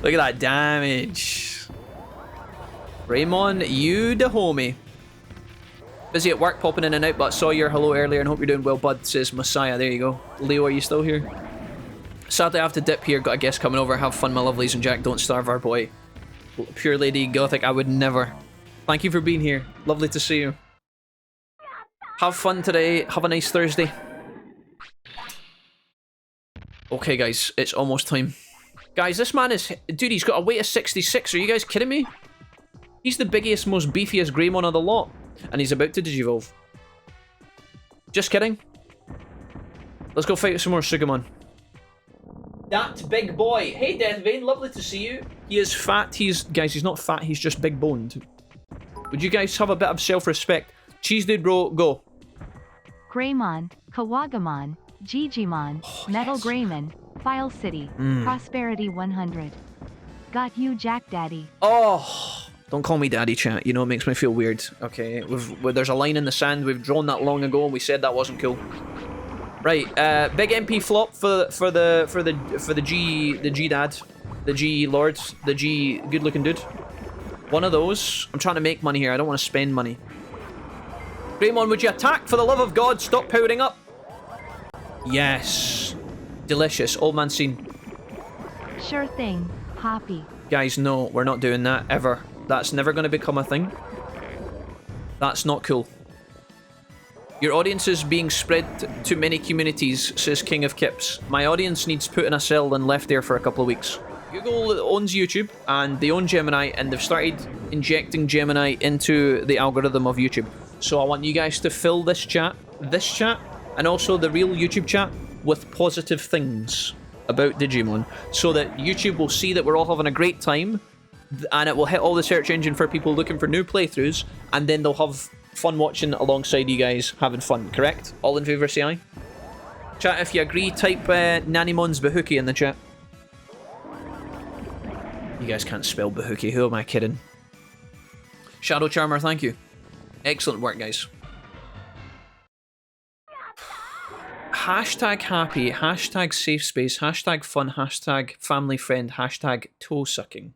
Look at that damage. Greymon, you the homie. Busy at work, popping in and out, but saw your hello earlier and hope you're doing well, bud, says Messiah. There you go. Leo, are you still here? Sadly, I have to dip here. Got a guest coming over. Have fun, my lovelies, and Jack, don't starve our boy. Pure Lady Gothic, I would never. Thank you for being here. Lovely to see you. Have fun today. Have a nice Thursday. Okay, guys, it's almost time. Guys, this man is... Dude, he's got a weight of 66. Are you guys kidding me? He's the biggest, most beefiest Greymon of the lot. And he's about to digivolve. Just kidding. Let's go fight some more Sugamon. That big boy. Hey, Deathvein, lovely to see you. He is fat. Guys, he's not fat. He's just big boned. Would you guys have a bit of self-respect? Cheese dude, bro, go. Greymon, Kawagamon, Jijimon, Metal yes. Greymon, File City, Prosperity 100. Got you, Jack Daddy. Oh, don't call me daddy, chat. You know, it makes me feel weird. Okay, there's a line in the sand. We've drawn that long ago, and we said that wasn't cool. Right, big MP flop for the G dad, the G lord, the G good looking dude. One of those. I'm trying to make money here. I don't want to spend money. Greymon, would you attack? For the love of God, stop powering up. Yes. Delicious. Old man scene. Sure thing, Poppy. Guys, no, we're not doing that, ever. That's never going to become a thing. That's not cool. Your audience is being spread to many communities, says King of Kips. My audience needs put in a cell and left there for a couple of weeks. Google owns YouTube, and they own Gemini, and they've started injecting Gemini into the algorithm of YouTube. So I want you guys to fill this chat, and also the real YouTube chat with positive things about Digimon, so that YouTube will see that we're all having a great time, and it will hit all the search engine for people looking for new playthroughs, and then they'll have fun watching alongside you guys having fun, correct? All in favour, say aye. Chat, if you agree, type Nanimon's Bahuki in the chat. You guys can't spell Bahuki, who am I kidding? Shadow Charmer, thank you. Excellent work, guys. Hashtag happy, hashtag safe space, hashtag fun, hashtag family friend, hashtag toe sucking.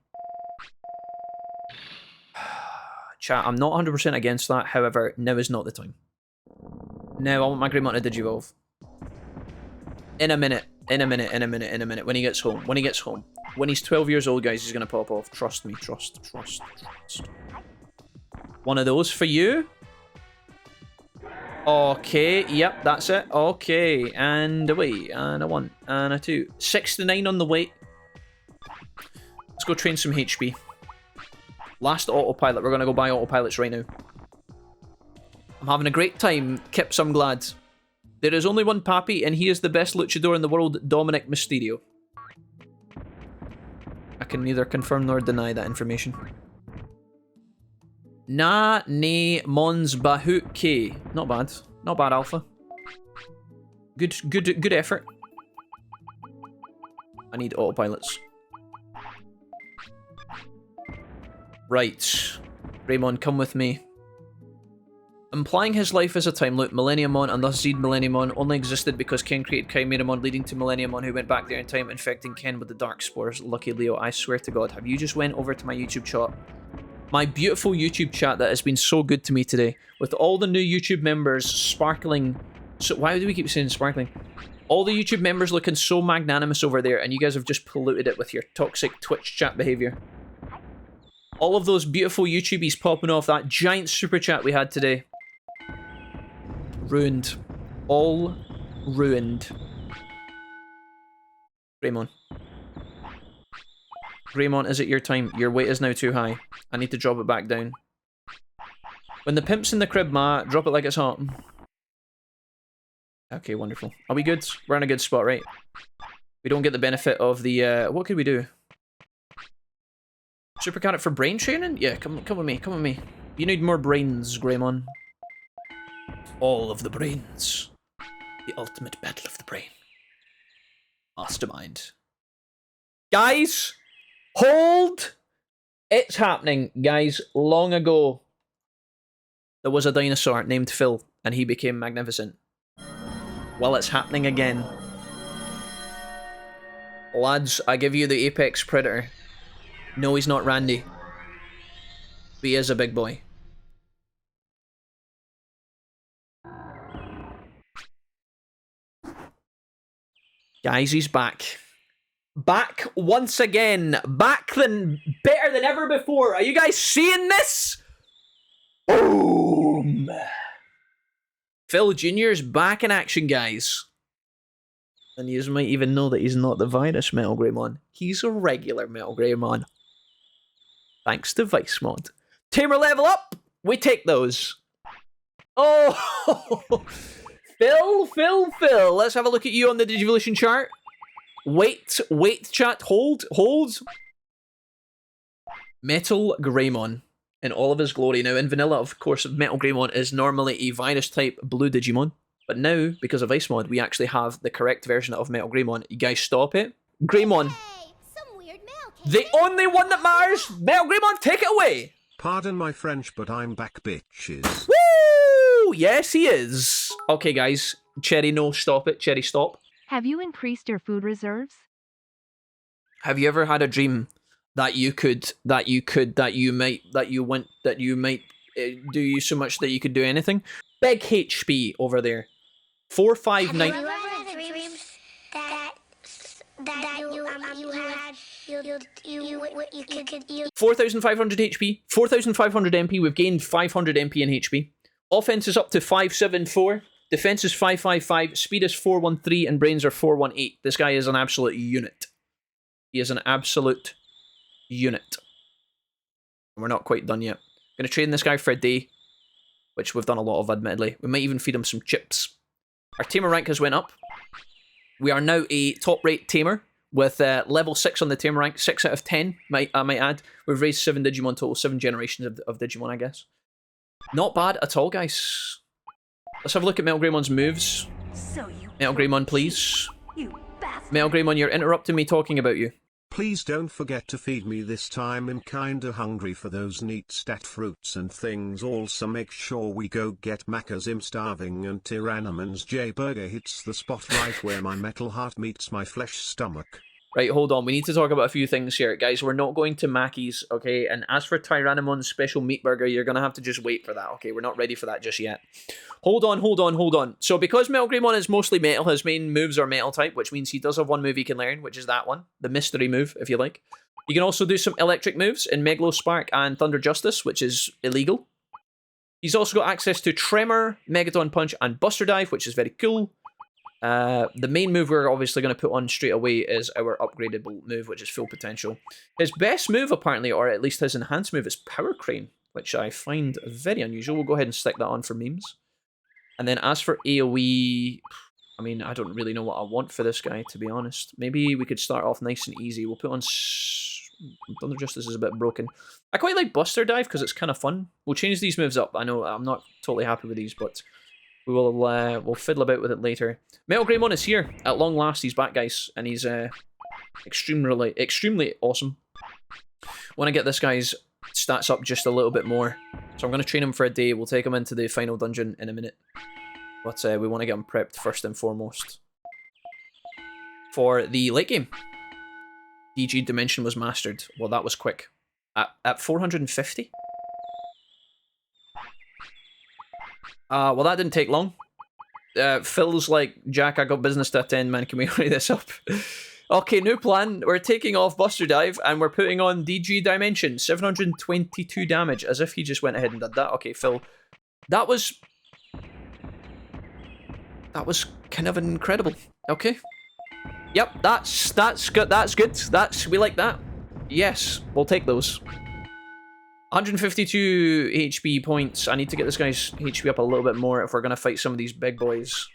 Chat, I'm not 100% against that, however, now is not the time. Now I want my Greymon to digivolve. In a minute, when he gets home, When he's 12 years old, guys, he's gonna pop off. Trust me, trust. One of those for you. Okay, yep, that's it. Okay, and away, and a 1, and a 2. 69 on the weight. Let's go train some HP. Last autopilot. We're gonna go buy autopilots right now. I'm having a great time, Kips, I'm glad. There is only one Pappy, and he is the best luchador in the world, Dominic Mysterio. I can neither confirm nor deny that information. Na ne mons bahut k. Not bad. Not bad, Alpha. Good effort. I need autopilots. Right. Greymon, come with me. Implying his life as a time loop, Millenniumon and thus Zed Millenniumon only existed because Ken created Chimeramon, leading to Millenniumon, who went back there in time, infecting Ken with the dark spores. Lucky Leo, I swear to God, have you just went over to my YouTube chat? My beautiful YouTube chat that has been so good to me today, with all the new YouTube members sparkling. So why do we keep saying sparkling? All the YouTube members looking so magnanimous over there, and you guys have just polluted it with your toxic Twitch chat behavior. All of those beautiful YouTubies popping off that giant super chat we had today. Ruined. All ruined. Greymon. Greymon, is it your time? Your weight is now too high. I need to drop it back down. When the pimp's in the crib, ma, drop it like it's hot. Okay, wonderful. Are we good? We're in a good spot, right? We don't get the benefit of the, what could we do? Super carrot for brain training? Yeah, come with me, come with me. You need more brains, Greymon. All of the brains. The ultimate battle of the brain. Mastermind. Guys, hold! It's happening, guys. Long ago, there was a dinosaur named Phil, and he became magnificent. Well, it's happening again. Lads, I give you the apex predator. No, he's not Randy. But he is a big boy. Guys, he's back. Back once again. Back better than ever before. Are you guys seeing this? Boom! Phil Jr.'s back in action, guys. And you might even know that he's not the virus Metal Greymon. He's a regular Metal Greymon. Thanks to Vice Mod. Tamer level up! We take those. Oh! Phil. Let's have a look at you on the Digivolution chart. Wait, chat. Hold. Metal Greymon in all of his glory. Now, in vanilla, of course, Metal Greymon is normally a virus-type blue Digimon. But now, because of Ice Mod, we actually have the correct version of Metal Greymon. You guys stop it. Greymon. Hey, some weird mail The only one that matters! Metal Greymon, take it away! Pardon my French, but I'm back, bitches. Woo! Yes, he is. Okay, guys. Cherry, no, stop it. Cherry, stop. Have you increased your food reserves? Have you ever had a dream that you might do you so much that you could do anything? Big HP over there. 459. Have you ever had dreams that you could 4,500 HP, 4,500 MP. We've gained 500 MP in HP. Offense is up to 574. Defense is 555. Speed is 413, and brains are 418. This guy is an absolute unit. He is an absolute unit. And we're not quite done yet. Gonna train this guy for a day, which we've done a lot of, admittedly. We might even feed him some chips. Our tamer rank has went up. We are now a top-rate tamer with level 6 on the tamer rank. 6 out of 10, I might add. We've raised 7 Digimon total. 7 generations of Digimon, I guess. Not bad at all, guys. Let's have a look at Metal Greymon's moves. Metal Greymon, please. Metal Greymon, you're interrupting me talking about you. Please don't forget to feed me this time. I'm kinda hungry for those neat stat fruits and things. Also make sure we go get Macca's. I'm starving, and Tyrannoman's J-Burger hits the spot right where my metal heart meets my flesh stomach. Right, hold on. We need to talk about a few things here. Guys, we're not going to Mackey's, okay? And as for Tyrannomon's special meat burger, you're going to have to just wait for that, okay? We're not ready for that just yet. Hold on. So because Metal Greymon is mostly metal, his main moves are metal type, which means he does have one move he can learn, which is that one. The mystery move, if you like. You can also do some electric moves in Megalo Spark and Thunder Justice, which is illegal. He's also got access to Tremor, Megaton Punch, and Buster Dive, which is very cool. The main move we're obviously going to put on straight away is our upgradable move, which is Full Potential. His best move, apparently, or at least his enhanced move, is Power Crane, which I find very unusual. We'll go ahead and stick that on for memes. And then as for AoE, I mean, I don't really know what I want for this guy, to be honest. Maybe we could start off nice and easy. We'll put on... Thunder Justice is a bit broken. I quite like Buster Dive because it's kind of fun. We'll change these moves up. I know I'm not totally happy with these, but we'll fiddle about with it later. Metalgreymon is here at long last. He's back, guys, and he's extremely awesome. Want to get this guy's stats up just a little bit more, so I'm going to train him for a day. We'll take him into the final dungeon in a minute, but we want to get him prepped first and foremost for the late game. DG Dimension was mastered. Well, that was quick. At 450. Well, that didn't take long. Phil's like, Jack, I got business to attend, man. Can we hurry this up? Okay, new plan. We're taking off Buster Dive and we're putting on DG Dimension. 722 damage, as if he just went ahead and did that. Okay, Phil. That was kind of incredible. Okay. Yep, that's good. That's good. We like that. Yes, we'll take those. 152 HP points. I need to get this guy's HP up a little bit more if we're going to fight some of these big boys.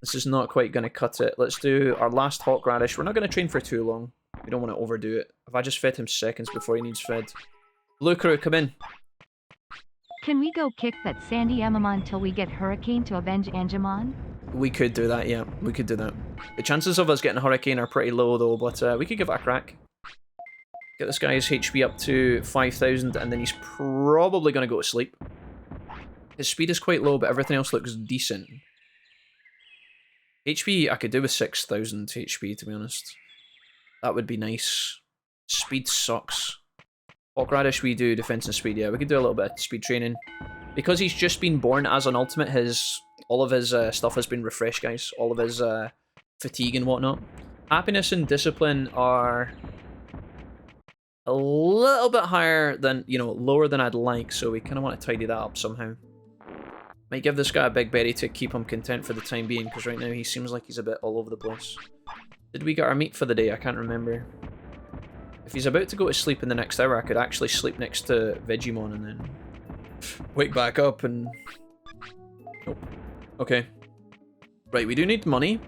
This is not quite going to cut it. Let's do our last Hawk Radish. We're not going to train for too long. We don't want to overdo it. If I just fed him seconds before he needs fed. Blue Crew, come in. Can we go kick that Sandy Amamon till we get Hurricane to avenge Angemon? We could do that, yeah. We could do that. The chances of us getting Hurricane are pretty low though, but we could give it a crack. Get this guy's HP up to 5,000 and then he's probably going to go to sleep. His speed is quite low, but everything else looks decent. HP I could do with 6,000 HP, to be honest. That would be nice. Speed sucks. Hawk Radish we do defense and speed, yeah. We could do a little bit of speed training. Because he's just been born as an ultimate, all of his stuff has been refreshed, guys. All of his fatigue and whatnot. Happiness and discipline are a little bit higher than, lower than I'd like, so we kind of want to tidy that up somehow. Might give this guy a big berry to keep him content for the time being, because right now he seems like he's a bit all over the place. Did we get our meat for the day? I can't remember. If he's about to go to sleep in the next hour, I could actually sleep next to Jijimon and then wake back up and... Nope. Okay. Right, we do need money.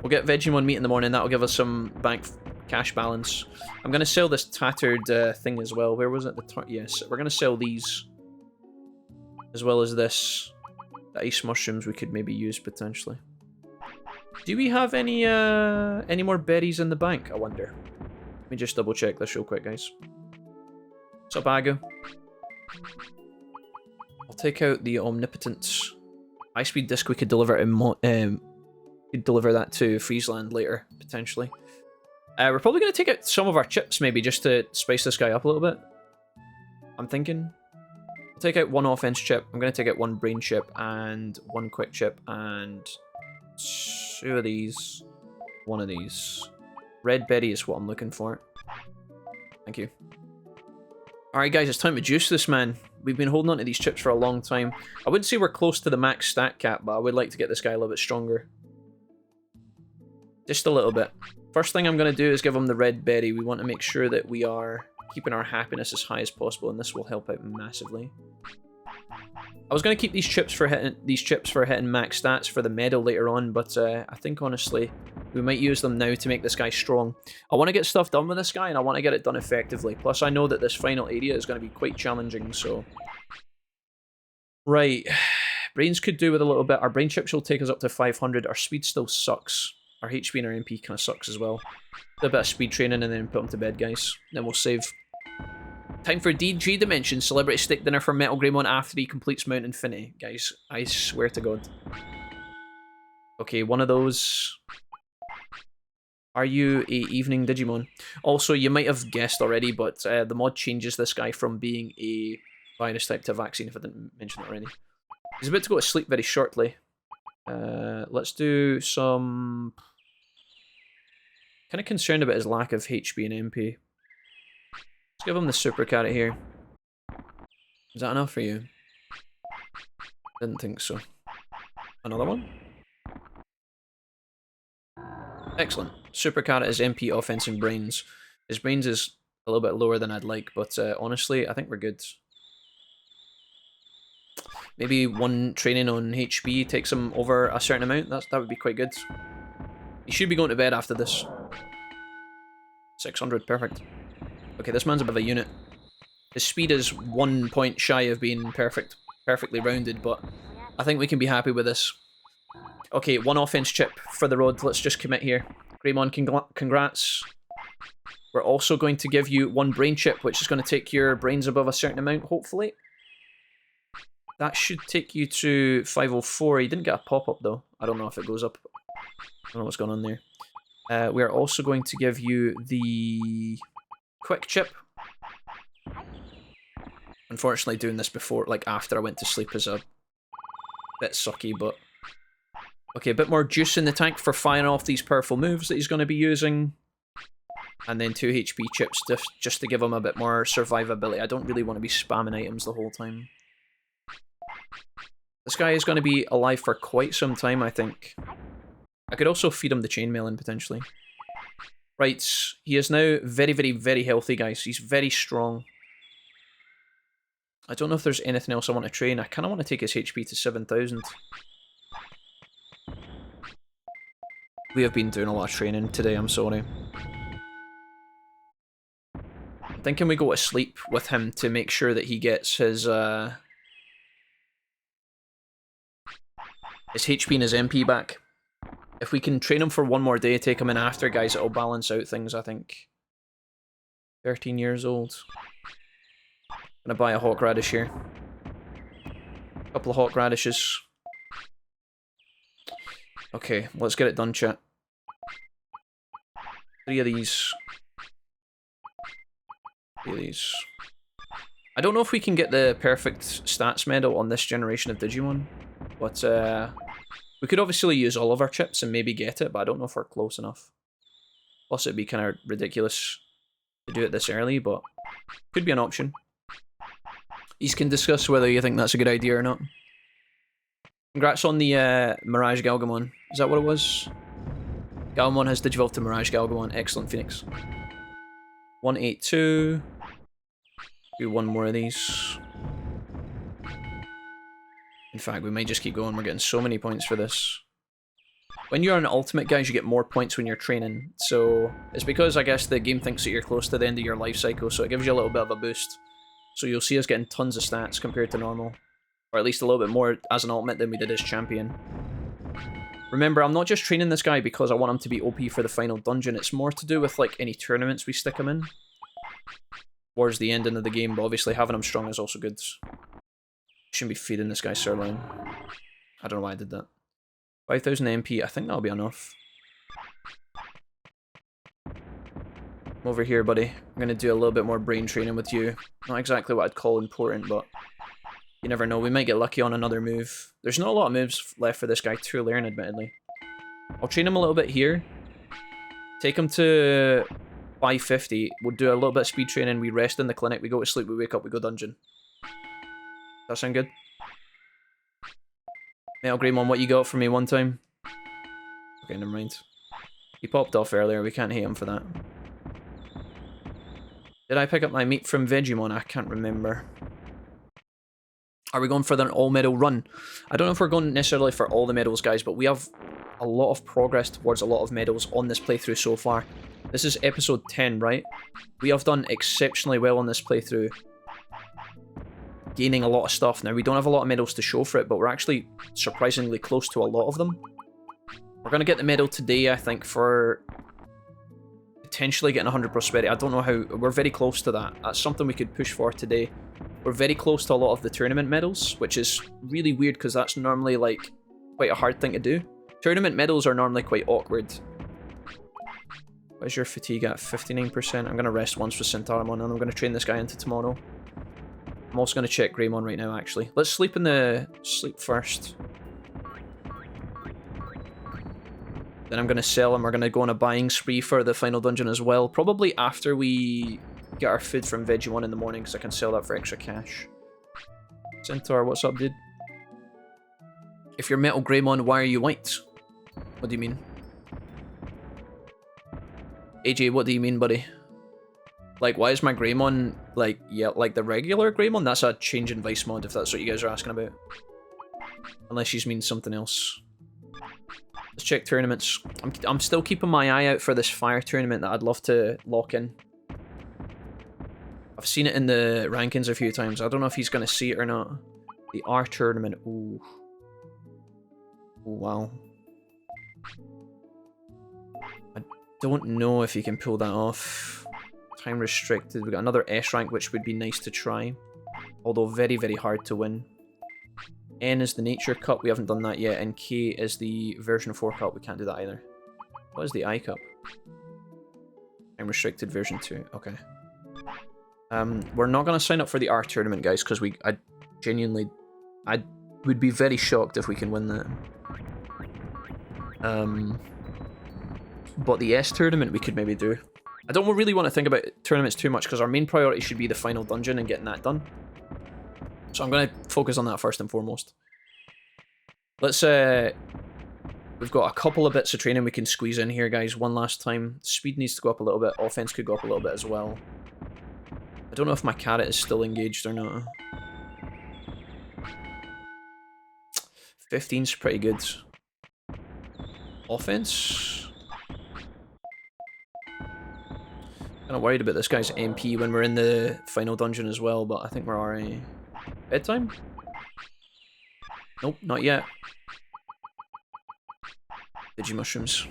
We'll get Jijimon meat in the morning. That'll give us some bank cash balance. I'm going to sell this tattered thing as well. Where was it? Yes, we're going to sell these. As well as this. The ice mushrooms we could maybe use potentially. Do we have any more berries in the bank, I wonder? Let me just double check this real quick, guys. What's up, Agu? I'll take out the omnipotence. High-speed disc we could deliver could deliver that to Friesland later, potentially. We're probably going to take out some of our chips, maybe, just to spice this guy up a little bit. I'm thinking. I'll take out one offense chip. I'm going to take out one brain chip and one quick chip and 2 of these. 1 of these. Red berry is what I'm looking for. Thank you. Alright guys, it's time to juice this man. We've been holding on to these chips for a long time. I wouldn't say we're close to the max stat cap, but I would like to get this guy a little bit stronger. Just a little bit. First thing I'm going to do is give him the red berry. We want to make sure that we are keeping our happiness as high as possible, and this will help out massively. I was going to keep these chips for hitting max stats for the medal later on, but I think honestly we might use them now to make this guy strong. I want to get stuff done with this guy, and I want to get it done effectively. Plus I know that this final area is going to be quite challenging, so... Right. Brains could do with a little bit. Our brain chips will take us up to 500. Our speed still sucks. Our HP and our MP kind of sucks as well. Do a bit of speed training and then put them to bed, guys. Then we'll save. Time for DG Dimension. Celebrity steak dinner for Metalgreymon after he completes Mount Infinity. Guys, I swear to God. Okay, one of those. Are you a evening Digimon? Also, you might have guessed already, but the mod changes this guy from being a virus type to a vaccine, if I didn't mention it already. He's about to go to sleep very shortly. Let's do some... Kind of concerned about his lack of HP and MP. Let's give him the super carrot here. Is that enough for you? Didn't think so. Another one? Excellent. Super carrot is MP, offense, and brains. His brains is a little bit lower than I'd like, but honestly, I think we're good. Maybe one training on HP takes him over a certain amount. That would be quite good. He should be going to bed after this. 600, perfect. Okay, this man's a bit of a unit. His speed is 1 point shy of being perfectly rounded, but I think we can be happy with this. Okay, 1 offense chip for the road. Let's just commit here. Greymon, congrats. We're also going to give you 1 brain chip, which is going to take your brains above a certain amount, hopefully. That should take you to 504. You didn't get a pop-up, though. I don't know if it goes up. I don't know what's going on there. We are also going to give you the quick chip. Unfortunately, doing this before, like after I went to sleep is a bit sucky, but... Okay, a bit more juice in the tank for firing off these powerful moves that he's going to be using. And then 2 HP chips just to give him a bit more survivability. I don't really want to be spamming items the whole time. This guy is going to be alive for quite some time, I think. I could also feed him the chainmail in, potentially. Right, he is now very, very, very healthy, guys. He's very strong. I don't know if there's anything else I want to train. I kind of want to take his HP to 7,000. We have been doing a lot of training today, I'm sorry. I'm thinking we go to sleep with him to make sure that he gets his HP and his MP back. If we can train him for 1 more day, take him in after, guys, it'll balance out things, I think. 13 years old. Gonna buy a hawk radish here. Couple of hawk radishes. Okay, let's get it done, chat. 3 of these. 3 of these. I don't know if we can get the perfect stats medal on this generation of Digimon, but we could obviously use all of our chips and maybe get it, but I don't know if we're close enough. Plus it'd be kind of ridiculous to do it this early, but could be an option. You can discuss whether you think that's a good idea or not. Congrats on the Mirage Galgamon. Is that what it was? Galgamon has digivolved to Mirage Galgamon. Excellent, Phoenix. 182. Do 1 more of these. In fact, we might just keep going. We're getting so many points for this. When you're on Ultimate, guys, you get more points when you're training. So it's because, I guess, the game thinks that you're close to the end of your life cycle, so it gives you a little bit of a boost. So you'll see us getting tons of stats compared to normal. Or at least a little bit more as an ultimate than we did as champion. Remember, I'm not just training this guy because I want him to be OP for the final dungeon. It's more to do with, like, any tournaments we stick him in. Towards the ending of the game, but obviously having him strong is also good. Shouldn't be feeding this guy sirloin. I don't know why I did that. 5,000 MP, I think that'll be enough. Come over here, buddy. I'm going to do a little bit more brain training with you. Not exactly what I'd call important, but you never know. We might get lucky on another move. There's not a lot of moves left for this guy to learn, admittedly. I'll train him a little bit here. Take him to 550. We'll do a little bit of speed training. We rest in the clinic. We go to sleep. We wake up. We go dungeon. Does that sound good? Metal Greymon, what you got for me one time? Okay, never mind. He popped off earlier. We can't hate him for that. Did I pick up my meat from Vegemon? I can't remember. Are we going for an all-medal run? I don't know if we're going necessarily for all the medals, guys, but we have a lot of progress towards a lot of medals on this playthrough so far. This is episode 10, right? We have done exceptionally well on this playthrough. Gaining a lot of stuff. Now, we don't have a lot of medals to show for it, but we're actually surprisingly close to a lot of them. We're going to get the medal today, I think, for potentially getting 100 prosperity. I don't know how. We're very close to that. That's something we could push for today. We're very close to a lot of the tournament medals, which is really weird because that's normally, like, quite a hard thing to do. Tournament medals are normally quite awkward. Where's your fatigue at? 59%. I'm going to rest once with Centauromon, and I'm going to train this guy into tomorrow. I'm also going to check Greymon right now, actually. Let's sleep in the... sleep first. Then I'm going to sell him. We're going to go on a buying spree for the final dungeon as well. Probably after we get our food from Vegemon in the morning, because I can sell that for extra cash. Centaur, what's up, dude? If you're Metal Greymon, why are you white? What do you mean? AJ, what do you mean, buddy? Like, why is my Greymon, like, yeah, like the regular Greymon? That's a change in Vice mod, if that's what you guys are asking about. Unless you mean something else. Let's check tournaments. I'm still keeping my eye out for this fire tournament that I'd love to lock in. I've seen it in the rankings a few times. I don't know if he's going to see it or not. The R tournament. Ooh. Oh, wow. I don't know if you can pull that off. Time restricted. We've got another S rank, which would be nice to try. Although very, very hard to win. N is the Nature Cup. We haven't done that yet. And K is the version 4 Cup. We can't do that either. What is the I Cup? Time restricted version 2. Okay. We're not going to sign up for the R tournament, guys, because I would be very shocked if we can win that. But the S tournament we could maybe do. I don't really want to think about tournaments too much because our main priority should be the final dungeon and getting that done. So I'm going to focus on that first and foremost. Let's, we've got a couple of bits of training we can squeeze in here, guys, one last time. Speed needs to go up a little bit. Offense could go up a little bit as well. I don't know if my carrot is still engaged or not. 15's pretty good. Offense? Kind of worried about this guy's MP when we're in the final dungeon as well, but I think we're already... Bedtime? Nope, not yet. Digimushrooms.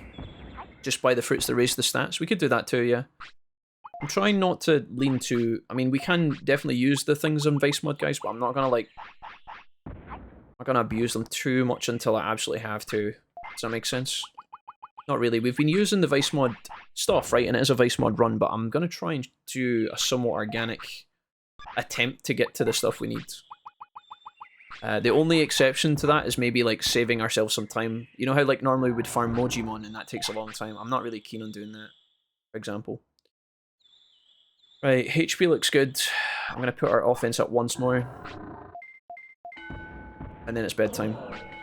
Just buy the fruits that raise the stats. We could do that too, yeah. I'm trying not to lean too... I mean, we can definitely use the things on Vice Mod, guys, but I'm not gonna, like... I'm not gonna abuse them too much until I absolutely have to. Does that make sense? Not really. We've been using the Vice Mod stuff, right? And it is a Vice Mod run, but I'm gonna try and do a somewhat organic attempt to get to the stuff we need. The only exception to that is maybe, like, saving ourselves some time. You know how, like, normally we would farm Mojimon and that takes a long time? I'm not really keen on doing that, for example. Right, HP looks good. I'm going to put our offense up once more. And then it's bedtime.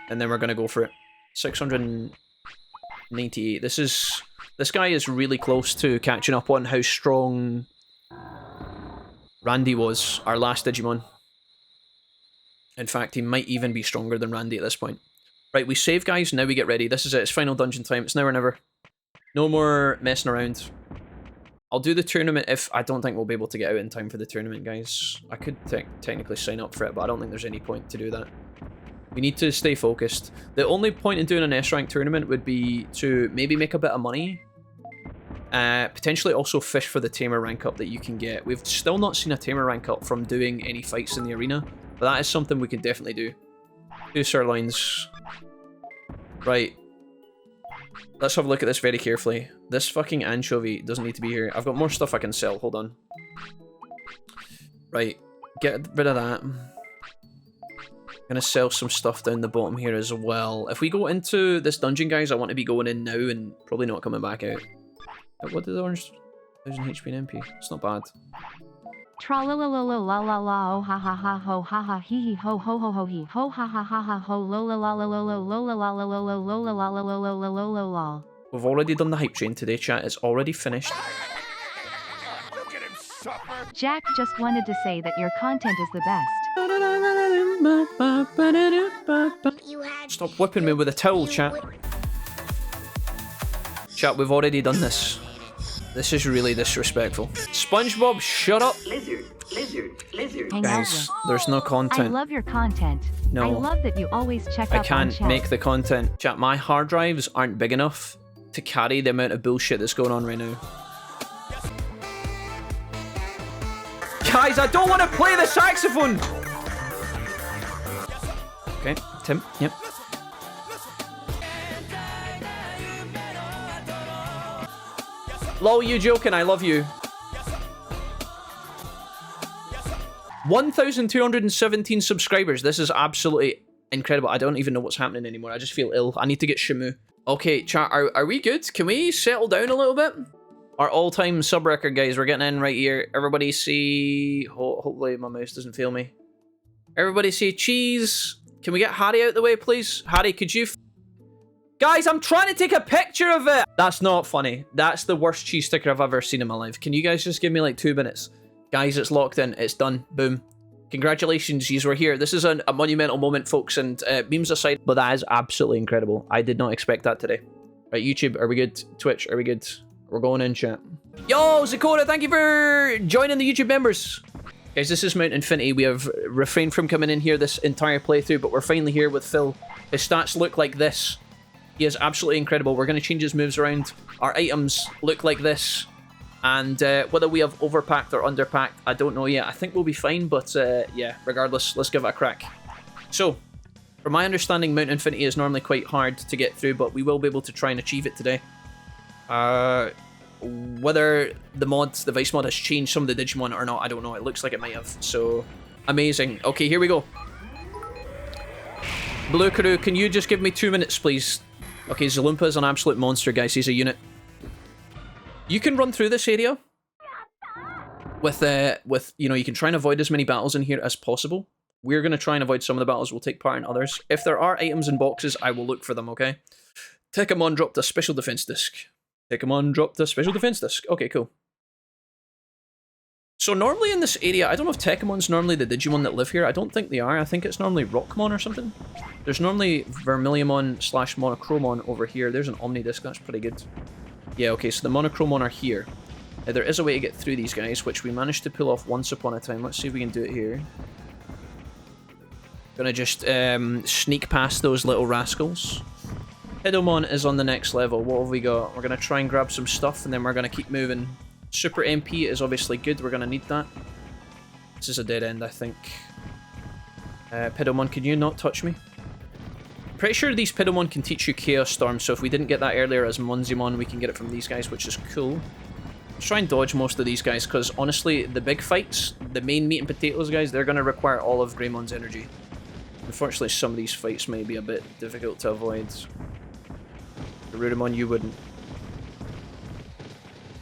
And then we're going to go for it. 698. This guy is really close to catching up on how strong Randy was, our last Digimon. In fact, he might even be stronger than Randy at this point. Right, we save, guys. Now we get ready. This is it. It's final dungeon time. It's now or never. No more messing around. I'll do the tournament if... I don't think we'll be able to get out in time for the tournament, guys. I could technically sign up for it, but I don't think there's any point to do that. We need to stay focused. The only point in doing an S-rank tournament would be to maybe make a bit of money. Potentially also fish for the Tamer rank up that you can get. We've still not seen a Tamer rank up from doing any fights in the arena, but that is something we could definitely do. 2 sirloins. Right. Let's have a look at this very carefully. This fucking anchovy doesn't need to be here. I've got more stuff I can sell. Hold on. Right. Get rid of that. I'm gonna sell some stuff down the bottom here as well. If we go into this dungeon, guys, I want to be going in now and probably not coming back out. What did the orange... 1000 HP and MP. It's not bad. Tra la la la la la la la oh ha ha ha ho ha ha hee hee ho ho ho ho hee ho ha ha ha ha ho lo la la la la lo lo la la la la lo lo la la la lo lo la lo lo la. We've already done the hype train today, chat. It's already finished. Look at him suffer. Jack just wanted to say that your content is the best. You had Stop whipping me with a towel, chat. Chat, we've already done this. This is really disrespectful. SpongeBob, shut up! Lizard. Hang Guys, over. there's no I content. love your content. No. I love that you always check I up on can't chat. make the content. Chat, my hard drives aren't big enough to carry the amount of bullshit that's going on right now. Guys, I don't want to play the saxophone! Okay, Tim, yep. Lol, you joking? I love you. 1,217 subscribers. This is absolutely incredible. I don't even know what's happening anymore. I just feel ill. I need to get Shamu. Okay, chat, are we good? Can we settle down a little bit? Our all-time sub record, guys. We're getting in right here. Everybody see... hopefully my mouse doesn't fail me. Everybody see cheese. Can we get Harry out the way, please? Harry, could you... Guys, I'm trying to take a picture of it! That's not funny. That's the worst cheese sticker I've ever seen in my life. Can you guys just give me like 2 minutes? Guys, it's locked in. It's done. Boom. Congratulations, yous were here. This is a monumental moment, folks, and memes aside, but that is absolutely incredible. I did not expect that today. Right, YouTube, are we good? Twitch, are we good? We're going in, chat. Yo, Zakota, thank you for joining the YouTube members. Guys, this is Mount Infinity. We have refrained from coming in here this entire playthrough, but we're finally here with Phil. His stats look like this. He is absolutely incredible. We're going to change his moves around. Our items look like this. And whether we have overpacked or underpacked, I don't know yet. I think we'll be fine, but yeah, regardless, let's give it a crack. So, from my understanding, Mount Infinity is normally quite hard to get through, but we will be able to try and achieve it today. Whether the Vice mod has changed some of the Digimon or not, I don't know. It looks like it might have, so amazing. Okay, here we go. Blue Crew, can you just give me 2 minutes, please? Okay, Zaloompa is an absolute monster, guys. He's a unit. You can run through this area with you know, you can try and avoid as many battles in here as possible. We're going to try and avoid some of the battles. We'll take part in others. If there are items in boxes, I will look for them, okay? Tekkamon dropped a special defense disc. Tekkamon dropped a special defense disc. Okay, cool. So normally in this area, I don't know if Tekkamon's normally the Digimon that live here. I don't think they are. I think it's normally Rockmon or something. There's normally Vermiliamon / monochromon over here. There's an Omnidisc. That's pretty good. Yeah, okay, so the monochromon are here. There is a way to get through these guys, which we managed to pull off once upon a time. Let's see if we can do it here. Gonna just sneak past those little rascals. Hidomon is on the next level. What have we got? We're gonna try and grab some stuff, and then we're gonna keep moving. Super MP is obviously good. We're gonna need that. This is a dead end, I think. Pidomon, can you not touch me? Pretty sure these Pidomon can teach you Chaos Storm, so if we didn't get that earlier as Monzimon, we can get it from these guys, which is cool. Let's try and dodge most of these guys, because honestly, the big fights, the main meat and potatoes guys, they're going to require all of Greymon's energy. Unfortunately, some of these fights may be a bit difficult to avoid. Garurumon, you wouldn't.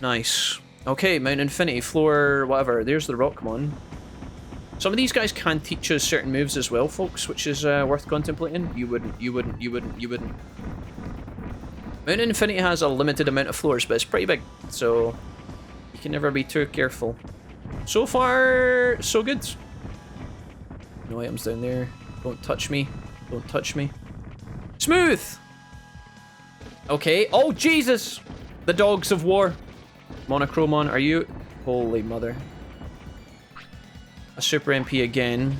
Nice. Okay, Mount Infinity, floor, whatever. There's the Rockmon. Some of these guys can teach us certain moves as well, folks, which is worth contemplating. You wouldn't, you wouldn't, you wouldn't, you wouldn't. Mount Infinity has a limited amount of floors, but it's pretty big, so you can never be too careful. So far, so good. No items down there. Don't touch me. Don't touch me. Smooth! Okay. Oh, Jesus! The dogs of war. Monochromon, are you... Holy mother. A Super MP again.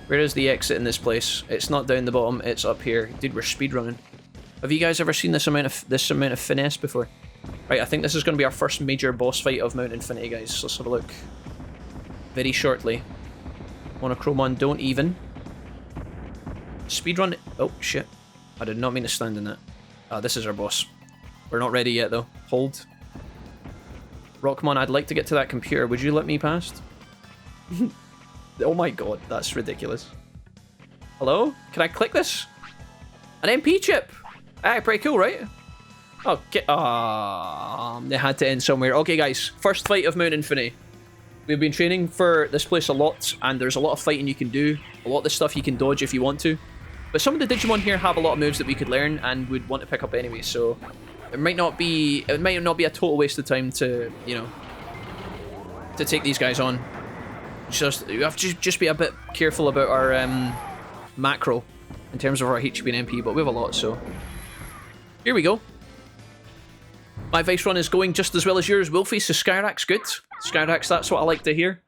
Where is the exit in this place? It's not down the bottom, it's up here. Dude, we're speedrunning. Have you guys ever seen this amount of finesse before? Right, I think this is going to be our first major boss fight of Mount Infinity, guys. Let's have a look. Very shortly. Monochromon, don't even. Speedrun. Oh, shit. I did not mean to stand in that. Ah, this is our boss. We're not ready yet, though. Hold. Rockmon, I'd like to get to that computer. Would you let me past? Oh my god, that's ridiculous. Hello? Can I click this? An MP chip! Ah, pretty cool, right? Oh, they had to end somewhere. Okay, guys. First fight of Mount Infinity. We've been training for this place a lot, and there's a lot of fighting you can do. A lot of the stuff you can dodge if you want to. But some of the Digimon here have a lot of moves that we could learn and would want to pick up anyway, so... It might not be a total waste of time to, you know... to take these guys on. You have to just be a bit careful about our macro in terms of our HP and MP, but we have a lot, so here we go. My Vice run is going just as well as yours, Wolfie, so Skyrack's good. Skyrack's, that's what I like to hear.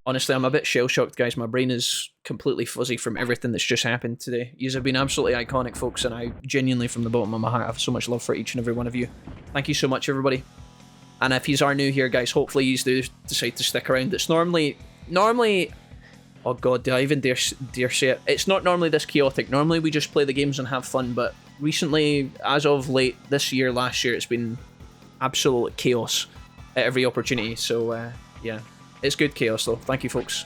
Honestly, I'm a bit shell-shocked, guys. My brain is completely fuzzy from everything that's just happened today. Yous have been absolutely iconic, folks, and I genuinely, from the bottom of my heart, have so much love for each and every one of you. Thank you so much, everybody. And if yous are new here, guys, hopefully yous do decide to stick around. It's normally... Oh god, do I even dare say it? It's not normally this chaotic. Normally we just play the games and have fun, but recently, as of late, this year, last year, it's been absolute chaos at every opportunity. So, yeah. It's good chaos, though. Thank you, folks.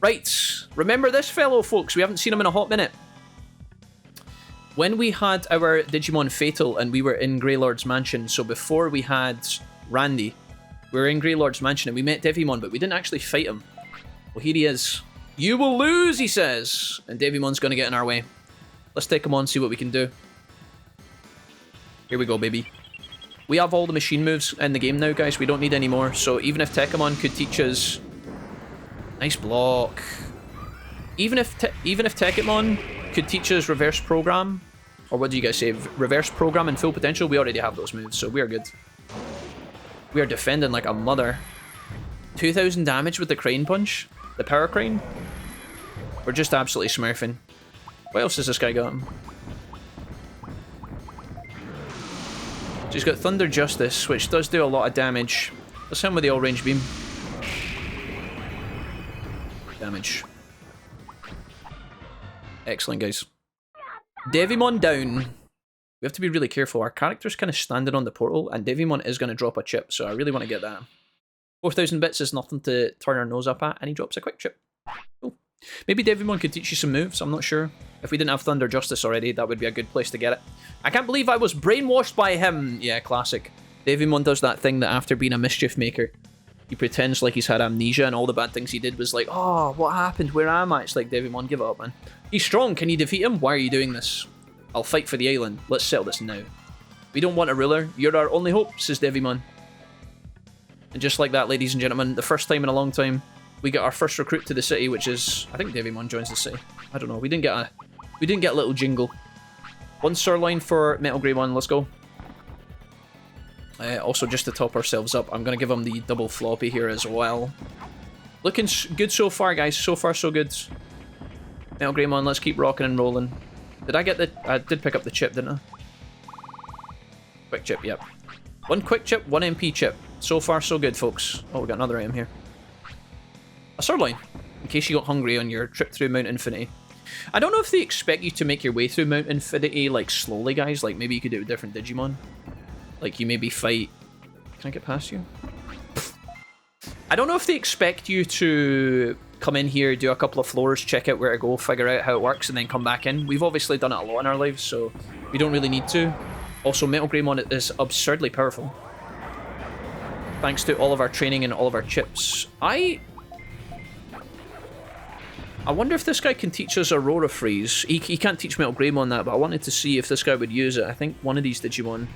Right. Remember this fellow, folks. We haven't seen him in a hot minute. When we had our Digimon Fatal and we were in Greylord's Mansion, so before we had Randy, we were in Greylord's Mansion and we met Devimon, but we didn't actually fight him. Well, here he is. You will lose, he says. And Devimon's going to get in our way. Let's take him on, see what we can do. Here we go, baby. We have all the machine moves in the game now, guys. We don't need any more. So even if Tekkamon could teach us... Nice block. Even if Tekkamon could teach us reverse program, or what do you guys say? Reverse program and full potential, we already have those moves, so we are good. We are defending like a mother. 2,000 damage with the crane punch. The power crane. We're just absolutely smurfing. What else has this guy got? So he's got Thunder Justice, which does do a lot of damage. Let's hit him with the all-range beam. Damage. Excellent, guys. Digimon down. We have to be really careful. Our character's kind of standing on the portal, and Digimon is going to drop a chip, so I really want to get that. 4,000 bits is nothing to turn our nose up at, and he drops a quick chip. Cool. Maybe Digimon could teach you some moves, I'm not sure. If we didn't have Thunder Justice already, that would be a good place to get it. I can't believe I was brainwashed by him! Yeah, classic. Digimon does that thing that after being a mischief maker, he pretends like he's had amnesia and all the bad things he did was like, oh, what happened? Where am I? It's like, Digimon, give it up, man. He's strong, can you defeat him? Why are you doing this? I'll fight for the island. Let's settle this now. We don't want a ruler. You're our only hope, says Digimon. And just like that, ladies and gentlemen, the first time in a long time, we get our first recruit to the city, which is... I think Digimon joins the city. I don't know. We didn't get a little jingle. One sirloin for Metal Greymon. Let's go. Also, just to top ourselves up, I'm going to give him the double floppy here as well. Looking good so far, guys. So far, so good. Metal Greymon, let's keep rocking and rolling. Did I get the... I did pick up the chip, didn't I? Quick chip, yep. One quick chip, one MP chip. So far, so good, folks. Oh, we got another item here. A sirloin, in case you got hungry on your trip through Mount Infinity. I don't know if they expect you to make your way through Mount Infinity, like, slowly, guys. Like, maybe you could do it with different Digimon. Like, you maybe fight... Can I get past you? I don't know if they expect you to come in here, do a couple of floors, check out where to go, figure out how it works, and then come back in. We've obviously done it a lot in our lives, so we don't really need to. Also, Metal Greymon is absurdly powerful. Thanks to all of our training and all of our chips. I wonder if this guy can teach us Aurora Freeze. He can't teach Metal Greymon that, but I wanted to see if this guy would use it. I think one of these Digimon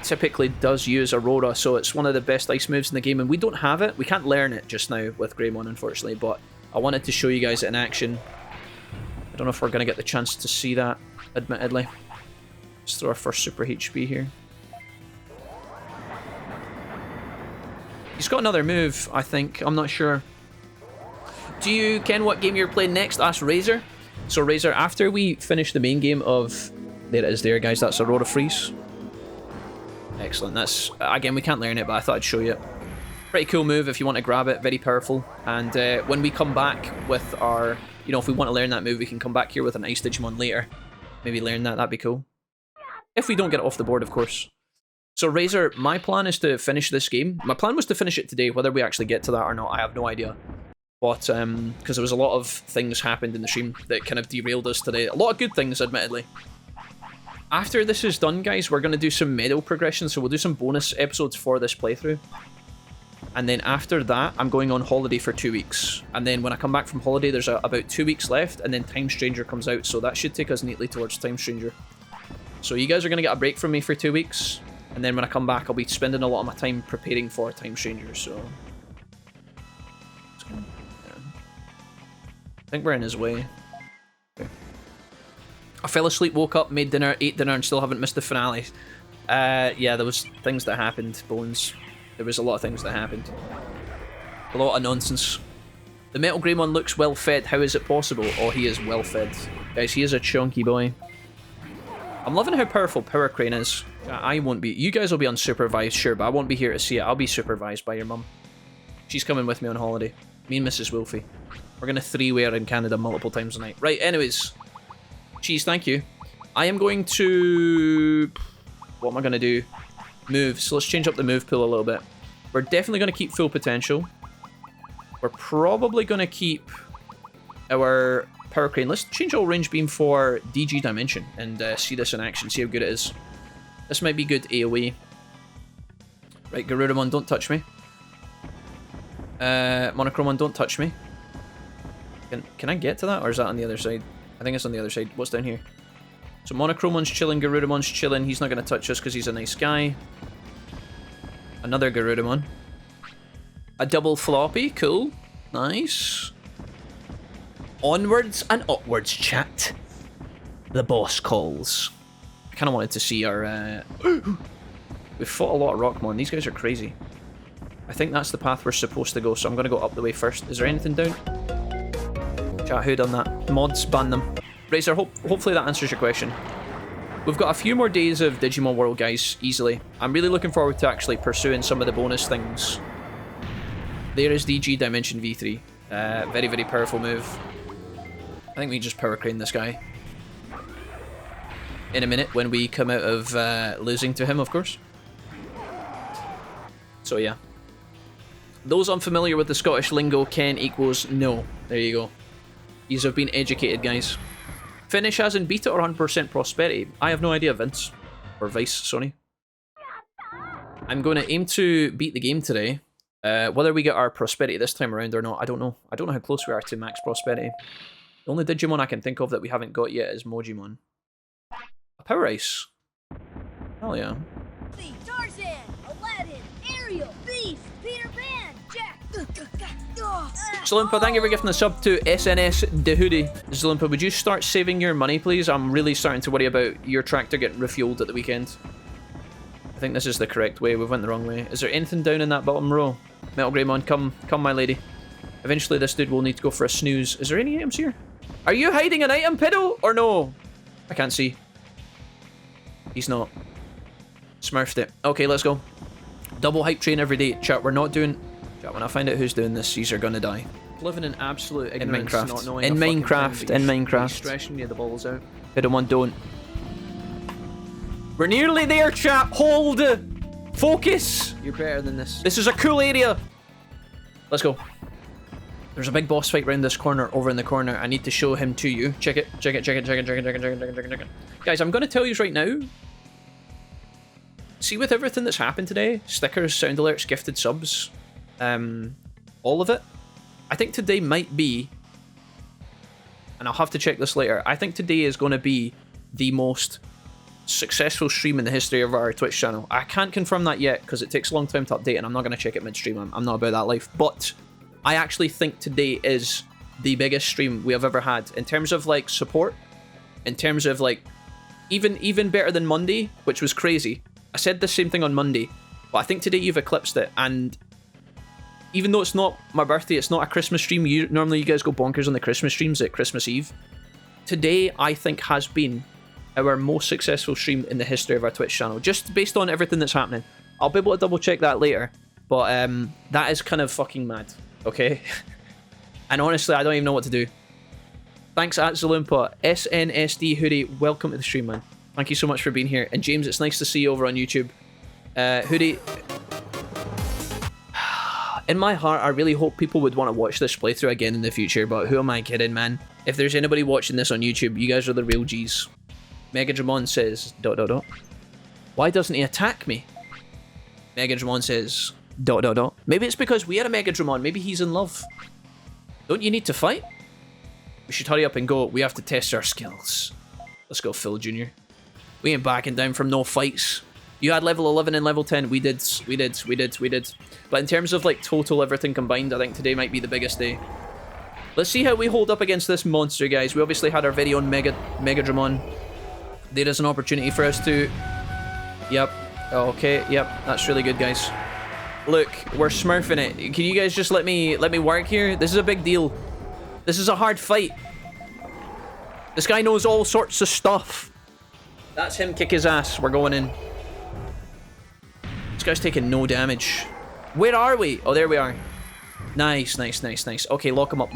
typically does use Aurora, so it's one of the best ice moves in the game, and we don't have it. We can't learn it just now with Greymon, unfortunately, but I wanted to show you guys it in action. I don't know if we're going to get the chance to see that, admittedly. Let's throw our first Super HP here. He's got another move, I think. I'm not sure. Do you ken what game you're playing next? Asked Razor. So Razor, after we finish the main game of... There it is there, guys. That's Aurora Freeze. Excellent. That's... Again, we can't learn it, but I thought I'd show you. Pretty cool move if you want to grab it. Very powerful. And when we come back with our... You know, if we want to learn that move, we can come back here with an Ice Digimon later. Maybe learn that. That'd be cool. If we don't get it off the board, of course. So Razor, my plan is to finish this game. My plan was to finish it today. Whether we actually get to that or not, I have no idea. But, because there was a lot of things happened in the stream that kind of derailed us today. A lot of good things, admittedly. After this is done, guys, we're going to do some medal progression. So we'll do some bonus episodes for this playthrough. And then after that, I'm going on holiday for 2 weeks. And then when I come back from holiday, there's about 2 weeks left. And then Time Stranger comes out. So that should take us neatly towards Time Stranger. So you guys are going to get a break from me for 2 weeks. And then when I come back, I'll be spending a lot of my time preparing for Time Stranger, so... Yeah. I think we're in his way. Okay. I fell asleep, woke up, made dinner, ate dinner, and still haven't missed the finale. Yeah, there was things that happened, Bones. There was a lot of things that happened. A lot of nonsense. The Metal Greymon looks well fed. How is it possible? Oh, he is well fed. Guys, he is a chunky boy. I'm loving how powerful Power Crane is. I won't be... You guys will be unsupervised, sure, but I won't be here to see it. I'll be supervised by your mum. She's coming with me on holiday. Me and Mrs. Wolfie. We're going to three-way in Canada multiple times a night. Right, anyways. Cheese, thank you. I am going to... What am I going to do? Move. So let's change up the move pool a little bit. We're definitely going to keep full potential. We're probably going to keep our... Power Crane. Let's change all range beam for DG Dimension and see this in action, see how good it is. This might be good AoE. Right, Garurumon, don't touch me. Monochromon, don't touch me. Can I get to that, or is that on the other side? I think it's on the other side. What's down here? So Monochromon's chilling, Garurumon's chilling. He's not going to touch us because he's a nice guy. Another Garurumon. A double floppy, cool. Nice. Onwards and upwards, chat. The boss calls. I kind of wanted to see our... We've fought a lot of Rockmon. These guys are crazy. I think that's the path we're supposed to go, so I'm going to go up the way first. Is there anything down? Chat, who done that? Mods, ban them. Razor, hopefully that answers your question. We've got a few more days of Digimon World, guys, easily. I'm really looking forward to actually pursuing some of the bonus things. There is DG Dimension V3. Very, very powerful move. I think we just power crane this guy. In a minute, when we come out of losing to him, of course. So, yeah. Those unfamiliar with the Scottish lingo, Ken equals no. There you go. These have been educated, guys. Finish as in beta or 100% prosperity? I have no idea, Vince. Or Vice, sorry. I'm going to aim to beat the game today. Whether we get our prosperity this time around or not, I don't know. I don't know how close we are to max prosperity. The only Digimon I can think of that we haven't got yet is Mojimon. A Power Ice. Hell yeah. Tarzan, Aladdin, Ariel, Beast, Peter Pan, Jack. Zlimpa, thank you for gifting the sub to SNS Dehoody. Zlimpa, would you start saving your money, please? I'm really starting to worry about your tractor getting refueled at the weekend. I think this is the correct way. We went the wrong way. Is there anything down in that bottom row? Metal Greymon, come, my lady. Eventually, this dude will need to go for a snooze. Is there any items here? Are you hiding an item, pedo? Or no? I can't see. He's not. Smurfed it. Okay, let's go. Double hype train every day. Chat, we're not doing... Chat, when I find out who's doing this, these are gonna die. Living in absolute ignorance, not knowing in Minecraft. Stretching you the balls out. Pedo, don't. We're nearly there, chat. Hold. Focus. You're better than this. This is a cool area. Let's go. There's a big boss fight around this corner, over in the corner. I need to show him to you. Check it. Guys, I'm going to tell you right now. See, with everything that's happened today, stickers, sound alerts, gifted subs, all of it, I think today might be, and I'll have to check this later, I think today is going to be the most successful stream in the history of our Twitch channel. I can't confirm that yet because it takes a long time to update and I'm not going to check it midstream. I'm not about that life, but I actually think today is the biggest stream we have ever had in terms of like support, in terms of like even better than Monday, which was crazy. I said the same thing on Monday, but I think today you've eclipsed it. And even though it's not my birthday, it's not a Christmas stream. Normally you guys go bonkers on the Christmas streams at Christmas Eve. Today I think has been our most successful stream in the history of our Twitch channel, just based on everything that's happening. I'll be able to double check that later, but that is kind of fucking mad, okay? And honestly, I don't even know what to do. Thanks at Zalumpa. SNSD Hoodie, welcome to the stream, man. Thank you so much for being here. And James, it's nice to see you over on YouTube. Hoodie, in my heart, I really hope people would want to watch this playthrough again in the future, but who am I kidding, man? If there's anybody watching this on YouTube, you guys are the real G's. Megadramon says, ... Why doesn't he attack me? Megadramon says, ... Maybe it's because we are a Megadramon. Maybe he's in love. Don't you need to fight? We should hurry up and go. We have to test our skills. Let's go, Phil Jr. We ain't backing down from no fights. You had level 11 and level 10. We did. But in terms of like total everything combined, I think today might be the biggest day. Let's see how we hold up against this monster, guys. We obviously had our very own Megadramon. There is an opportunity for us to... Yep. Okay, yep. That's really good, guys. Look, we're smurfing it. Can you guys just let me work here? This is a big deal. This is a hard fight. This guy knows all sorts of stuff. That's him kick his ass. We're going in. This guy's taking no damage. Where are we? Oh, there we are. Nice. Okay, lock him up.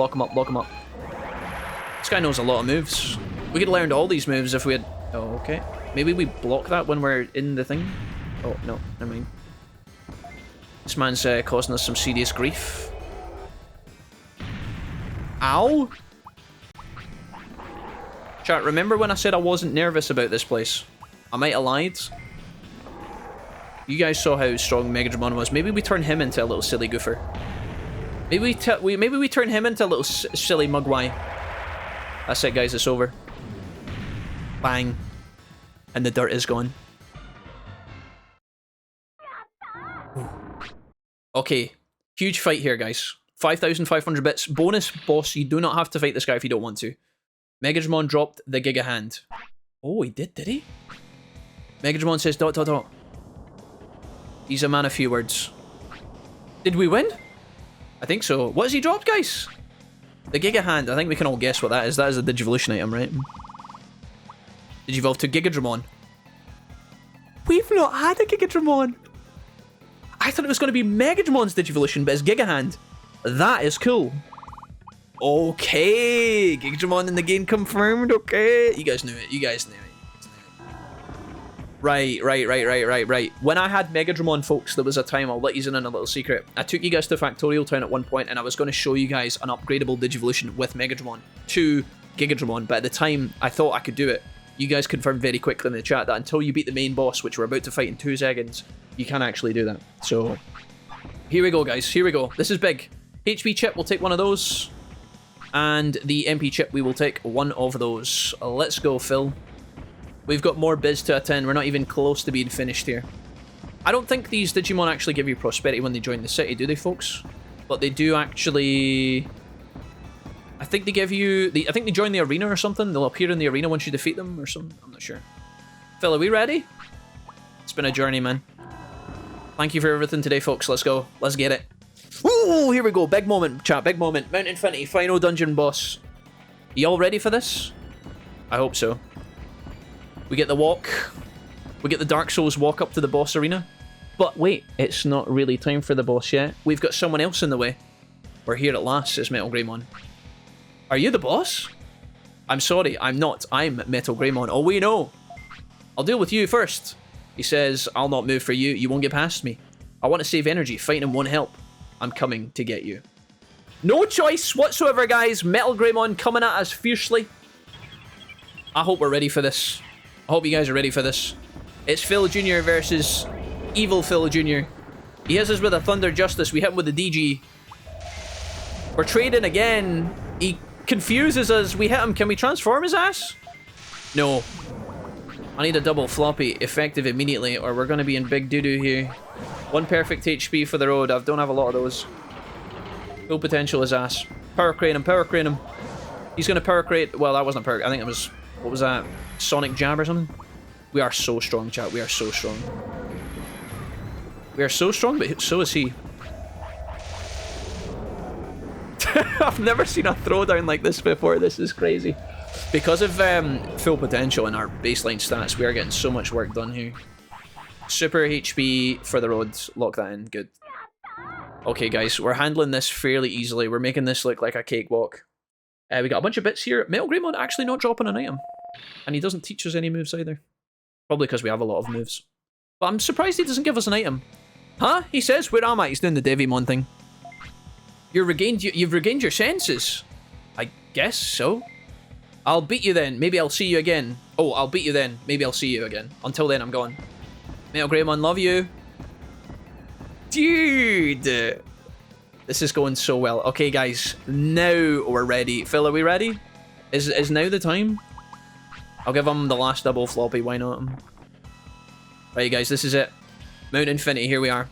This guy knows a lot of moves. We could have learned all these moves if we had... Oh, okay. Maybe we block that when we're in the thing? Oh, no. Never mind. This man's causing us some serious grief. Ow! Chat, remember when I said I wasn't nervous about this place? I might have lied. You guys saw how strong Megadramon was. Maybe we turn him into a little silly goofer. Maybe we turn him into a little silly mugwai. That's it, guys. It's over. Bang. And the dirt is gone. Okay. Huge fight here, guys. 5,500 bits. Bonus boss. You do not have to fight this guy if you don't want to. Megadramon dropped the Giga Hand. Oh, he did he? Megadramon says ... He's a man of few words. Did we win? I think so. What has he dropped, guys? The Giga Hand, I think we can all guess what that is. That is a Digivolution item, right? Digivolve to Gigadramon. We've not had a Gigadramon. I thought it was going to be Megadramon's Digivolution, but it's Giga Hand. That is cool. Okay, Gigadramon in the game confirmed. Okay, you guys knew it. You guys knew it. Right. When I had Megadramon, folks, there was a time, I'll let you in on a little secret. I took you guys to Factorial Town at one point, and I was going to show you guys an upgradable Digivolution with Megadramon to Gigadramon, but at the time, I thought I could do it. You guys confirmed very quickly in the chat that until you beat the main boss, which we're about to fight in 2 seconds, you can't actually do that. So, here we go, guys. Here we go. This is big. HP chip, we'll take one of those. And the MP chip, we will take one of those. Let's go, Phil. We've got more biz to attend. We're not even close to being finished here. I don't think these Digimon actually give you prosperity when they join the city, do they, folks? But they do actually... I think they give you... I think they join the arena or something. They'll appear in the arena once you defeat them or something. I'm not sure. Phil, are we ready? It's been a journey, man. Thank you for everything today, folks. Let's go. Let's get it. Ooh, here we go. Big moment, chat. Big moment. Mount Infinity, final dungeon boss. You all ready for this? I hope so. We get the walk. We get the Dark Souls walk up to the boss arena. But wait, it's not really time for the boss yet. We've got someone else in the way. We're here at last, says Metal Greymon. Are you the boss? I'm sorry, I'm not. I'm Metal Greymon. Oh, we know. I'll deal with you first. He says, I'll not move for you. You won't get past me. I want to save energy. Fighting won't help. I'm coming to get you. No choice whatsoever, guys. Metal Greymon coming at us fiercely. I hope we're ready for this. I hope you guys are ready for this. It's Phil Jr. versus Evil Phil Jr. He hits us with a Thunder Justice. We hit him with a DG. We're trading again. He confuses us. We hit him. Can we transform his ass? No. I need a double floppy effective immediately or we're going to be in big doo-doo here. One perfect HP for the road. I don't have a lot of those. Full potential his ass. Power crane him. Power crane him. He's going to power crane. Well, that wasn't power. I think it was... What was that? Sonic Jab or something? We are so strong, chat. We are so strong. We are so strong, but so is he. I've never seen a throwdown like this before. This is crazy. Because of full potential and our baseline stats, we are getting so much work done here. Super HP for the roads. Lock that in. Good. Okay, guys. We're handling this fairly easily. We're making this look like a cakewalk. We got a bunch of bits here. Metal Greymon actually not dropping an item. And he doesn't teach us any moves either. Probably because we have a lot of moves. But I'm surprised he doesn't give us an item. Huh? He says, where am I? He's doing the Devimon thing. You've regained your senses. I guess so. I'll beat you then. Maybe I'll see you again. Oh, I'll beat you then. Maybe I'll see you again. Until then, I'm gone. Metal Greymon, love you. Dude. This is going so well. Okay, guys. Now we're ready. Phil, are we ready? Is now the time? I'll give him the last double floppy. Why not? Right, guys. This is it. Mount Infinity. Here we are.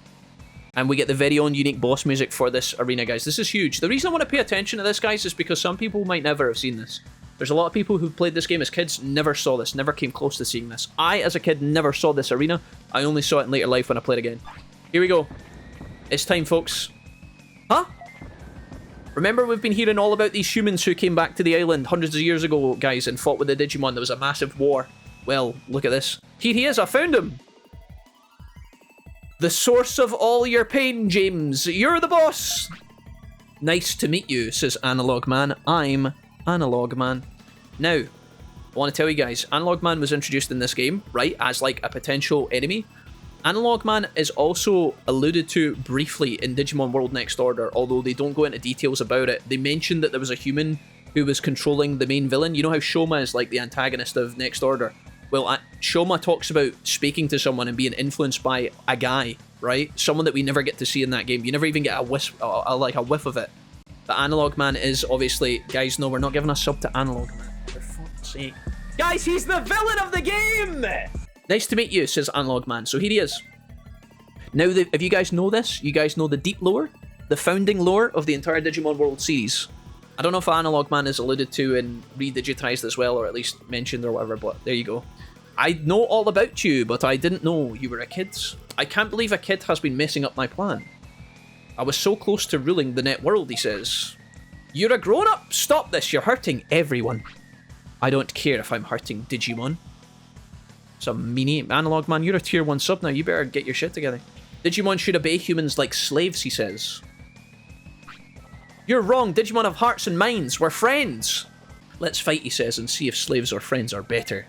And we get the very own unique boss music for this arena, guys. This is huge. The reason I want to pay attention to this, guys, is because some people might never have seen this. There's a lot of people who played this game as kids, never saw this, never came close to seeing this. I, as a kid, never saw this arena. I only saw it in later life when I played again. Here we go. It's time, folks. Huh? Remember, we've been hearing all about these humans who came back to the island hundreds of years ago, guys, and fought with the Digimon. There was a massive war. Well, look at this. Here he is. I found him. The source of all your pain, James. You're the boss. Nice to meet you, says Analog Man. I'm Analog Man. Now, I want to tell you guys, Analog Man was introduced in this game, right, as like a potential enemy. Analog Man is also alluded to briefly in Digimon World Next Order, although they don't go into details about it. They mentioned that there was a human who was controlling the main villain. You know how Shoma is like the antagonist of Next Order? Well, Shoma talks about speaking to someone and being influenced by a guy, right? Someone that we never get to see in that game. You never even get a whiff of it. But Analog Man is obviously... Guys, no, we're not giving a sub to Analog Man. For fuck's sake. Guys, he's the villain of the game! Nice to meet you, says Analog Man. So here he is. Now, if you guys know this, you guys know the deep lore, the founding lore of the entire Digimon World series. I don't know if Analog Man is alluded to and redigitized as well, or at least mentioned or whatever, but there you go. I know all about you, but I didn't know you were a kid. I can't believe a kid has been messing up my plan. I was so close to ruling the net world, he says. You're a grown-up! Stop this, you're hurting everyone. I don't care if I'm hurting Digimon. Some meanie analog man, you're a tier 1 sub now, you better get your shit together. Digimon should obey humans like slaves, he says. You're wrong, Digimon have hearts and minds, we're friends! Let's fight, he says, and see if slaves or friends are better.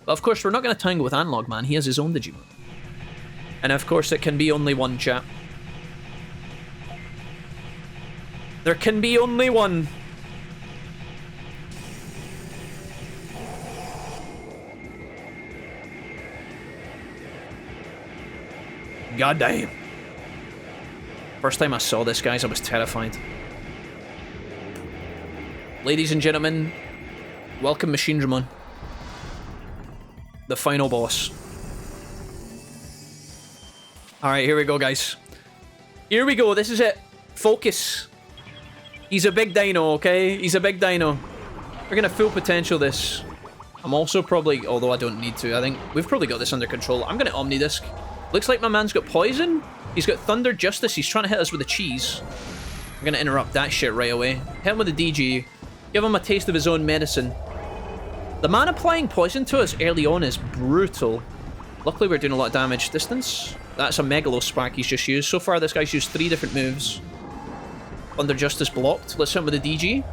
But of course, we're not going to tangle with Analog Man, he has his own Digimon. And of course, it can be only one, chat. There can be only one. God damn. First time I saw this, guys, I was terrified. Ladies and gentlemen, welcome Jijimon. The final boss. Alright, here we go, guys. Here we go, this is it. Focus. He's a big dino, okay? He's a big dino. We're gonna full potential this. I'm also probably, although I don't need to, I think we've probably got this under control. I'm gonna Omnidisc. Looks like my man's got poison. He's got Thunder Justice. He's trying to hit us with a cheese. I'm gonna interrupt that shit right away. Hit him with a DG. Give him a taste of his own medicine. The man applying poison to us early on is brutal. Luckily, we're doing a lot of damage. Distance. That's a Megalo Spark he's just used. So far, this guy's used 3 different moves. Thunder Justice blocked. Let's hit him with a DG.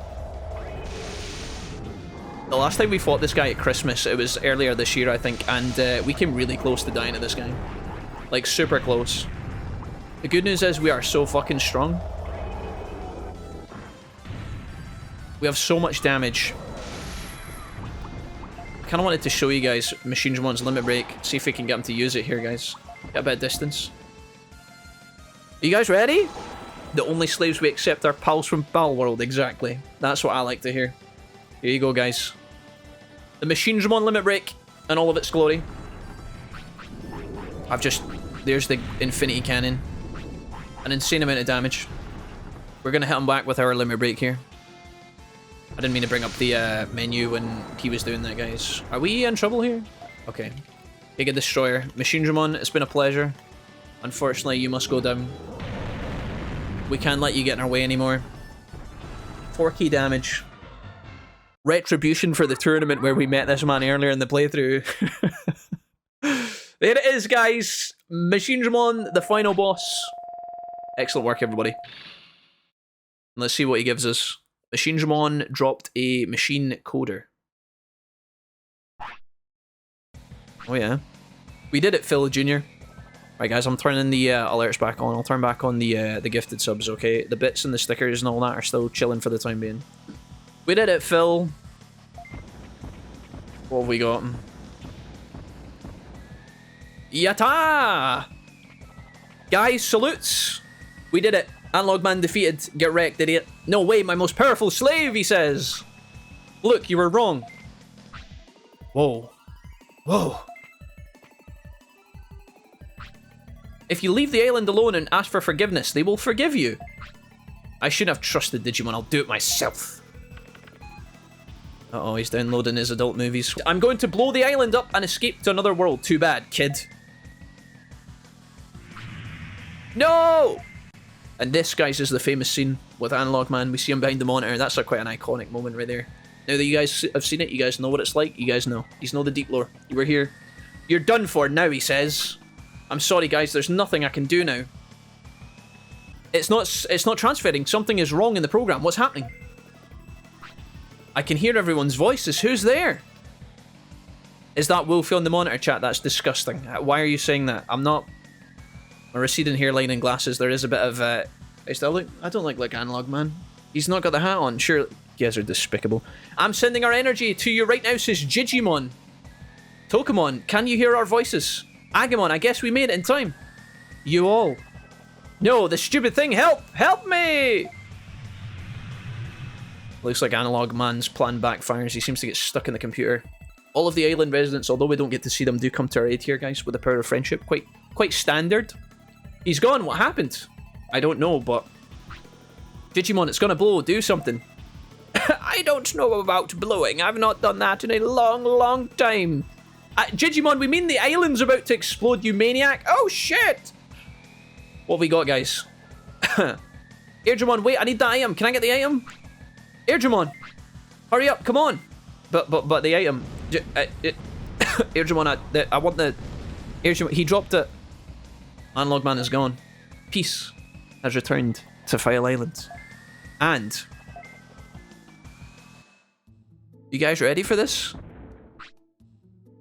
The last time we fought this guy at Christmas, it was earlier this year, I think, and we came really close to dying to this guy. Like, super close. The good news is we are so fucking strong. We have so much damage. I kind of wanted to show you guys Jijimon's limit break. See if we can get him to use it here, guys. Get a bit of distance. Are you guys ready? The only slaves we accept are pals from Pal World. Exactly. That's what I like to hear. Here you go, guys. The Jijimon limit break and all of its glory. There's the Infinity Cannon. An insane amount of damage. We're going to hit him back with our limit break here. I didn't mean to bring up the menu when he was doing that, guys. Are we in trouble here? Okay. Giga Destroyer. Jijimon, it's been a pleasure. Unfortunately, you must go down. We can't let you get in our way anymore. 4 key damage. Retribution for the tournament where we met this man earlier in the playthrough. There it is, guys. Jijimon, the final boss. Excellent work, everybody. Let's see what he gives us. Jijimon dropped a machine coder. Oh yeah. We did it, Phil Jr. Right, guys, I'm turning the alerts back on. I'll turn back on the gifted subs, okay? The bits and the stickers and all that are still chilling for the time being. We did it, Phil. What have we got? Yatta! Guys, salutes! We did it. Analog Man defeated. Get wrecked, idiot. No way, my most powerful slave, he says. Look, you were wrong. Whoa. Whoa. If you leave the island alone and ask for forgiveness, they will forgive you. I shouldn't have trusted Digimon. I'll do it myself. Uh-oh, he's downloading his adult movies. I'm going to blow the island up and escape to another world. Too bad, kid. No! And this, guys, is the famous scene with Analog Man. We see him behind the monitor. That's quite an iconic moment right there. Now that you guys have seen it, you guys know what it's like. You guys know. You know the deep lore. You were here. You're done for now, he says. I'm sorry, guys. There's nothing I can do now. It's not transferring. Something is wrong in the program. What's happening? I can hear everyone's voices. Who's there? Is that Wolfie on the monitor, chat? That's disgusting. Why are you saying that? I'm not... My receding hairline and glasses, there is a bit of... I don't look like Analog Man. He's not got the hat on. Sure, you guys are despicable. I'm sending our energy to you right now, says Jijimon. Tokamon, can you hear our voices? Agumon, I guess we made it in time. You all. No, the stupid thing, help! Help me! Looks like Analog Man's plan backfires. He seems to get stuck in the computer. All of the island residents, although we don't get to see them, do come to our aid here, guys, with the power of friendship. Quite standard. He's gone. What happened? I don't know, but... Digimon, it's gonna blow. Do something. I don't know about blowing. I've not done that in a long, long time. Digimon, we mean the island's about to explode, you maniac. Oh, shit! What have we got, guys? Digimon, wait, I need the item. Can I get the item? Jijimon! Hurry up, come on! But the item... Jijimon, I want the... Jijimon, he dropped it. Analog Man is gone. Peace has returned to File Island. And... You guys ready for this?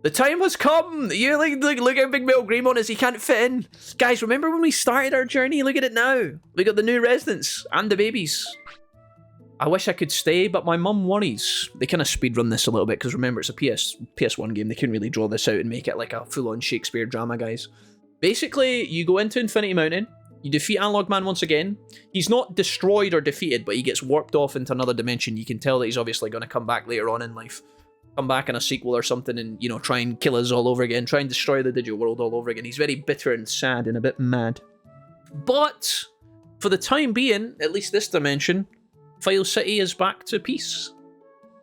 The time has come! You look how big Weregarurumon is, he can't fit in. Guys, remember when we started our journey? Look at it now. We got the new residents and the babies. I wish I could stay, but my mum worries. They kind of speedrun this a little bit, because remember, it's a PS1 game. They couldn't really draw this out and make it like a full-on Shakespeare drama, guys. Basically, you go into Infinity Mountain, you defeat Analog Man once again. He's not destroyed or defeated, but he gets warped off into another dimension. You can tell that he's obviously going to come back later on in life. Come back in a sequel or something and, you know, try and kill us all over again. Try and destroy the digital world all over again. He's very bitter and sad and a bit mad. But, for the time being, at least this dimension, File City is back to peace.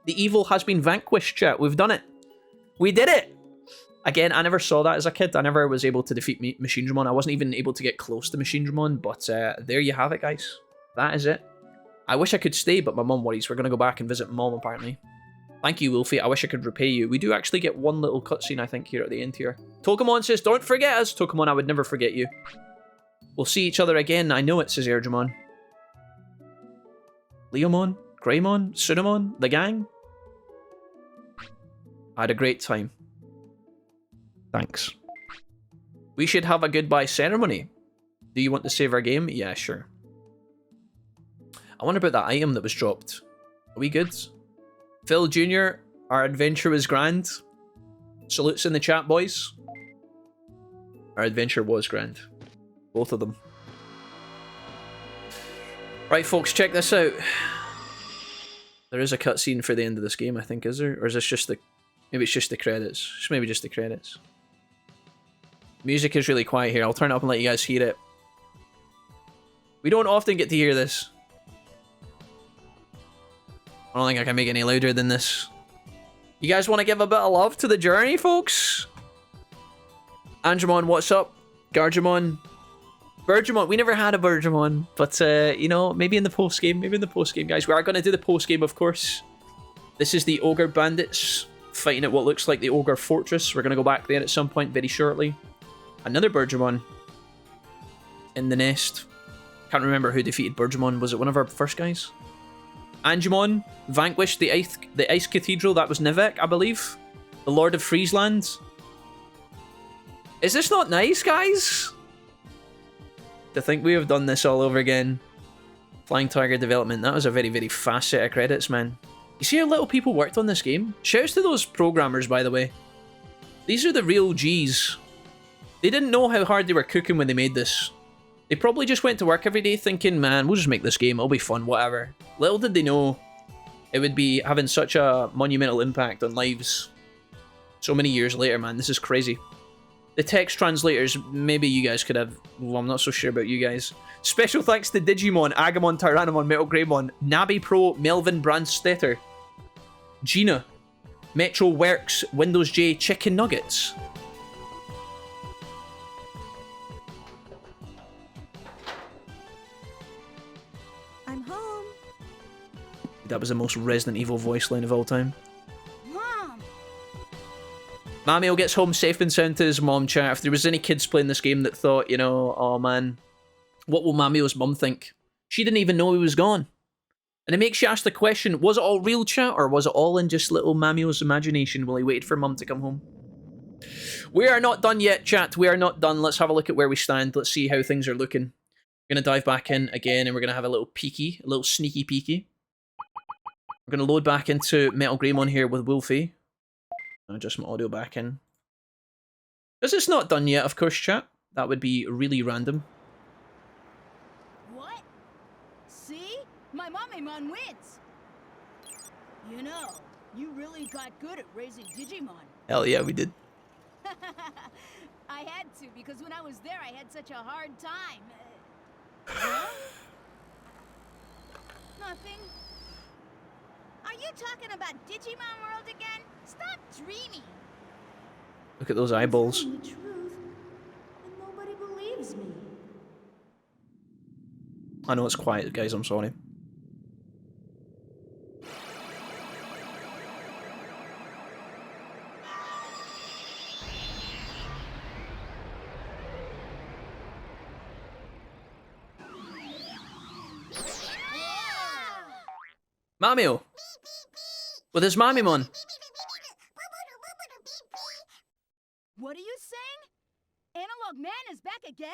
The evil has been vanquished, chat. We've done it. We did it! Again, I never saw that as a kid. I never was able to defeat Jijimon. I wasn't even able to get close to Jijimon, but there you have it, guys. That is it. I wish I could stay, but my mum worries. We're going to go back and visit Mom, apparently. Thank you, Wolfie. I wish I could repay you. We do actually get one little cutscene, I think, here at the end here. Tokamon says, don't forget us. Tokamon, I would never forget you. We'll see each other again. I know it, says Jijimon. Leomon, Greymon, Sudomon, the gang. I had a great time. Thanks. We should have a goodbye ceremony. Do you want to save our game? Yeah, sure. I wonder about that item that was dropped. Are we good? Phil Jr., our adventure was grand. Salutes in the chat, boys. Our adventure was grand. Both of them. Right, folks, check this out. There is a cutscene for the end of this game, I think, is there? Or is this just the... Maybe it's just the credits. Maybe just the credits. Music is really quiet here. I'll turn it up and let you guys hear it. We don't often get to hear this. I don't think I can make it any louder than this. You guys want to give a bit of love to the journey, folks? Angemon, what's up? Garjimon. Birdjimon. We never had a Birdjimon. But, you know, maybe in the post-game. Maybe in the post-game, guys. We are going to do the post-game, of course. This is the Ogre Bandits fighting at what looks like the Ogre Fortress. We're going to go back there at some point very shortly. Another Birdjimon in the nest. Can't remember who defeated Birdjimon. Was it one of our first guys? Angemon vanquished the Ice Cathedral. That was Nivek, I believe. The Lord of Friesland. Is this not nice, guys? To think we have done this all over again. Flying Tiger Development. That was a very, very fast set of credits, man. You see how little people worked on this game? Shouts to those programmers, by the way. These are the real G's. They didn't know how hard they were cooking when they made this. They probably just went to work every day thinking, man, we'll just make this game, it'll be fun, whatever. Little did they know it would be having such a monumental impact on lives so many years later, man. This is crazy. The text translators, maybe you guys could have... Well, I'm not so sure about you guys. Special thanks to Digimon, Agamon, Tyrannomon, Metal Greymon, Nabi Pro, Melvin Brandstetter, Gina, Metro Works, Windows J, Chicken Nuggets. I'm home. That was the most Resident Evil voice line of all time. Mom! Mamio gets home safe and sound to his mom, chat. If there was any kids playing this game that thought, you know, oh man, what will Mamio's mum think? She didn't even know he was gone. And it makes you ask the question, was it all real, chat, or was it all in just little Mamio's imagination while he waited for mum to come home? We are not done yet, chat. We are not done. Let's have a look at where we stand. Let's see how things are looking. We're going to dive back in again, and we're going to have a little peeky, a little sneaky peeky. We're going to load back into Metal Greymon here with Wolfie. I'll adjust my audio back in. Because it's not done yet, of course, chat. That would be really random. What? See? My Mamemon wins! You know, you really got good at raising Digimon. Hell yeah, we did. I had to, because when I was there, I had such a hard time. Huh? Nothing. Are you talking about Digimon World again? Stop dreaming. Look at those eyeballs. I'm telling the truth, and nobody believes me. I know it's quiet, guys. I'm sorry. Mamio! With his Mamimon. What are you saying? Analog Man is back again?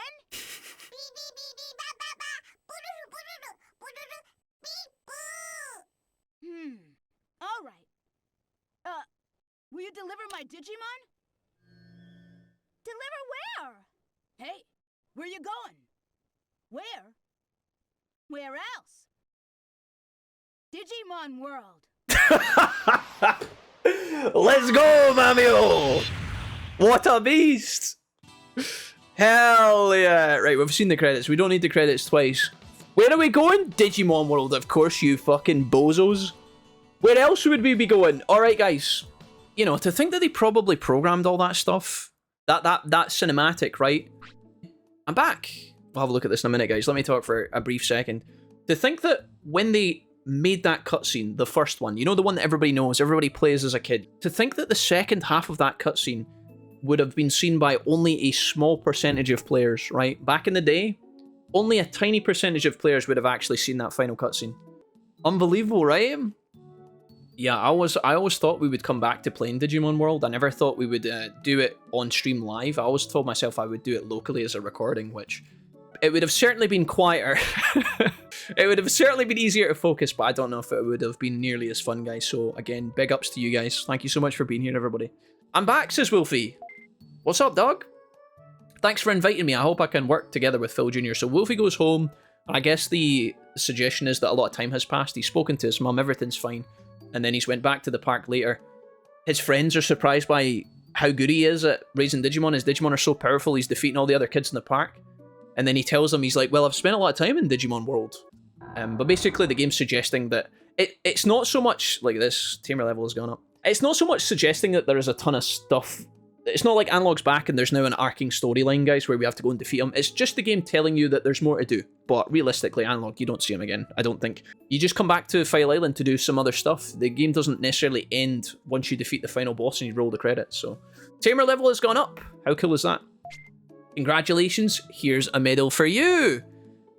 All right. Will you deliver my Digimon? Deliver where? Hey, where you going? Where? Where else? Digimon World. Let's go, Mamio! What a beast! Hell yeah! Right, we've seen the credits. We don't need the credits twice. Where are we going? Digimon World, of course, you fucking bozos. Where else would we be going? Alright, guys. You know, to think that they probably programmed all that stuff. That cinematic, right? I'm back. We'll have a look at this in a minute, guys. Let me talk for a brief second. To think that when they made that cutscene, the first one, you know, the one that everybody knows, everybody plays as a kid, to think that the second half of that cutscene would have been seen by only a small percentage of players, right? Back in the day, only a tiny percentage of players would have actually seen that final cutscene. Unbelievable, right? Yeah, I always thought we would come back to playing Digimon World. I never thought we would do it on stream live. I always told myself I would do it locally as a recording, which it would have certainly been quieter. It would have certainly been easier to focus, but I don't know if it would have been nearly as fun, guys. So again, big ups to you guys. Thank you so much for being here, everybody. I'm back, says Wolfie. What's up, dog? Thanks for inviting me. I hope I can work together with Phil Jr. So Wolfie goes home. I guess the suggestion is that a lot of time has passed. He's spoken to his mum, everything's fine. And then he's went back to the park later. His friends are surprised by how good he is at raising Digimon. His Digimon are so powerful, he's defeating all the other kids in the park. And then he tells them, he's like, well, I've spent a lot of time in Digimon World. But basically the game's suggesting that it's not so much, like this tamer level has gone up. It's not so much suggesting that there is a ton of stuff. It's not like Analog's back and there's now an arcing storyline, guys, where we have to go and defeat him. It's just the game telling you that there's more to do. But realistically, Analog, you don't see him again, I don't think. You just come back to File Island to do some other stuff. The game doesn't necessarily end once you defeat the final boss and you roll the credits, so. Tamer level has gone up. How cool is that? Congratulations, here's a medal for you!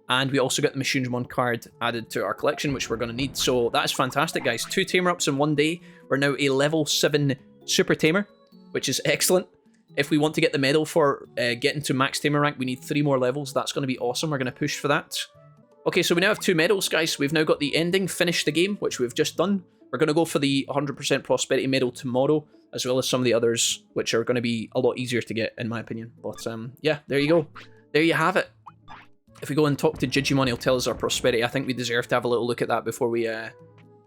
And we also got the Machinimon card added to our collection, which we're going to need. So that's fantastic, guys. 2 tamer ups in one day. We're now a level 7 super tamer, which is excellent. If we want to get the medal for getting to max tamer rank, we need 3 more levels. That's going to be awesome. We're going to push for that. Okay, so we now have 2 medals, guys. We've now got the ending, finish the game, which we've just done. We're going to go for the 100% prosperity medal tomorrow, as well as some of the others, which are going to be a lot easier to get, in my opinion. But yeah, there you go. There you have it. If we go and talk to Jijimon, he'll tell us our prosperity. I think we deserve to have a little look at that before we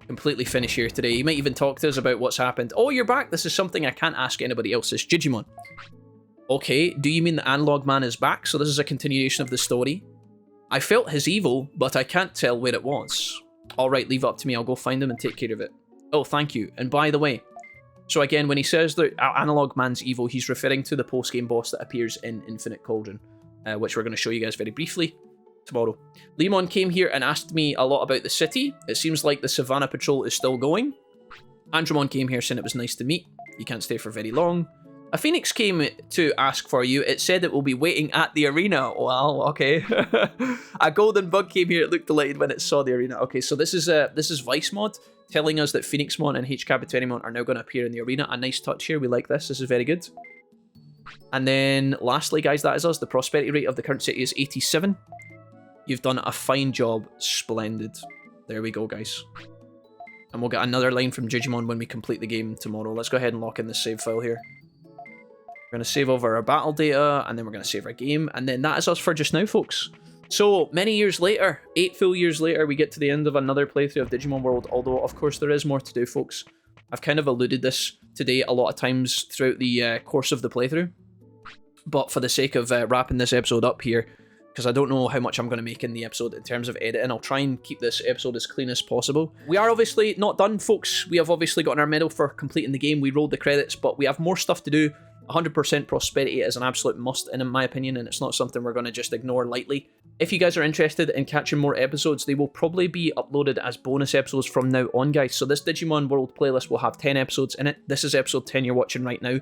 completely finish here today. He might even talk to us about what's happened. Oh, you're back. This is something I can't ask anybody else. It's Jijimon. Okay, do you mean the Analog Man is back? So this is a continuation of the story. I felt his evil, but I can't tell where it was. Alright, leave it up to me. I'll go find him and take care of it. Oh, thank you. And by the way, so again, when he says that Analog Man's evil, he's referring to the post-game boss that appears in Infinite Cauldron, which we're going to show you guys very briefly tomorrow. Lemon came here and asked me a lot about the city. It seems like the Savannah Patrol is still going. Andromon came here saying it was nice to meet. You can't stay for very long. A Phoenix came to ask for you. It said it will be waiting at the arena. Well, okay. A Golden Bug came here. It looked delighted when it saw the arena. Okay, so this is Vice Mod telling us that Phoenixmon and HCapitanimon are now going to appear in the arena. A nice touch here. We like this. This is very good. And then lastly, guys, that is us. The prosperity rate of the current city is 87. You've done a fine job. Splendid. There we go, guys. And we'll get another line from Jijimon when we complete the game tomorrow. Let's go ahead and lock in this save file here. We're going to save over our battle data, and then we're going to save our game. And then that is us for just now, folks. So, many years later, 8 full years later, we get to the end of another playthrough of Digimon World. Although, of course, there is more to do, folks. I've kind of alluded this today a lot of times throughout the course of the playthrough. But for the sake of wrapping this episode up here, because I don't know how much I'm going to make in the episode in terms of editing. I'll try and keep this episode as clean as possible. We are obviously not done, folks. We have obviously gotten our medal for completing the game. We rolled the credits, but we have more stuff to do. 100% prosperity is an absolute must, in my opinion, and it's not something we're going to just ignore lightly. If you guys are interested in catching more episodes, they will probably be uploaded as bonus episodes from now on, guys. So this Digimon World playlist will have 10 episodes in it. This is episode 10 you're watching right now,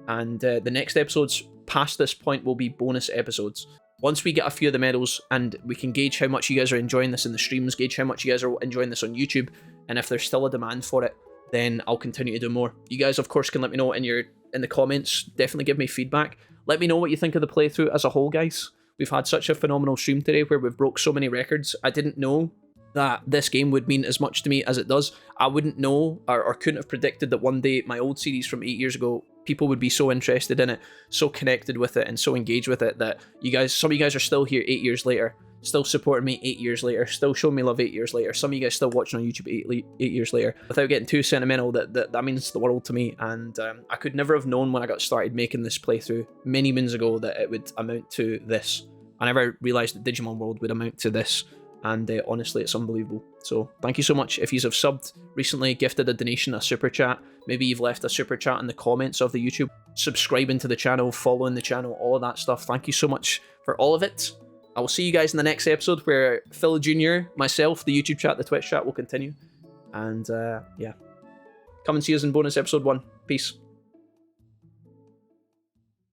and the next episodes past this point will be bonus episodes. Once we get a few of the medals and we can gauge how much you guys are enjoying this in the streams, gauge how much you guys are enjoying this on YouTube, and if there's still a demand for it, then I'll continue to do more. You guys, of course, can let me know in the comments. Definitely give me feedback. Let me know what you think of the playthrough as a whole, guys. We've had such a phenomenal stream today where we've broke so many records. I didn't know that this game would mean as much to me as it does. I wouldn't know or couldn't have predicted that one day my old series from 8 years ago, people would be so interested in it, so connected with it, and so engaged with it that some of you guys are still here 8 years later, still supporting me 8 years later, still showing me love 8 years later. Some of you guys still watching on YouTube 8 years later. Without getting too sentimental, that means the world to me, and I could never have known when I got started making this playthrough many moons ago that it would amount to this. I never realised that Digimon World would amount to this, and honestly, it's unbelievable. So thank you so much. If you have subbed recently, gifted a donation, a super chat, maybe you've left a super chat in the comments of the YouTube, subscribing to the channel, following the channel, all of that stuff, thank you so much for all of it. I will see you guys in the next episode where Phil Jr., myself, the YouTube chat, the Twitch chat will continue. And yeah, come and see us in bonus episode 1. Peace.